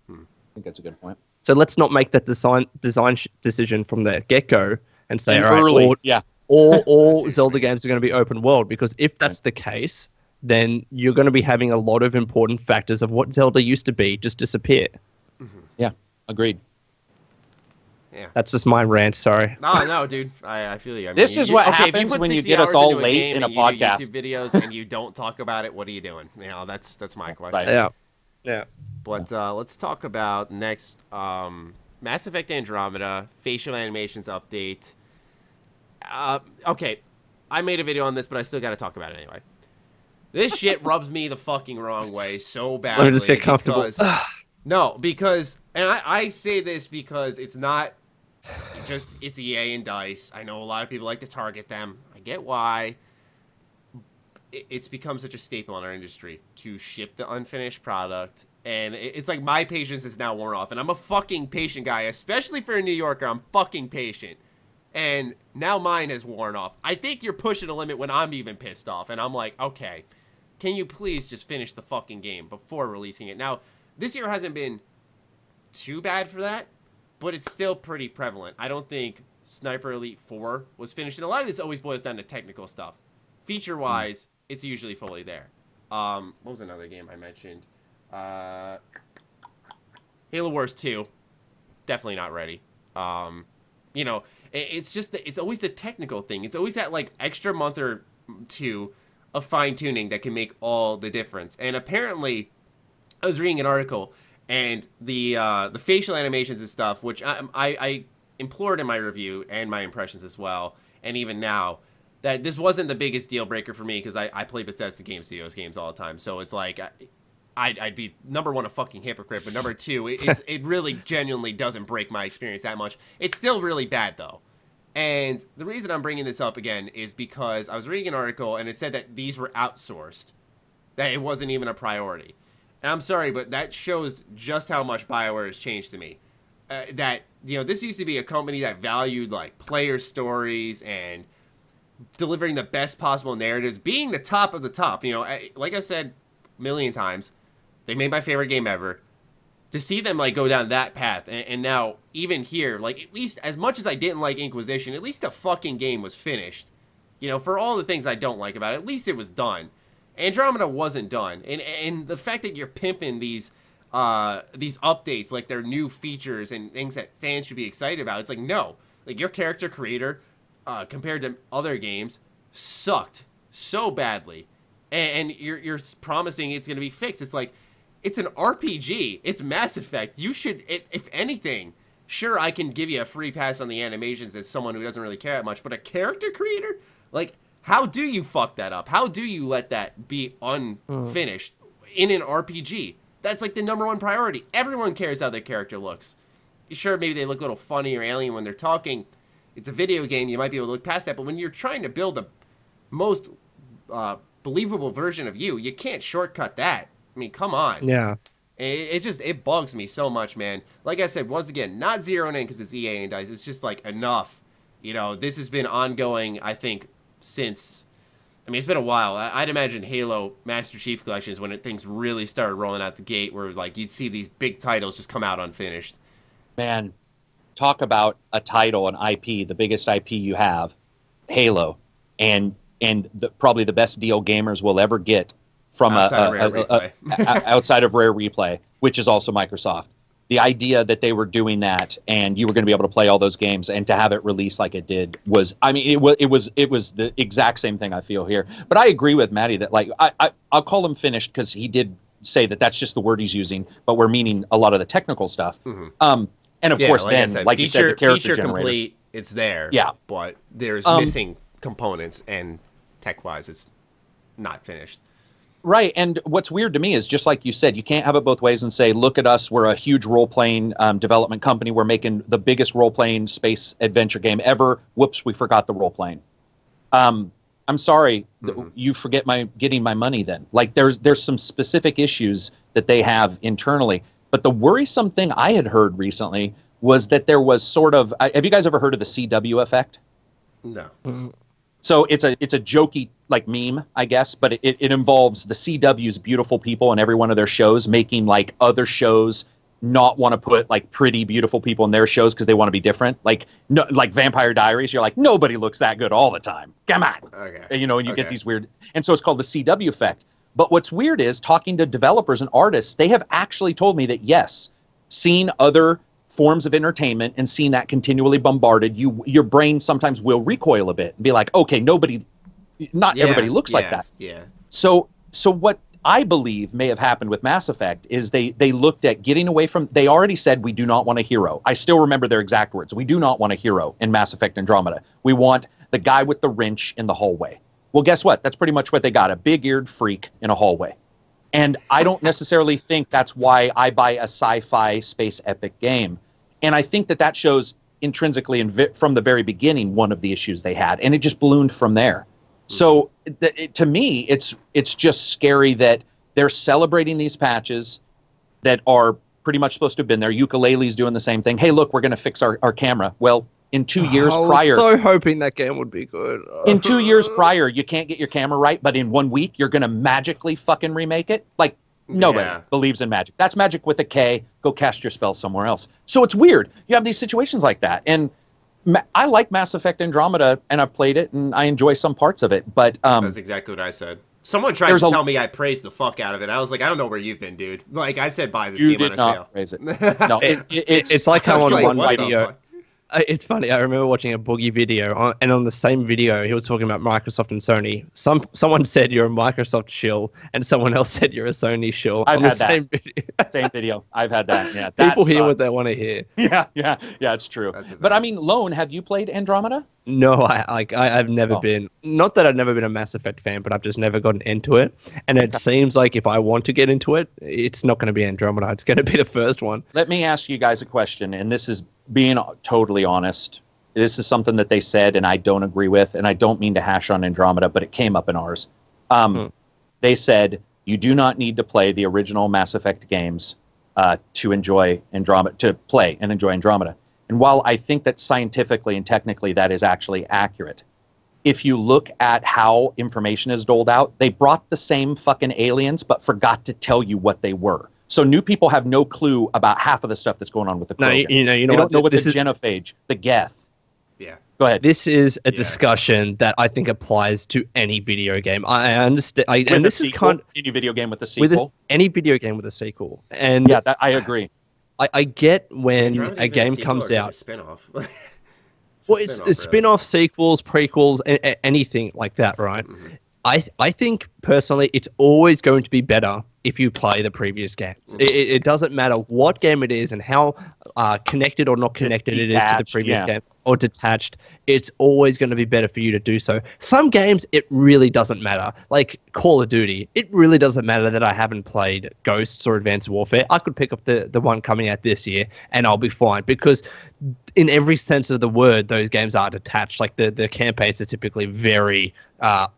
[SPEAKER 3] I think that's a good point.
[SPEAKER 2] So let's not make that design decision from the get-go and say, all Zelda games are going to be open world, because if that's the case, then you're going to be having a lot of important factors of what Zelda used to be just disappear.
[SPEAKER 3] Yeah, agreed.
[SPEAKER 1] Yeah.
[SPEAKER 2] That's just my rant. Sorry.
[SPEAKER 1] No, dude. I feel you. I mean,
[SPEAKER 3] This is what happens when you get us all late in a podcast.
[SPEAKER 1] You do YouTube videos and you don't talk about it. What are you doing? You know, that's my question.
[SPEAKER 2] Right. Yeah.
[SPEAKER 1] But let's talk about next Mass Effect Andromeda facial animations update. Okay, I made a video on this, but I still got to talk about it anyway. This shit rubs me the fucking wrong way so badly.
[SPEAKER 2] Let me just get comfortable.
[SPEAKER 1] Because I say this because it's not just, it's EA and DICE. I know a lot of people like to target them. I get why. It's become such a staple in our industry to ship the unfinished product. And it's like my patience is now worn off. And I'm a fucking patient guy, especially for a New Yorker. I'm fucking patient. And now mine has worn off. I think you're pushing a limit when I'm even pissed off. And I'm like, okay, can you please just finish the fucking game before releasing it? Now, this year hasn't been too bad for that, but it's still pretty prevalent. I don't think Sniper Elite 4 was finished. And a lot of this always boils down to technical stuff. Feature-wise, it's usually fully there. What was another game I mentioned? Halo Wars 2, definitely not ready. You know, it's just it's always the technical thing. It's always that like extra month or two of fine-tuning that can make all the difference. And apparently, I was reading an article, and the facial animations and stuff, which I implored in my review and my impressions as well, and even now, that this wasn't the biggest deal breaker for me because I play Bethesda Game Studios games all the time. So it's like I'd be number one a fucking hypocrite, but number two, it really genuinely doesn't break my experience that much. It's still really bad though. And the reason I'm bringing this up again is because I was reading an article and it said that these were outsourced, that it wasn't even a priority. And I'm sorry, but that shows just how much BioWare has changed to me. That, you know, this used to be a company that valued like player stories and delivering the best possible narratives, being the top of the top. You know, like I said a million times, they made my favorite game ever. To see them like go down that path, and now even here, like at least as much as I didn't like Inquisition, at least the fucking game was finished. You know, for all the things I don't like about it, at least it was done. Andromeda wasn't done, and the fact that you're pimping these updates like they're new features and things that fans should be excited about, it's like no, like your character creator compared to other games sucked so badly, and you're promising it's gonna be fixed. It's like, it's an RPG. It's Mass Effect. You should, if anything, sure, I can give you a free pass on the animations as someone who doesn't really care that much, but a character creator? Like, how do you fuck that up? How do you let that be unfinished in an RPG? That's like the #1 priority. Everyone cares how their character looks. Sure, maybe they look a little funny or alien when they're talking. It's a video game. You might be able to look past that, but when you're trying to build the most believable version of you, you can't shortcut that. I mean, come on.
[SPEAKER 2] Yeah.
[SPEAKER 1] It bugs me so much, man. Like I said, once again, not zeroing in because it's EA and DICE. It's just like enough. You know, this has been ongoing, I think, since, I mean, it's been a while. I'd imagine Halo Master Chief Collection is when things really started rolling out the gate, where like you'd see these big titles just come out unfinished.
[SPEAKER 3] Man, talk about a title, an IP, the biggest IP you have, Halo, and probably the best deal gamers will ever get from outside of Rare Replay, which is also Microsoft. The idea that they were doing that and you were going to be able to play all those games and to have it released like it did was, I mean, it was the exact same thing I feel here. But I agree with Matty that, like, I'll call him finished because he did say that that's just the word he's using, but we're meaning a lot of the technical stuff.
[SPEAKER 1] Mm-hmm.
[SPEAKER 3] And of course, like then, like you said, the character
[SPEAKER 1] feature
[SPEAKER 3] generator.
[SPEAKER 1] Complete, it's there.
[SPEAKER 3] Yeah.
[SPEAKER 1] But there's missing components, and tech-wise, it's not finished.
[SPEAKER 3] Right, and what's weird to me is, just like you said, you can't have it both ways and say, look at us, we're a huge role-playing development company, we're making the biggest role-playing space adventure game ever. Whoops, we forgot the role-playing. I'm sorry, you forget getting my money then. Like, there's some specific issues that they have internally. But the worrisome thing I had heard recently was that there was sort of, have you guys ever heard of the CW effect?
[SPEAKER 1] No.
[SPEAKER 3] So it's a jokey like meme, I guess, but it involves the CW's beautiful people in every one of their shows making like other shows not want to put like pretty beautiful people in their shows because they want to be different. Like no, like Vampire Diaries, you're like, nobody looks that good all the time. Come on.
[SPEAKER 1] Okay.
[SPEAKER 3] You know, and you get these weird, and so it's called the CW effect. But what's weird is talking to developers and artists, they have actually told me that yes, seeing other forms of entertainment and seeing that continually bombarded, your brain sometimes will recoil a bit and be like, okay, not everybody looks like that.
[SPEAKER 1] Yeah.
[SPEAKER 3] So what I believe may have happened with Mass Effect is they looked at getting away from, they already said we do not want a hero. I still remember their exact words. We do not want a hero in Mass Effect Andromeda. We want the guy with the wrench in the hallway. Well, guess what? That's pretty much what they got, a big-eared freak in a hallway. And I don't necessarily think that's why I buy a sci-fi space epic game. And I think that shows intrinsically from the very beginning one of the issues they had, and it just ballooned from there. So to me, it's just scary that they're celebrating these patches that are pretty much supposed to have been there. Ukulele's doing the same thing. Hey, look, we're going to fix our camera. Well, in 2 years prior...
[SPEAKER 2] I was so hoping that game would be good.
[SPEAKER 3] In 2 years prior, you can't get your camera right, but in 1 week, you're going to magically fucking remake it? Like, nobody believes in magic. That's magic with a K. Go cast your spell somewhere else. So it's weird. You have these situations like that. And I like Mass Effect Andromeda, and I've played it, and I enjoy some parts of it. But
[SPEAKER 1] that's exactly what I said. Someone tried to tell me I praised the fuck out of it. I was like, I don't know where you've been, dude. Like, I said buy this game on a sale. You did not praise it.
[SPEAKER 3] No,
[SPEAKER 2] it's like how on one video... It's funny. I remember watching a Boogie video, and on the same video, he was talking about Microsoft and Sony. Someone said you're a Microsoft shill, and someone else said you're a Sony shill.
[SPEAKER 3] I've had that. Same video. I've had that. Yeah.
[SPEAKER 2] People hear what they want to hear.
[SPEAKER 3] Yeah, it's true. But I mean, Lone, have you played Andromeda?
[SPEAKER 2] No, I've never been. Not that I've never been a Mass Effect fan, but I've just never gotten into it. And it seems like if I want to get into it, it's not going to be Andromeda. It's going to be the first one.
[SPEAKER 3] Let me ask you guys a question, and this is being totally honest. This is something that they said, and I don't agree with, and I don't mean to hash on Andromeda, but it came up in ours. They said you do not need to play the original Mass Effect games to enjoy Andromeda, to play and enjoy Andromeda. And while I think that scientifically and technically that is actually accurate, if you look at how information is doled out, they brought the same fucking aliens but forgot to tell you what they were. So new people have no clue about half of the stuff that's going on with the Krogan.
[SPEAKER 2] They
[SPEAKER 3] don't know what the genophage, the Geth.
[SPEAKER 1] Yeah.
[SPEAKER 3] Go ahead.
[SPEAKER 2] This is a discussion that I think applies to any video game. I understand. And this is kind of
[SPEAKER 3] any video game with a sequel.
[SPEAKER 2] Any video game with a sequel. And
[SPEAKER 3] yeah, I agree.
[SPEAKER 2] I get when a game comes out.
[SPEAKER 1] Spin-off?
[SPEAKER 2] It's spin-off, sequels, prequels, anything like that, right? Mm-hmm. I think personally, it's always going to be better if you play the previous games. Mm-hmm. It doesn't matter what game it is and how connected or not connected it is to the previous game or detached. It's always going to be better for you to do so. Some games, it really doesn't matter. Like Call of Duty, it really doesn't matter that I haven't played Ghosts or Advanced Warfare. I could pick up the one coming out this year and I'll be fine because in every sense of the word, those games are detached. Like the campaigns are typically very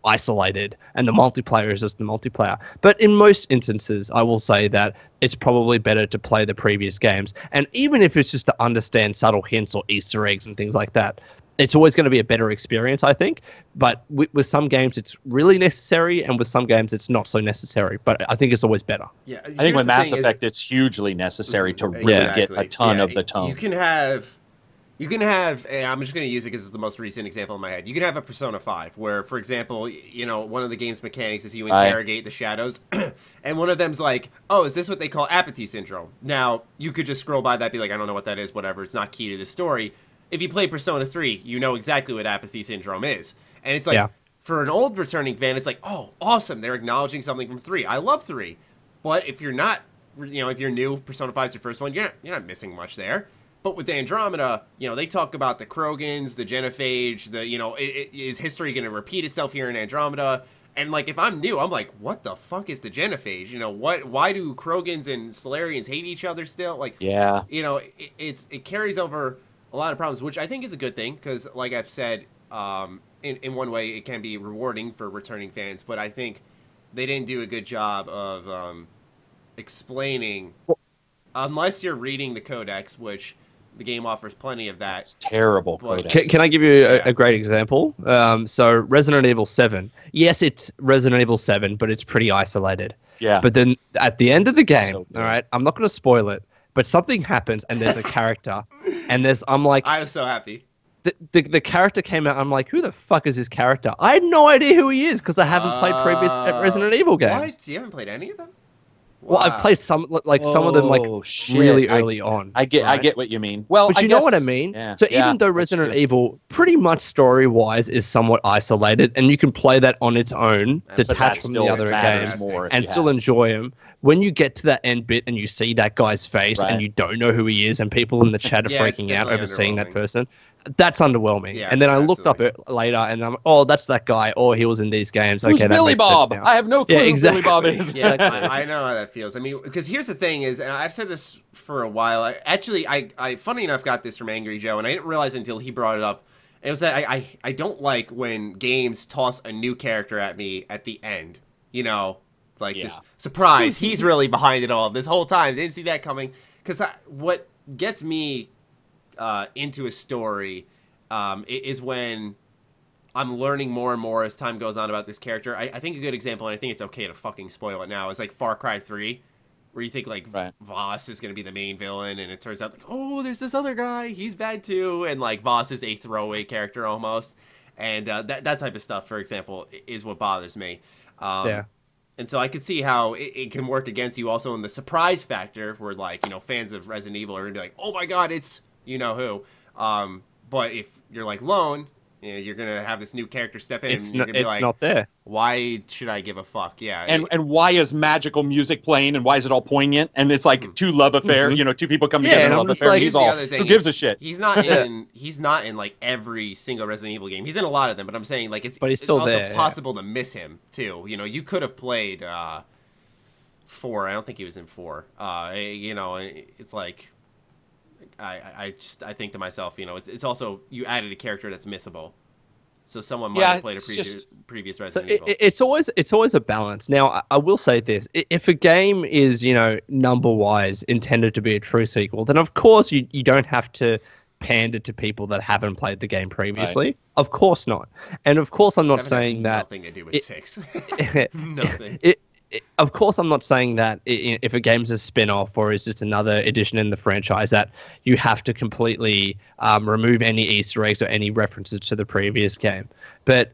[SPEAKER 2] isolated and the multiplayer is just the multiplayer. But in most instances, I will say that it's probably better to play the previous games. And even if it's just to understand subtle hints or Easter eggs and things like that, it's always going to be a better experience, I think. But with some games, it's really necessary, and with some games, it's not so necessary. But I think it's always better.
[SPEAKER 3] Yeah, I think with Mass Effect, it's hugely necessary to really get a ton of the tone.
[SPEAKER 1] You can have, I'm just going to use it because it's the most recent example in my head. You can have a Persona 5 where, for example, one of the game's mechanics is you interrogate the shadows, and one of them's like, oh, is this what they call apathy syndrome? Now, you could just scroll by that, be like, I don't know what that is, whatever, it's not key to the story. If you play Persona 3, you know exactly what apathy syndrome is. And it's like, for an old returning fan, it's like, oh, awesome, they're acknowledging something from 3. I love 3. But if you're not, if you're new, Persona 5 is your first one, you're not missing much there. But with the Andromeda, they talk about the Krogans, the genophage, is history going to repeat itself here in Andromeda? And, like, if I'm new, I'm like, what the fuck is the genophage? Why do Krogans and Solarians hate each other still? Like, it carries over a lot of problems, which I think is a good thing, because, like I've said, in one way, it can be rewarding for returning fans, but I think they didn't do a good job of explaining, unless you're reading the codex, which the game offers plenty of that.
[SPEAKER 3] It's terrible. Codex.
[SPEAKER 2] Can I give you a great example? So Resident Evil 7. Yes, it's Resident Evil 7, but it's pretty isolated.
[SPEAKER 3] Yeah.
[SPEAKER 2] But then at the end of the game, all right, I'm not going to spoil it, but something happens and there's a character and I'm like,
[SPEAKER 1] I was so happy.
[SPEAKER 2] The character came out. I'm like, who the fuck is this character? I had no idea who he is because I haven't played previous Resident Evil games.
[SPEAKER 1] What? You haven't played any of them?
[SPEAKER 2] Well, I've played some of them really early on.
[SPEAKER 3] I get what you mean. Well,
[SPEAKER 2] but you know what I mean.
[SPEAKER 3] Yeah,
[SPEAKER 2] so even though Resident Evil, pretty much story-wise, is somewhat isolated, and you can play that on its own, detached from the other games, and still enjoy them. When you get to that end bit and you see that guy's face and you don't know who he is, and people in the chat are freaking out over seeing that person, that's underwheling. Yeah, and then I looked up it later, and I'm, that's that guy. Or he was in these games.
[SPEAKER 3] Who's Billy Bob? I have no clue who Billy Bob is.
[SPEAKER 1] Yeah, I know how that feels. I mean, because here's the thing is, and I've said this for a while. I funny enough got this from Angry Joe, and I didn't realize until he brought it up. It was that I don't like when games toss a new character at me at the end. You know, like this surprise. He's really behind it all this whole time. Didn't see that coming. Because what gets me into a story is when I'm learning more and more as time goes on about this character. I think a good example, and I think it's okay to fucking spoil it now, is like Far Cry 3, where you think like Voss is going to be the main villain, and it turns out like, oh, there's this other guy, he's bad too, and like Voss is a throwaway character almost, and that type of stuff, for example, is what bothers me. And so I could see how it can work against you also in the surprise factor, where like, you know, fans of Resident Evil are going to be like, oh my god, it's you know who. But if you're like Lone, you know, you're gonna have this new character step in, and you're gonna be like,
[SPEAKER 2] not there.
[SPEAKER 1] Why should I give a fuck? Yeah.
[SPEAKER 3] And why is magical music playing, and why is it all poignant? And it's like two love affair, you know, two people come together in love affair.
[SPEAKER 2] Like,
[SPEAKER 3] he's all, who gives a shit?
[SPEAKER 1] He's not in like every single Resident Evil game. He's in a lot of them, but I'm saying like it's also there, possible to miss him too. You know, you could have played 4. I don't think he was in 4. You know, it's like. I think to myself, you know, it's also, you added a character that's missable, so someone might have played a previous Resident Evil.
[SPEAKER 2] It's always a balance. Now, I will say this: if a game is, you know, number-wise intended to be a true sequel, then of course you don't have to pander to people that haven't played the game previously. Right. Of course not, and of course I'm not saying that
[SPEAKER 1] nothing to do with 6. Nothing.
[SPEAKER 2] Of course, I'm not saying that if a game's a spin-off or is just another edition in the franchise that you have to completely remove any Easter eggs or any references to the previous game. But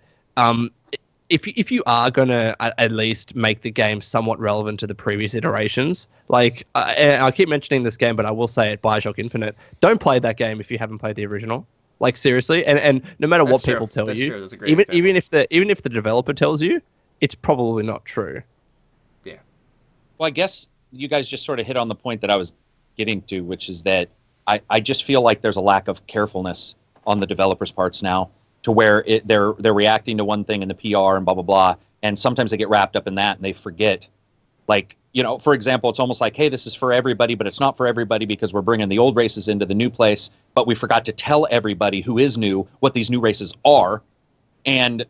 [SPEAKER 2] if you are going to at least make the game somewhat relevant to the previous iterations, like and I keep mentioning this game, but I will say it, BioShock Infinite, don't play that game if you haven't played the original. Like, seriously, and no matter what people tell you, even if the developer tells you, it's probably not true.
[SPEAKER 3] Well, I guess you guys just sort of hit on the point that I was getting to, which is that I just feel like there's a lack of carefulness on the developers' parts now, to where they're reacting to one thing in the PR and blah, blah, blah, and sometimes they get wrapped up in that and they forget. Like, you know, for example, it's almost like, hey, this is for everybody, but it's not for everybody because we're bringing the old races into the new place, but we forgot to tell everybody who is new what these new races are. And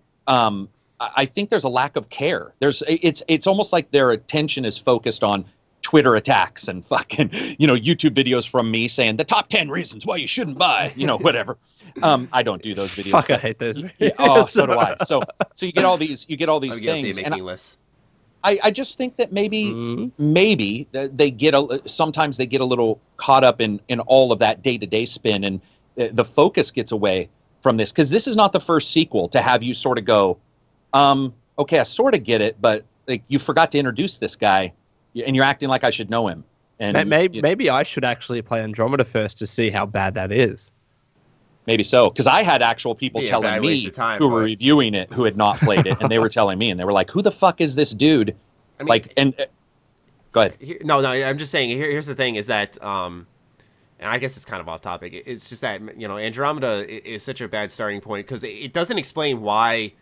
[SPEAKER 3] I think there's a lack of care. It's almost like their attention is focused on Twitter attacks and fucking, you know, YouTube videos from me saying the top 10 reasons why you shouldn't buy, you know, whatever. I don't do those videos.
[SPEAKER 2] Fuck, I hate those videos.
[SPEAKER 3] Oh, so do I. So you get all these things. And I just think that maybe they sometimes they get a little caught up in all of that day-to-day spin, and the focus gets away from this, because this is not the first sequel to have you sort of go, okay, I sort of get it, but like, you forgot to introduce this guy, and you're acting like I should know him. And
[SPEAKER 2] maybe I should actually play Andromeda first to see how bad that is.
[SPEAKER 3] Maybe so, because I had actual people telling me who were reviewing it who had not played it, and they were telling me, and they were like, "Who the fuck is this dude?" I mean, like, and go ahead.
[SPEAKER 1] No, I'm just saying. Here's the thing: is that, and I guess it's kind of off topic. It's just that, you know, Andromeda is such a bad starting point because it doesn't explain why.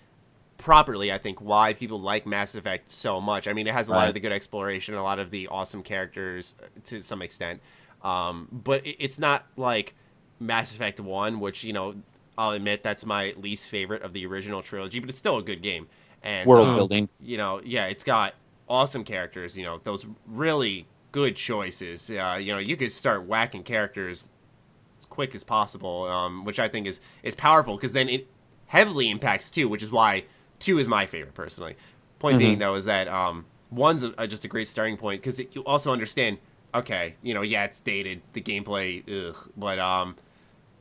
[SPEAKER 1] Properly, I think, why people like Mass Effect so much. I mean, it has a lot of the good exploration, a lot of the awesome characters to some extent, but it's not like Mass Effect 1, which, you know, I'll admit that's my least favorite of the original trilogy, but it's still a good game. And
[SPEAKER 3] world building,
[SPEAKER 1] you know, yeah, it's got awesome characters, you know, those really good choices. You know, you could start whacking characters as quick as possible, which I think is powerful, because then it heavily impacts 2, which is why 2 is my favorite, personally. Point being, though, is that 1's just a great starting point, because you also understand, okay, you know, yeah, it's dated, the gameplay, but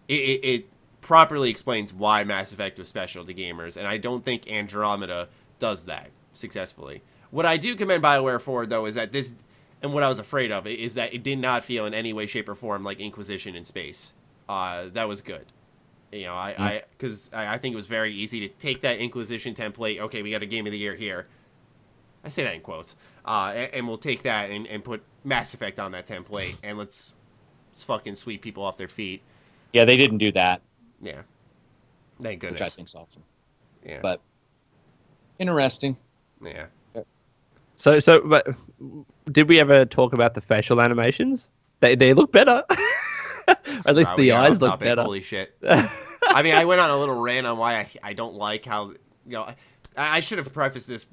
[SPEAKER 1] it properly explains why Mass Effect was special to gamers, and I don't think Andromeda does that successfully. What I do commend BioWare for, though, is that this, And what I was afraid of is that it did not feel in any way, shape, or form like Inquisition in space. That was good. You know, because I think it was very easy to take that Inquisition template. Okay, we got a Game of the Year here. I say that in quotes. And we'll take that and put Mass Effect on that template, and let's fucking sweep people off their feet.
[SPEAKER 3] Yeah, they didn't do that.
[SPEAKER 1] Yeah. Thank goodness.
[SPEAKER 3] Which I think's awesome.
[SPEAKER 1] Yeah.
[SPEAKER 3] But interesting.
[SPEAKER 1] Yeah.
[SPEAKER 2] But did we ever talk about the facial animations? They look better. At least the eyes look better.
[SPEAKER 1] Holy shit. I mean, I went on a little rant on why I don't like how, I should have prefaced this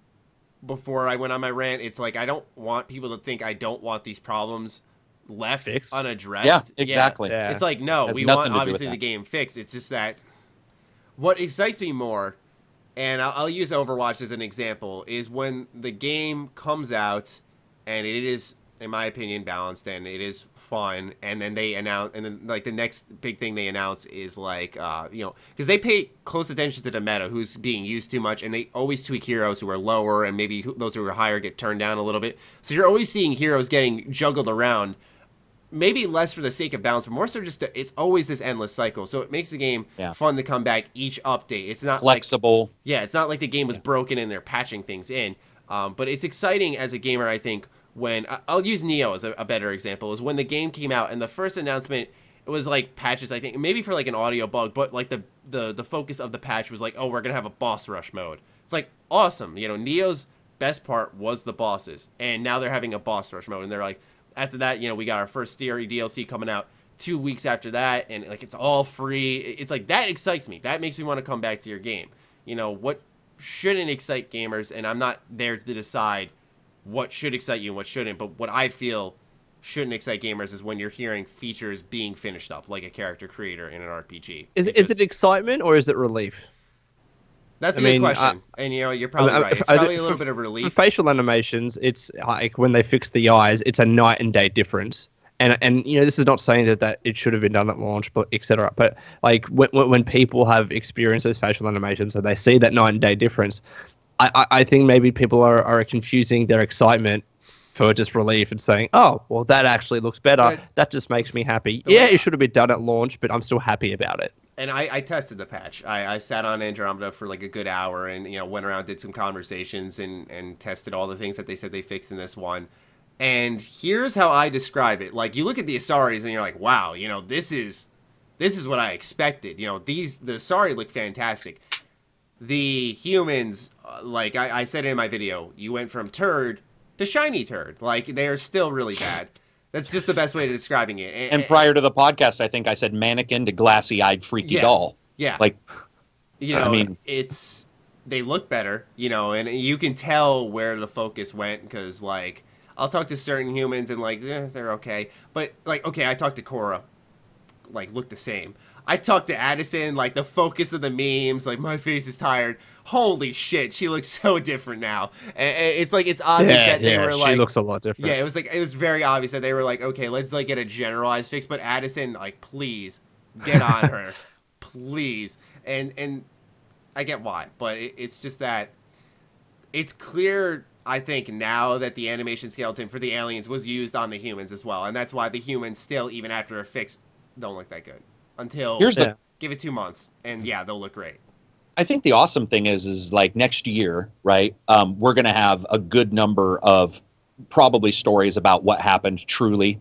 [SPEAKER 1] before I went on my rant. It's like, I don't want people to think I don't want these problems left unaddressed.
[SPEAKER 3] Yeah, exactly.
[SPEAKER 1] Yeah. It's like, no, we want obviously the game fixed. It's just that what excites me more, and I'll use Overwatch as an example, is when the game comes out and it is, in my opinion, balanced and it is fun, and then they announce, and then like the next big thing they announce is like, because they pay close attention to the meta, who's being used too much, and they always tweak heroes who are lower, and maybe those who are higher get turned down a little bit. So you're always seeing heroes getting juggled around. Maybe less for the sake of balance, but more so just it's always this endless cycle. So it makes the game fun to come back each update. It's not
[SPEAKER 3] flexible.
[SPEAKER 1] It's not like the game was broken and they're patching things in. But it's exciting as a gamer, I think, when I'll use Neo as a better example, is when the game came out and the first announcement, it was like patches, I think, maybe for like an audio bug, but like the focus of the patch was like, oh, we're gonna have a boss rush mode. It's like awesome. Neo's best part was the bosses, and now they're having a boss rush mode, and they're like, after that, we got our first Theory DLC coming out 2 weeks after that, and like it's all free. It's like, that excites me. That makes me want to come back to your game. What shouldn't excite gamers, and I'm not there to decide what should excite you and what shouldn't, but what I feel shouldn't excite gamers is when you're hearing features being finished up, like a character creator in an RPG.
[SPEAKER 2] Is it excitement or is it relief?
[SPEAKER 1] That's a good question, and you're probably right. It's probably a little bit of relief.
[SPEAKER 2] For facial animations, it's like when they fix the eyes, it's a night and day difference. And this is not saying that it should have been done at launch, but etc. But like when people have experienced those facial animations and they see that night and day difference, I think maybe people are confusing their excitement for just relief and saying, oh, well, that actually looks better. That just makes me happy. Yeah, it should have been done at launch, but I'm still happy about it.
[SPEAKER 1] And I tested the patch. I sat on Andromeda for like a good hour and, went around, did some conversations and tested all the things that they said they fixed in this one. And here's how I describe it. Like, you look at the Asaris and you're like, wow, this is what I expected. The Asari look fantastic. The humans, like I said in my video, you went from turd to shiny turd. Like, they're still really bad. That's just the best way of describing it.
[SPEAKER 3] And prior to the podcast, I think I said mannequin to glassy-eyed freaky doll.
[SPEAKER 1] Yeah.
[SPEAKER 3] Like,
[SPEAKER 1] I mean, they look better, and you can tell where the focus went, because, like, I'll talk to certain humans and, like, they're okay. But, like, okay, I talked to Cora, like, look the same. I talked to Addison, like, the focus of the memes, like, my face is tired. Holy shit, she looks so different now. And it's like, it's obvious that they were like,
[SPEAKER 2] she looks a lot different.
[SPEAKER 1] Yeah, it was very obvious that they were like, okay, let's like get a generalized fix, but Addison, like, please get on her, please. And I get why, but it's just that it's clear, I think, now that the animation skeleton for the aliens was used on the humans as well, and that's why the humans still, even after a fix, don't look that good until give it 2 months, and they'll look great.
[SPEAKER 3] I think the awesome thing is like next year, right? We're going to have a good number of probably stories about what happened truly.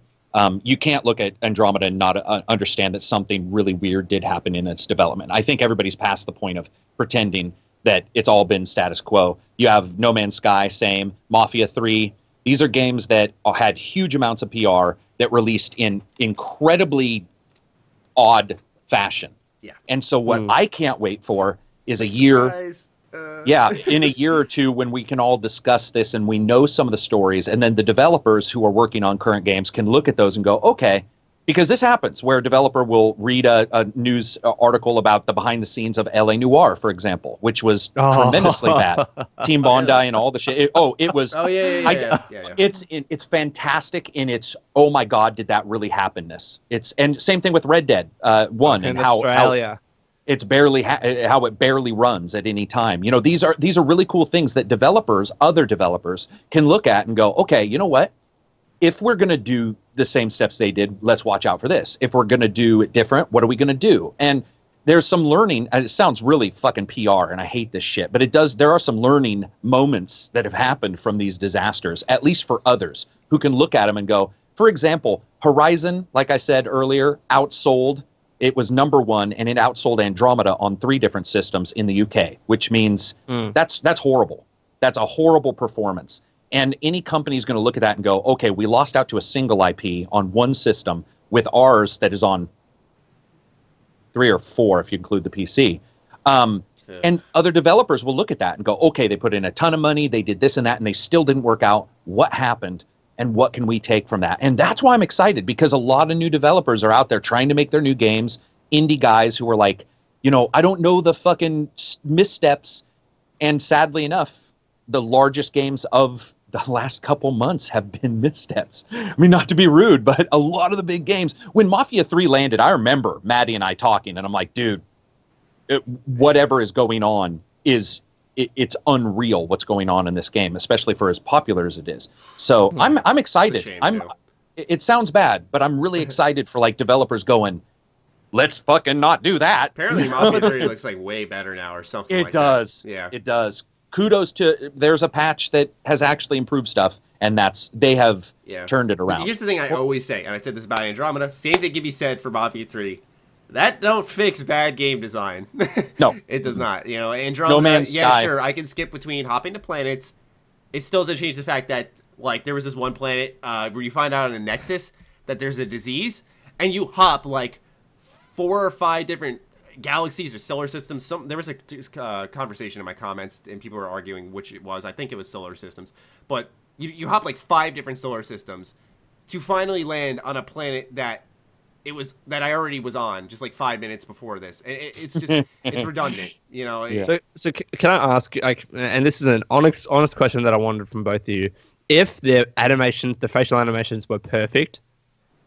[SPEAKER 3] You can't look at Andromeda and not understand that something really weird did happen in its development. I think everybody's past the point of pretending that it's all been status quo. You have No Man's Sky, same. Mafia 3. These are games that had huge amounts of PR that released in incredibly odd fashion.
[SPEAKER 1] Yeah.
[SPEAKER 3] And so what I can't wait for is a year, in a year or two, when we can all discuss this and we know some of the stories, and then the developers who are working on current games can look at those and go, okay, because this happens where a developer will read a news article about the behind the scenes of LA Noire, for example, which was tremendously bad. Team Bondi and all the shit. It was. Oh yeah. It's fantastic in its, oh my God, did that really happenness? And same thing with Red Dead 1 and how it's barely how it barely runs at any time. These are really cool things that other developers can look at and go, okay, you know what? if we're going to do the same steps they did, let's watch out for this. If we're going to do it different, what are we going to do? And there's some learning, and it sounds really fucking PR, and I hate this shit, but there are some learning moments that have happened from these disasters, at least for others who can look at them and go, for example, Horizon, like I said earlier, outsold. It was number 1, and it outsold Andromeda on 3 different systems in the UK, which means that's horrible. That's a horrible performance. And any company is going to look at that and go, okay, we lost out to a single IP on 1 system with ours that is on 3 or 4 if you include the PC. And other developers will look at that and go, okay, they put in a ton of money, they did this and that, and they still didn't work out. What happened? And what can we take from that? And that's why I'm excited, because a lot of new developers are out there trying to make their new games. Indie guys who are like, I don't know the fucking missteps. And sadly enough, the largest games of the last couple months have been missteps. I mean, not to be rude, but a lot of the big games. When Mafia 3 landed, I remember Maddie and I talking, and I'm like, dude, whatever is going on it's unreal what's going on in this game, especially for as popular as it is. So I'm excited. It sounds bad, but I'm really excited for like developers going, let's fucking not do that.
[SPEAKER 1] Apparently Mafia 3 looks like way better now or something like that.
[SPEAKER 3] It does. Yeah. It does. Kudos to, there's a patch that has actually improved stuff, and they have turned it around.
[SPEAKER 1] Here's the thing I always say, and I said this about Andromeda, same thing can be said for Mafia 3. That don't fix bad game design.
[SPEAKER 3] No.
[SPEAKER 1] It does not. Andromeda,
[SPEAKER 3] No Man's Sky.
[SPEAKER 1] Sure, I can skip between hopping to planets. It still doesn't change the fact that, like, there was this one planet where you find out in the Nexus that there's a disease, and you hop, like, 4 or 5 different galaxies or solar systems. There was a conversation in my comments, and people were arguing which it was. I think it was solar systems. But you hop, like, 5 different solar systems to finally land on a planet that I already was on just like 5 minutes before this. It's just it's redundant,
[SPEAKER 2] So can I ask, like, and this is an honest question that I wanted from both of you. If the facial animations were perfect,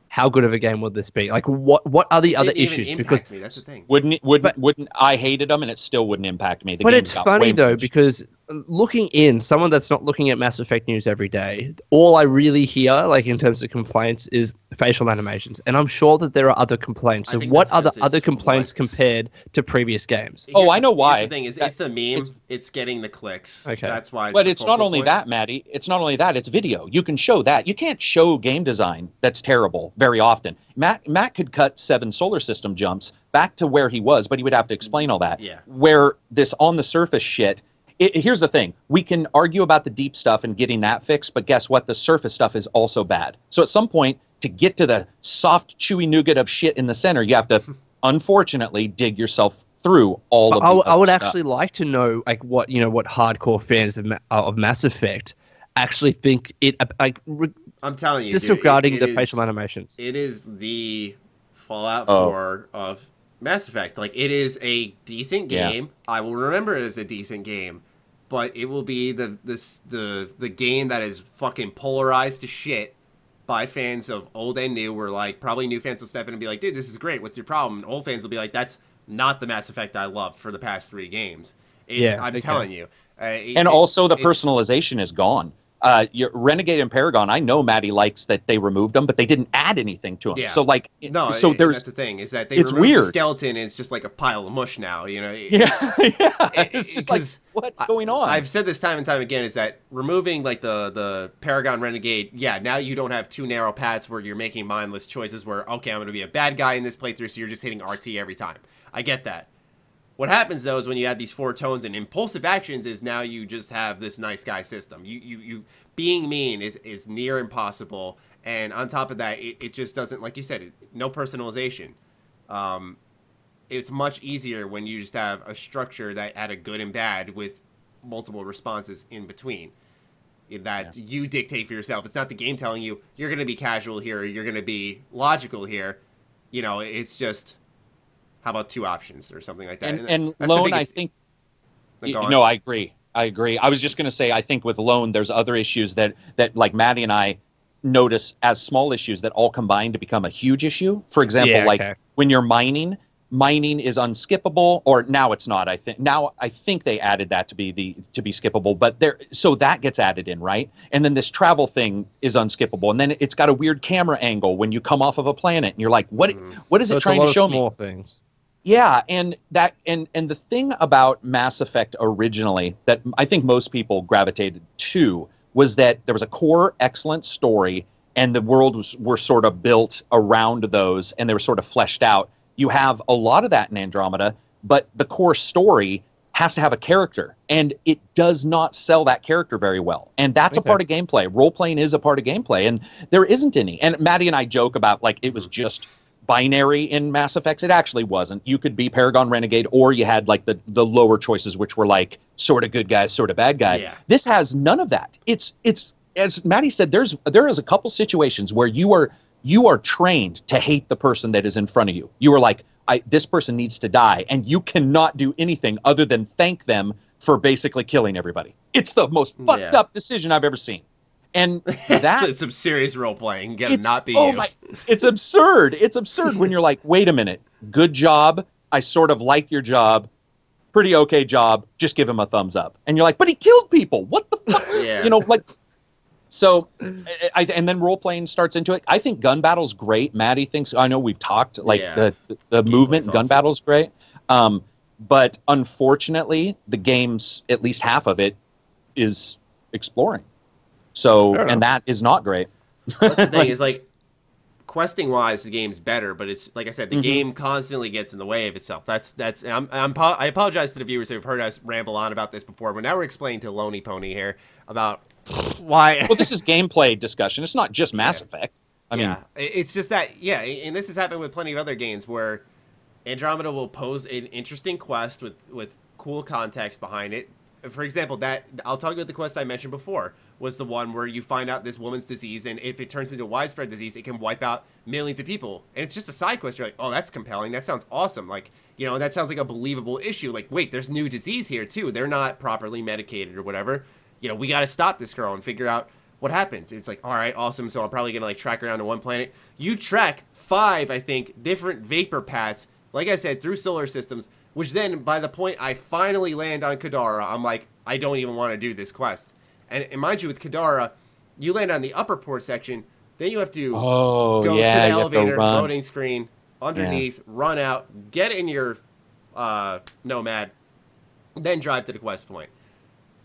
[SPEAKER 2] how good of a game would this be? Like, what are the other issues? Because
[SPEAKER 1] that's the thing.
[SPEAKER 3] Wouldn't I hated them, and it still wouldn't impact me.
[SPEAKER 2] But it's funny though, because looking in, someone that's not looking at Mass Effect news every day, all I really hear, like in terms of complaints, is facial animations, and I'm sure that there are other complaints. So what are the other complaints compared to previous games?
[SPEAKER 3] I know why.
[SPEAKER 1] Here's the thing: it's the meme. It's getting the clicks.
[SPEAKER 2] Okay,
[SPEAKER 1] that's why.
[SPEAKER 3] But it's not only that, Maddie. It's not only that. It's video. You can show that. You can't show game design that's terrible very often. Matt could cut 7 solar system jumps back to where he was, but he would have to explain all that.
[SPEAKER 1] Yeah.
[SPEAKER 3] Where this on the surface shit. Here's the thing. We can argue about the deep stuff and getting that fixed, but guess what? The surface stuff is also bad. So at some point, to get to the soft, chewy nougat of shit in the center, you have to, unfortunately, dig yourself through all of the
[SPEAKER 2] I would
[SPEAKER 3] stuff.
[SPEAKER 2] actually like to know, like, what hardcore fans of Mass Effect actually think it, like,
[SPEAKER 1] I'm telling you,
[SPEAKER 2] disregarding the facial animations.
[SPEAKER 1] It is the Fallout 4 of Mass Effect. Like, it is a decent game. Yeah. I will remember it as a decent game, but it will be the game that is fucking polarized to shit by fans of old and new. Where, like, probably new fans will step in and be like, dude, this is great, what's your problem? And old fans will be like, that's not the Mass Effect I loved for the past 3 games. I'm telling you.
[SPEAKER 3] Also the personalization is gone. Your Renegade and Paragon, I know Maddie likes that they removed them, but they didn't add anything to them.
[SPEAKER 1] Yeah.
[SPEAKER 3] So, like,
[SPEAKER 1] that's the thing, is that they
[SPEAKER 3] removed
[SPEAKER 1] weird.
[SPEAKER 3] The
[SPEAKER 1] skeleton, and it's just like a pile of mush now,
[SPEAKER 3] It's just like, what's going on?
[SPEAKER 1] I've said this time and time again, is that removing, like, the Paragon Renegade, now you don't have 2 narrow paths where you're making mindless choices where, okay, I'm going to be a bad guy in this playthrough, so you're just hitting RT every time. I get that. What happens, though, is when you add these 4 tones and impulsive actions, is now you just have this nice guy system. You being mean is near impossible, and on top of that, it just doesn't, like you said, no personalization. It's much easier when you just have a structure that had a good and bad with multiple responses in between. That you dictate for yourself. It's not the game telling you, you're going to be casual here, or you're going to be logical here. It's just... How about 2 options or something like that?
[SPEAKER 3] And Lone, I think... No, I agree. I was just going to say, I think with Lone, there's other issues that like Maddie and I notice as small issues that all combine to become a huge issue. For example, when you're mining mining is unskippable, or now it's not. I think they added that to be skippable, but so that gets added in, right? And then this travel thing is unskippable, and then it's got a weird camera angle when you come off of a planet, and you're like, what is it trying to show me?
[SPEAKER 2] Small things.
[SPEAKER 3] Yeah, and the thing about Mass Effect originally that I think most people gravitated to was that there was a core excellent story, and the world were sort of built around those, and they were sort of fleshed out. You have a lot of that in Andromeda, but the core story has to have a character, and it does not sell that character very well. And that's a part of gameplay. Role-playing is a part of gameplay, and there isn't any. And Maddie and I joke about, like, it was just binary in Mass Effects. It actually wasn't. You could be Paragon Renegade, or you had, like, the lower choices, which were, like, sort of good guys, sort of bad guy. Yeah. This has none of that. It's as Maddie said, there is a couple situations where you are trained to hate the person that is in front of you. You are like, this person needs to die, and you cannot do anything other than thank them for basically killing everybody. It's the most fucked up decision I've ever seen. And that's
[SPEAKER 1] it's some serious role playing. Gotta not be you.
[SPEAKER 3] It's absurd. It's absurd when you're like, wait a minute, good job. I sort of like your job. Pretty okay job. Just give him a thumbs up. And you're like, but he killed people. What the fuck?
[SPEAKER 1] Yeah.
[SPEAKER 3] You know, like. So, and then role-playing starts into it. I think gun battle's great. Maddie thinks, I know we've talked, like, the movement in gun battle's great. But unfortunately, the game's, at least half of it, is exploring. So, and that is not great.
[SPEAKER 1] That's the thing, is, like, questing-wise, the game's better, but it's, like I said, the game constantly gets in the way of itself. I apologize to the viewers who have heard us ramble on about this before, but now we're explaining to Lonely Pony here about why.
[SPEAKER 3] Well, this is gameplay discussion. It's not just Mass Effect. I mean,
[SPEAKER 1] it's just that, and this has happened with plenty of other games where Andromeda will pose an interesting quest with cool context behind it. For example, I'll talk about the quest I mentioned before, was the one where you find out this woman's disease, and if it turns into a widespread disease, it can wipe out millions of people. And it's just a side quest. You're like, oh, that's compelling. That sounds awesome. Like, you know, that sounds like a believable issue. Like, wait, there's new disease here, too. They're not properly medicated or whatever. You know, we got to stop this girl and figure out what happens. It's like, all right, awesome. So I'm probably going to, like, track around to one planet. You track 5, I think, different vapor paths, like I said, through solar systems, which then, by the point I finally land on Kadara, I'm like, I don't even want to do this quest. And mind you, with Kadara, you land on the upper port section, then you have to go to the elevator, loading screen, underneath, run out, get in your Nomad, then drive to the quest point.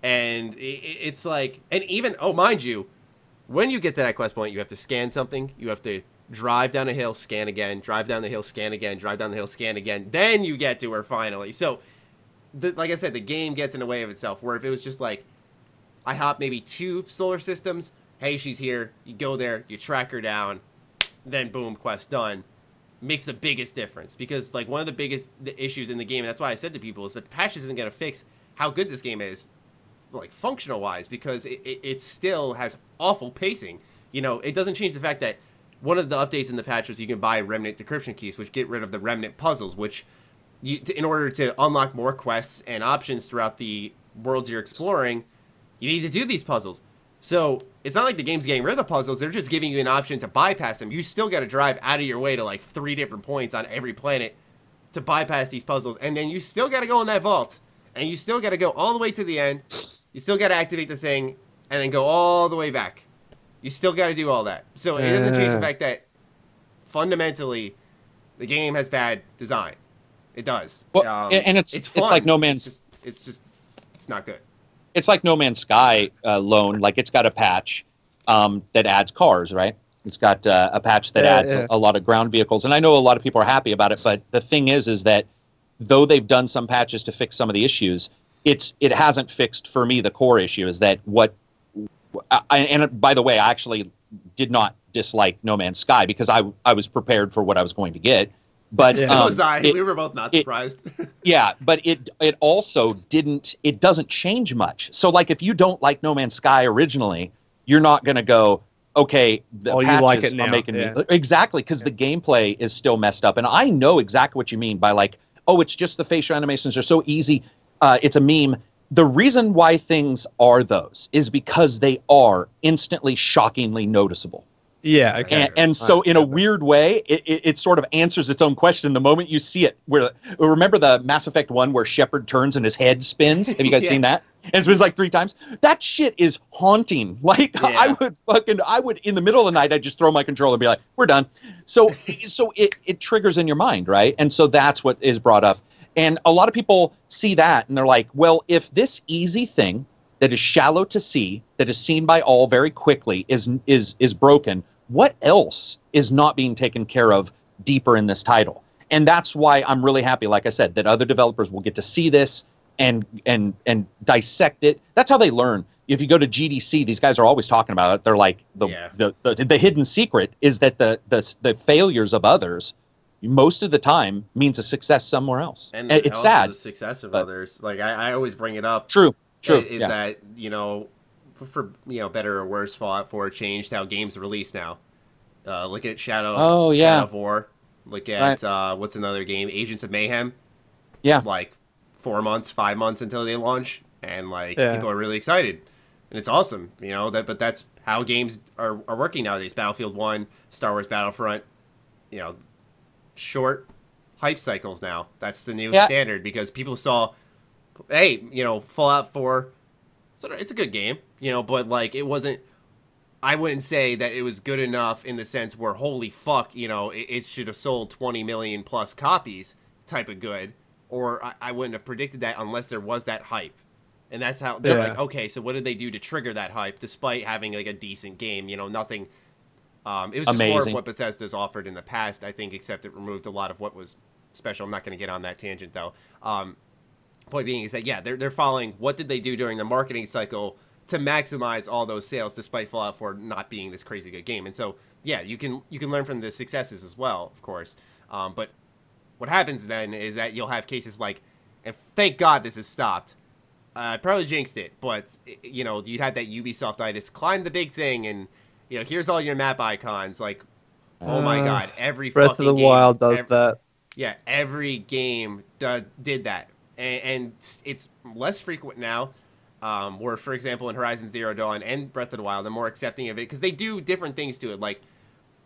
[SPEAKER 1] And it's like, and even, mind you, when you get to that quest point, you have to scan something, you have to drive down a hill, scan again, drive down the hill, scan again, drive down the hill, scan again, then you get to her finally. So, like I said, the game gets in the way of itself, where if it was just like, I hop maybe 2 solar systems, hey, she's here, you go there, you track her down, then boom, quest done, makes the biggest difference. Because, like, one of the biggest issues in the game, and that's why I said to people, is that the patch isn't going to fix how good this game is, like, functional-wise, because it still has awful pacing. You know, it doesn't change the fact that one of the updates in the patch was you can buy Remnant decryption keys, which get rid of the Remnant puzzles, which, in order to unlock more quests and options throughout the worlds you're exploring, you need to do these puzzles. So it's not like the game's getting rid of the puzzles. They're just giving you an option to bypass them. You still got to drive out of your way to, like, 3 different points on every planet to bypass these puzzles. And then you still got to go in that vault. And you still got to go all the way to the end. You still got to activate the thing and then go all the way back. You still got to do all that. So it doesn't change the fact that fundamentally the game has bad design. It does.
[SPEAKER 3] Well, and it's like No Man's.
[SPEAKER 1] It's not good.
[SPEAKER 3] It's like No Man's Sky, Lone. Like, it's got a patch that adds cars, right? It's got a patch that adds a lot of ground vehicles, and I know a lot of people are happy about it. But the thing is that though they've done some patches to fix some of the issues, it hasn't fixed for me the core issue. Is that what? And by the way, I actually did not dislike No Man's Sky because I was prepared for what I was going to get. But
[SPEAKER 1] so was I. We were both not surprised.
[SPEAKER 3] Yeah, but it also doesn't change much. So, like, if you don't like No Man's Sky originally, you're not going to go, okay, the patches are making me exactly, because the gameplay is still messed up. And I know exactly what you mean by, like, oh, it's just the facial animations are so easy. It's a meme. The reason why things are those is because they are instantly, shockingly noticeable.
[SPEAKER 2] Yeah, okay.
[SPEAKER 3] And so in a weird way, it sort of answers its own question the moment you see it. Remember the Mass Effect 1 where Shepard turns and his head spins? Have you guys seen that? And it spins like 3 times. That shit is haunting. Like I would in the middle of the night, I'd just throw my controller and be like, we're done. So it triggers in your mind, right? And so that's what is brought up. And a lot of people see that and they're like, well, if this easy thing that is shallow to see, that is seen by all very quickly, is broken, what else is not being taken care of deeper in this title? And that's why I'm really happy, like I said, that other developers will get to see this and dissect it. That's how they learn. If you go to GDC, these guys are always talking about it. They're like, the hidden secret is that the failures of others most of the time means a success somewhere else.
[SPEAKER 1] And
[SPEAKER 3] it's
[SPEAKER 1] also
[SPEAKER 3] sad.
[SPEAKER 1] The success of others. Like I always bring it up.
[SPEAKER 3] True.
[SPEAKER 1] Is that, for better or worse, Fallout 4 changed how games are released now. Look at Shadow of War. Look at what's another game? Agents of Mayhem.
[SPEAKER 3] Yeah.
[SPEAKER 1] Like 4 months, 5 months until they launch, and people are really excited, and it's awesome. But that's how games are working nowadays. Battlefield 1, Star Wars Battlefront. Short hype cycles now. That's the new standard because people saw. Hey, Fallout 4, it's a good game, but it wasn't, I wouldn't say that it was good enough in the sense where, holy fuck, it should have sold 20 million plus copies type of good, or I wouldn't have predicted that unless there was that hype. And that's how they're like, okay, so what did they do to trigger that hype despite having a decent game, nothing. It was just more of what Bethesda's offered in the past, I think, except it removed a lot of what was special. I'm not going to get on that tangent though. Point being is that they're following what did they do during the marketing cycle to maximize all those sales despite Fallout 4 not being this crazy good game. And so you can learn from the successes as well, of course. But what happens then is that you'll have cases like, and thank God this has stopped. I probably jinxed it, but you'd have that Ubisoft-itis climb the big thing and here's all your map icons, like oh my God, every
[SPEAKER 2] Breath
[SPEAKER 1] fucking
[SPEAKER 2] of the
[SPEAKER 1] game,
[SPEAKER 2] Wild does that.
[SPEAKER 1] Yeah, every game did that. And it's less frequent now, where, for example, in Horizon Zero Dawn and Breath of the Wild, they're more accepting of it because they do different things to it. Like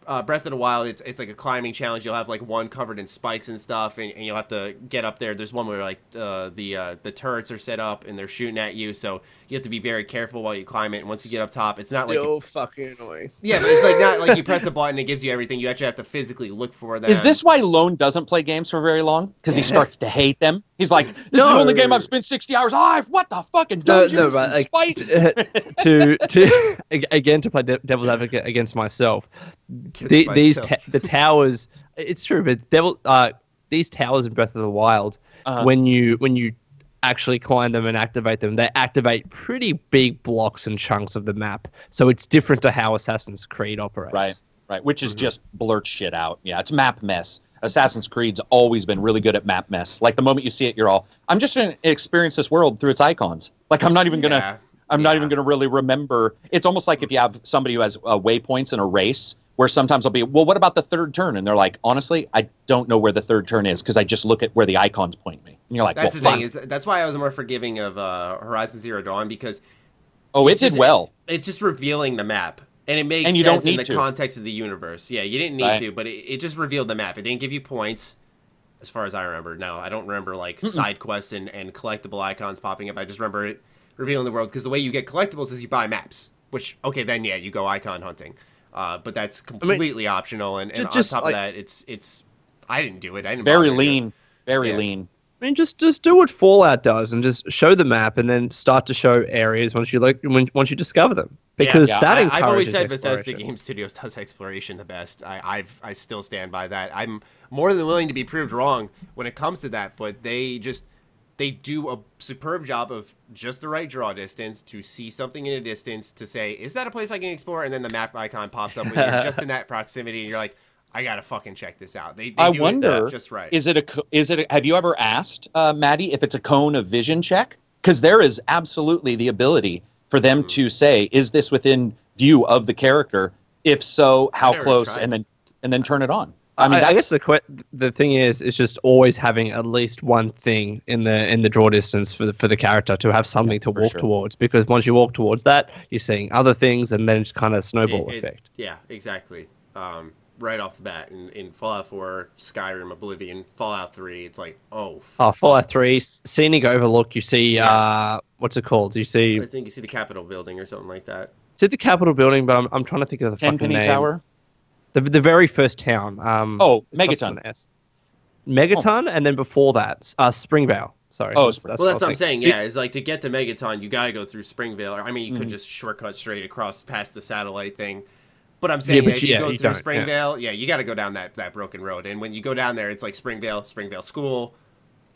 [SPEAKER 1] Breath of the Wild, it's like a climbing challenge. You'll have one covered in spikes and stuff, and you'll have to get up there. There's one where the turrets are set up and they're shooting at you, so you have to be very careful while you climb it. And once you get up top, it's not
[SPEAKER 2] still fucking annoying.
[SPEAKER 1] Yeah, but it's not like you press a button, it gives you everything. You actually have to physically look for them.
[SPEAKER 3] Is this why Lone doesn't play games for very long? Because he starts to hate them. He's like, this is the only game I've spent 60 hours. What the fucking dungeons and spikes?
[SPEAKER 2] Again, to play devil's advocate against myself. The towers. It's true, but these towers in Breath of the Wild, when you actually climb them and activate them, they activate pretty big blocks and chunks of the map. So it's different to how Assassin's Creed operates.
[SPEAKER 3] Right. Which is just blurt shit out. Yeah, it's map mess. Assassin's Creed's always been really good at map mess. Like the moment you see it, you're all, I'm just going to experience this world through its icons. Like I'm not even going to. I'm not even going to really remember. It's almost like if you have somebody who has waypoints in a race, where sometimes I'll be, well, what about the third turn? And they're like, honestly, I don't know where the third turn is because I just look at where the icons point me. And you're like,
[SPEAKER 1] that's the thing. That's why I was more forgiving of Horizon Zero Dawn because
[SPEAKER 3] it did well.
[SPEAKER 1] It's just revealing the map. And it makes sense in the context of the universe. Yeah, you didn't need to, but it just revealed the map. It didn't give you points, as far as I remember. No, I don't remember side quests and collectible icons popping up. I just remember it revealing the world because the way you get collectibles is you buy maps. Which, okay, then you go icon hunting. But that's completely optional, and on top of that, it's I didn't do it. I didn't.
[SPEAKER 3] Very lean. Lean.
[SPEAKER 2] I mean, just do what Fallout does, and just show the map, and then start to show areas once you discover them. Because that encourages
[SPEAKER 1] I've always said
[SPEAKER 2] exploration.
[SPEAKER 1] Bethesda Game Studios does exploration the best. I still stand by that. I'm more than willing to be proved wrong when it comes to that, but they do a superb job of just the right draw distance to see something in a distance to say, is that a place I can explore? And then the map icon pops up when you're just in that proximity and you're like, I gotta fucking check this out. They
[SPEAKER 3] I
[SPEAKER 1] do
[SPEAKER 3] wonder,
[SPEAKER 1] it just right.
[SPEAKER 3] Have you ever asked, Maddie, if it's a cone of vision check? Because there is absolutely the ability for them to say, is this within view of the character? If so, how close? And then turn it on. I mean,
[SPEAKER 2] I guess the thing is just always having at least one thing in the draw distance for the character to have something to walk towards. Because once you walk towards that, you're seeing other things, and then it's kind of snowball effect.
[SPEAKER 1] Yeah, exactly. Right off the bat in Fallout 4, Skyrim, Oblivion, Fallout 3, it's like,
[SPEAKER 2] Fallout 3, scenic overlook. You see, what's it called? You see,
[SPEAKER 1] I think you see the Capitol building or something like that.
[SPEAKER 2] See the Capitol building, but I'm trying to think of the fucking name.
[SPEAKER 3] Tower.
[SPEAKER 2] The very first town.
[SPEAKER 3] Megaton.
[SPEAKER 2] Megaton, and then before that, Springvale. Sorry.
[SPEAKER 1] That's what I'm saying. Yeah, is like to get to Megaton, you got to go through Springvale. I mean, you could just shortcut straight across past the satellite thing. But I'm saying if you go through Springvale, you got to go down that broken road. And when you go down there, it's like Springvale School.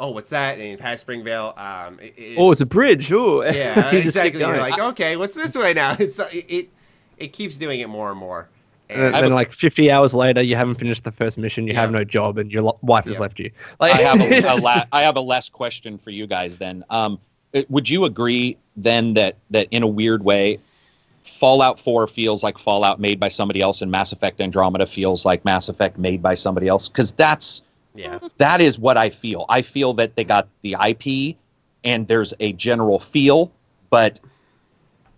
[SPEAKER 1] Oh, what's that? And past Springvale,
[SPEAKER 2] it's a bridge. Oh,
[SPEAKER 1] yeah, exactly. You're like, okay, what's this way now? It keeps doing it more and more.
[SPEAKER 2] And then, like 50 hours later, you haven't finished the first mission. You have no job, and your wife has left you. Like,
[SPEAKER 3] I have a last question for you guys. Then, would you agree then that in a weird way, Fallout 4 feels like Fallout made by somebody else, and Mass Effect Andromeda feels like Mass Effect made by somebody else? Because that is what I feel. I feel that they got the IP, and there's a general feel, but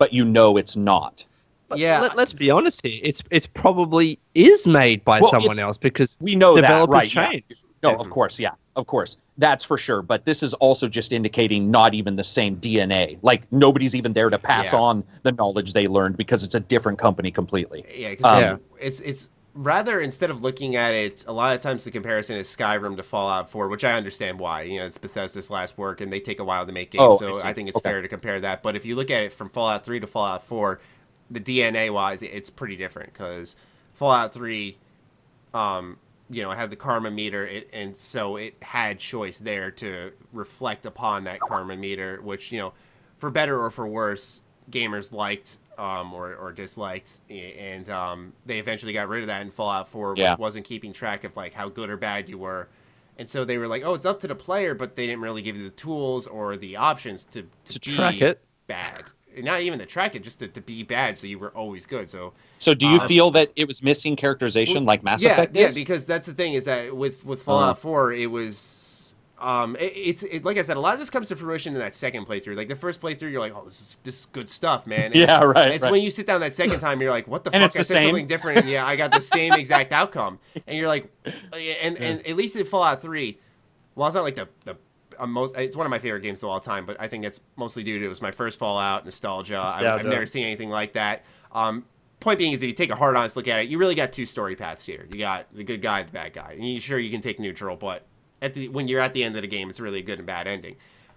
[SPEAKER 3] it's not.
[SPEAKER 2] Let's be honest here. It's probably is made by someone else, because
[SPEAKER 3] we know
[SPEAKER 2] developers
[SPEAKER 3] that, right?
[SPEAKER 2] change.
[SPEAKER 3] Yeah. No, of course, that's for sure. But this is also just indicating not even the same DNA. Like nobody's even there to pass on the knowledge they learned, because it's a different company completely.
[SPEAKER 1] Yeah, because it's rather, instead of looking at it, a lot of times the comparison is Skyrim to Fallout 4, which I understand why. You know, it's Bethesda's last work, and they take a while to make games, so I think it's fair to compare that. But if you look at it from Fallout 3 to Fallout 4, the DNA-wise, it's pretty different, because Fallout 3, had the karma meter, and so it had choice there to reflect upon that karma meter, which, for better or for worse, gamers liked or disliked, and they eventually got rid of that in Fallout 4, which wasn't keeping track of like how good or bad you were. And so they were like, oh, it's up to the player, but they didn't really give you the tools or the options to
[SPEAKER 2] track it.
[SPEAKER 1] Bad. Not even to track it, just to be bad, so you were always good. So
[SPEAKER 3] do you feel that it was missing characterization like Mass Effect is?
[SPEAKER 1] Yeah, because that's the thing, is that with Fallout 4, it was it's like I said, a lot of this comes to fruition in that second playthrough. Like the first playthrough, you're like, oh, this is good stuff, man. And It's when you sit down that second time, you're like, what the fuck? I said something different, and I got the same exact outcome. And you're like, and at least in Fallout 3, well, it's not like the it's one of my favorite games of all time, but I think it's mostly due to it was my first Fallout, nostalgia. I've never seen anything like that. Point being is, if you take a hard, honest look at it, you really got two story paths here. You got the good guy, the bad guy. And you can take neutral, but when you're at the end of the game, it's really a good and bad ending.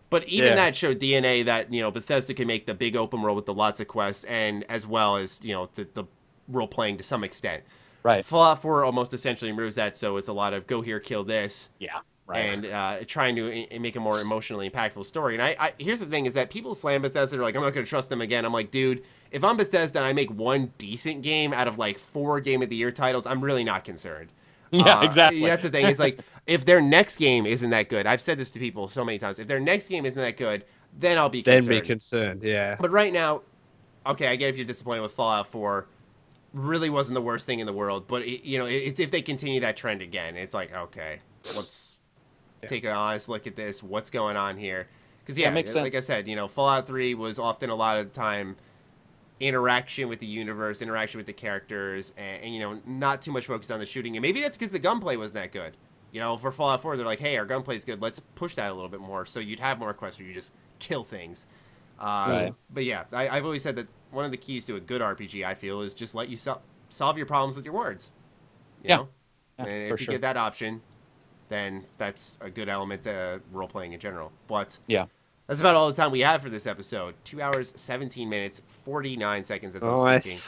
[SPEAKER 1] But even that showed DNA that, Bethesda can make the big open world with the lots of quests, and as well as, the role playing to some extent.
[SPEAKER 3] Right.
[SPEAKER 1] Fallout 4 almost essentially removes that, so it's a lot of go here, kill this.
[SPEAKER 3] Yeah. Right.
[SPEAKER 1] And trying to make a more emotionally impactful story. And I here's the thing, is that people slam Bethesda. They're like, I'm not going to trust them again. I'm like, dude, if I'm Bethesda and I make one decent game out of like 4 Game of the Year titles, I'm really not concerned.
[SPEAKER 3] Yeah, exactly.
[SPEAKER 1] That's the thing. Is like, if their next game isn't that good, I've said this to people so many times, if their next game isn't that good, then I'll be concerned.
[SPEAKER 2] Yeah.
[SPEAKER 1] But right now, okay, I get if you're disappointed with Fallout 4. Really wasn't the worst thing in the world. But, it's if they continue that trend again, it's like, okay, let's take an honest look at this. What's going on here? Because
[SPEAKER 3] that makes sense.
[SPEAKER 1] Like I said, Fallout 3 was often a lot of the time interaction with the universe, interaction with the characters, and not too much focus on the shooting. And maybe that's because the gunplay wasn't that good. For Fallout 4, they're like, hey, our gunplay's good. Let's push that a little bit more. So you'd have more quests where you just kill things. Right. But yeah, I've always said that one of the keys to a good RPG, I feel, is just let you solve your problems with your words. You know? And if you get that option, then that's a good element to role-playing in general. But that's about all the time we have for this episode. 2 hours, 17 minutes, 49 seconds as I'm speaking.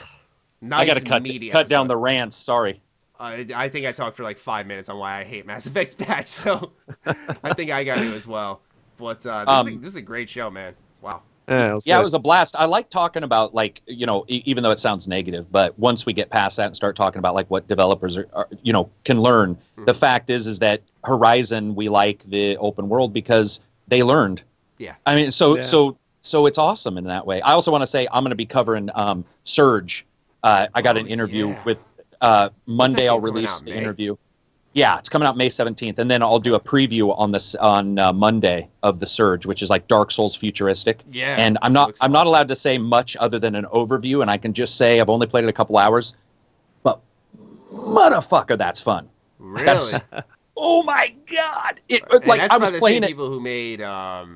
[SPEAKER 1] Nice,
[SPEAKER 3] I got to cut down the rants. Sorry.
[SPEAKER 1] I think I talked for like 5 minutes on why I hate Mass Effect's patch, so I think I got to as well. But this is a great show, man. Wow.
[SPEAKER 3] Yeah, it was a blast. I like talking about, like, even though it sounds negative, but once we get past that and start talking about like what developers are can learn, the fact is that Horizon, we like the open world because they learned.
[SPEAKER 1] Yeah.
[SPEAKER 3] I mean, so it's awesome in that way. I also want to say I'm going to be covering Surge. I got an interview with Monday. I'll release the interview. Yeah, it's coming out May 17th, and then I'll do a preview on this on Monday of the Surge, which is like Dark Souls futuristic.
[SPEAKER 1] Yeah,
[SPEAKER 3] and I'm not allowed to say much other than an overview, and I can just say I've only played it a couple hours, but motherfucker, that's fun.
[SPEAKER 1] Really?
[SPEAKER 3] Oh my god!
[SPEAKER 1] Like I was playing it. People who made not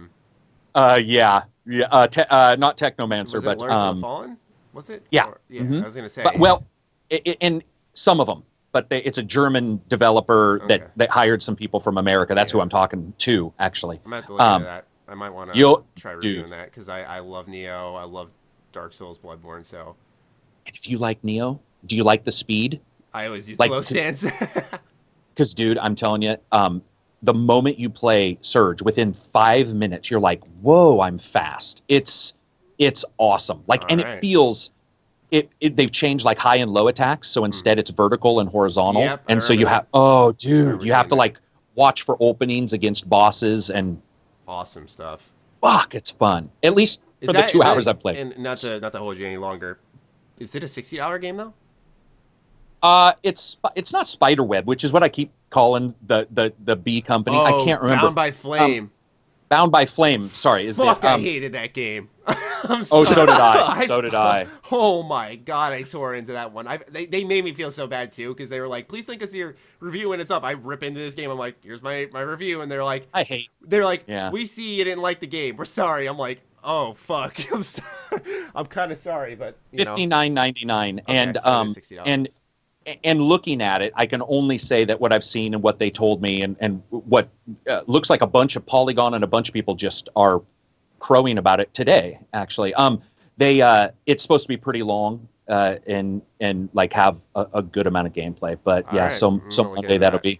[SPEAKER 3] Technomancer, but
[SPEAKER 1] Lords of the Fallen. Was it?
[SPEAKER 3] Yeah,
[SPEAKER 1] yeah. I was gonna say.
[SPEAKER 3] But, well, in some of them. But it's a German developer that hired some people from America. That's who I'm talking to, actually.
[SPEAKER 1] I'm going to have to look into that. I might want to try reviewing that because I love Neo. I love Dark Souls, Bloodborne. So,
[SPEAKER 3] and if you like Neo, do you like the speed?
[SPEAKER 1] I always use the low stance.
[SPEAKER 3] Because, dude, I'm telling you, the moment you play Surge, within 5 minutes, you're like, whoa, I'm fast. It's awesome. It feels... they've changed like high and low attacks, so instead it's vertical and horizontal.
[SPEAKER 1] Yep,
[SPEAKER 3] and so you have you have to like watch for openings against bosses and
[SPEAKER 1] awesome stuff.
[SPEAKER 3] Fuck, it's fun. At least for the 2 hours I've played.
[SPEAKER 1] And not to hold you any longer, is it a $60 game though?
[SPEAKER 3] It's not Spiderweb, which is what I keep calling the B company. I can't remember.
[SPEAKER 1] Bound by Flame.
[SPEAKER 3] Bound by Flame. Sorry,
[SPEAKER 1] I hated that game. I'm
[SPEAKER 3] sorry. Oh, so did I. So did I.
[SPEAKER 1] Oh my god, I tore into that one. They made me feel so bad too because they were like, "Please link us to your review when it's up." I rip into this game. I'm like, "Here's my review," and they're like, They're like, "We see you didn't like the game. We're sorry." I'm like, "Oh fuck." I'm kind of sorry, but
[SPEAKER 3] $59.99,
[SPEAKER 1] $60.
[SPEAKER 3] And looking at it, I can only say that what I've seen and what they told me and what looks like a bunch of Polygon and a bunch of people just are crowing about it today, actually. It's supposed to be pretty long and like have a good amount of gameplay. But so Monday that'll be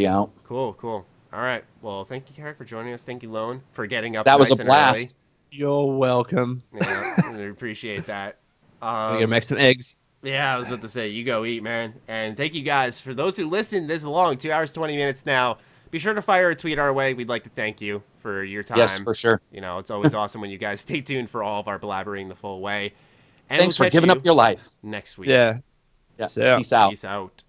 [SPEAKER 3] out.
[SPEAKER 1] Cool. All right. Well, thank you, Karak, for joining us. Thank you, Lone, for getting up.
[SPEAKER 3] That was a blast.
[SPEAKER 2] You're welcome.
[SPEAKER 1] Yeah, we appreciate that.
[SPEAKER 2] We're gonna make some eggs.
[SPEAKER 1] Yeah, I was about to say, you go eat, man. And thank you guys for those who listened this long, 2 hours, 20 minutes now. Be sure to fire a tweet our way. We'd like to thank you for your time.
[SPEAKER 3] Yes, for sure.
[SPEAKER 1] It's always awesome when you guys stay tuned for all of our blabbering the full way. And
[SPEAKER 3] thanks for giving up your life.
[SPEAKER 1] Next week.
[SPEAKER 2] Yeah.
[SPEAKER 3] Peace out.
[SPEAKER 1] Peace out.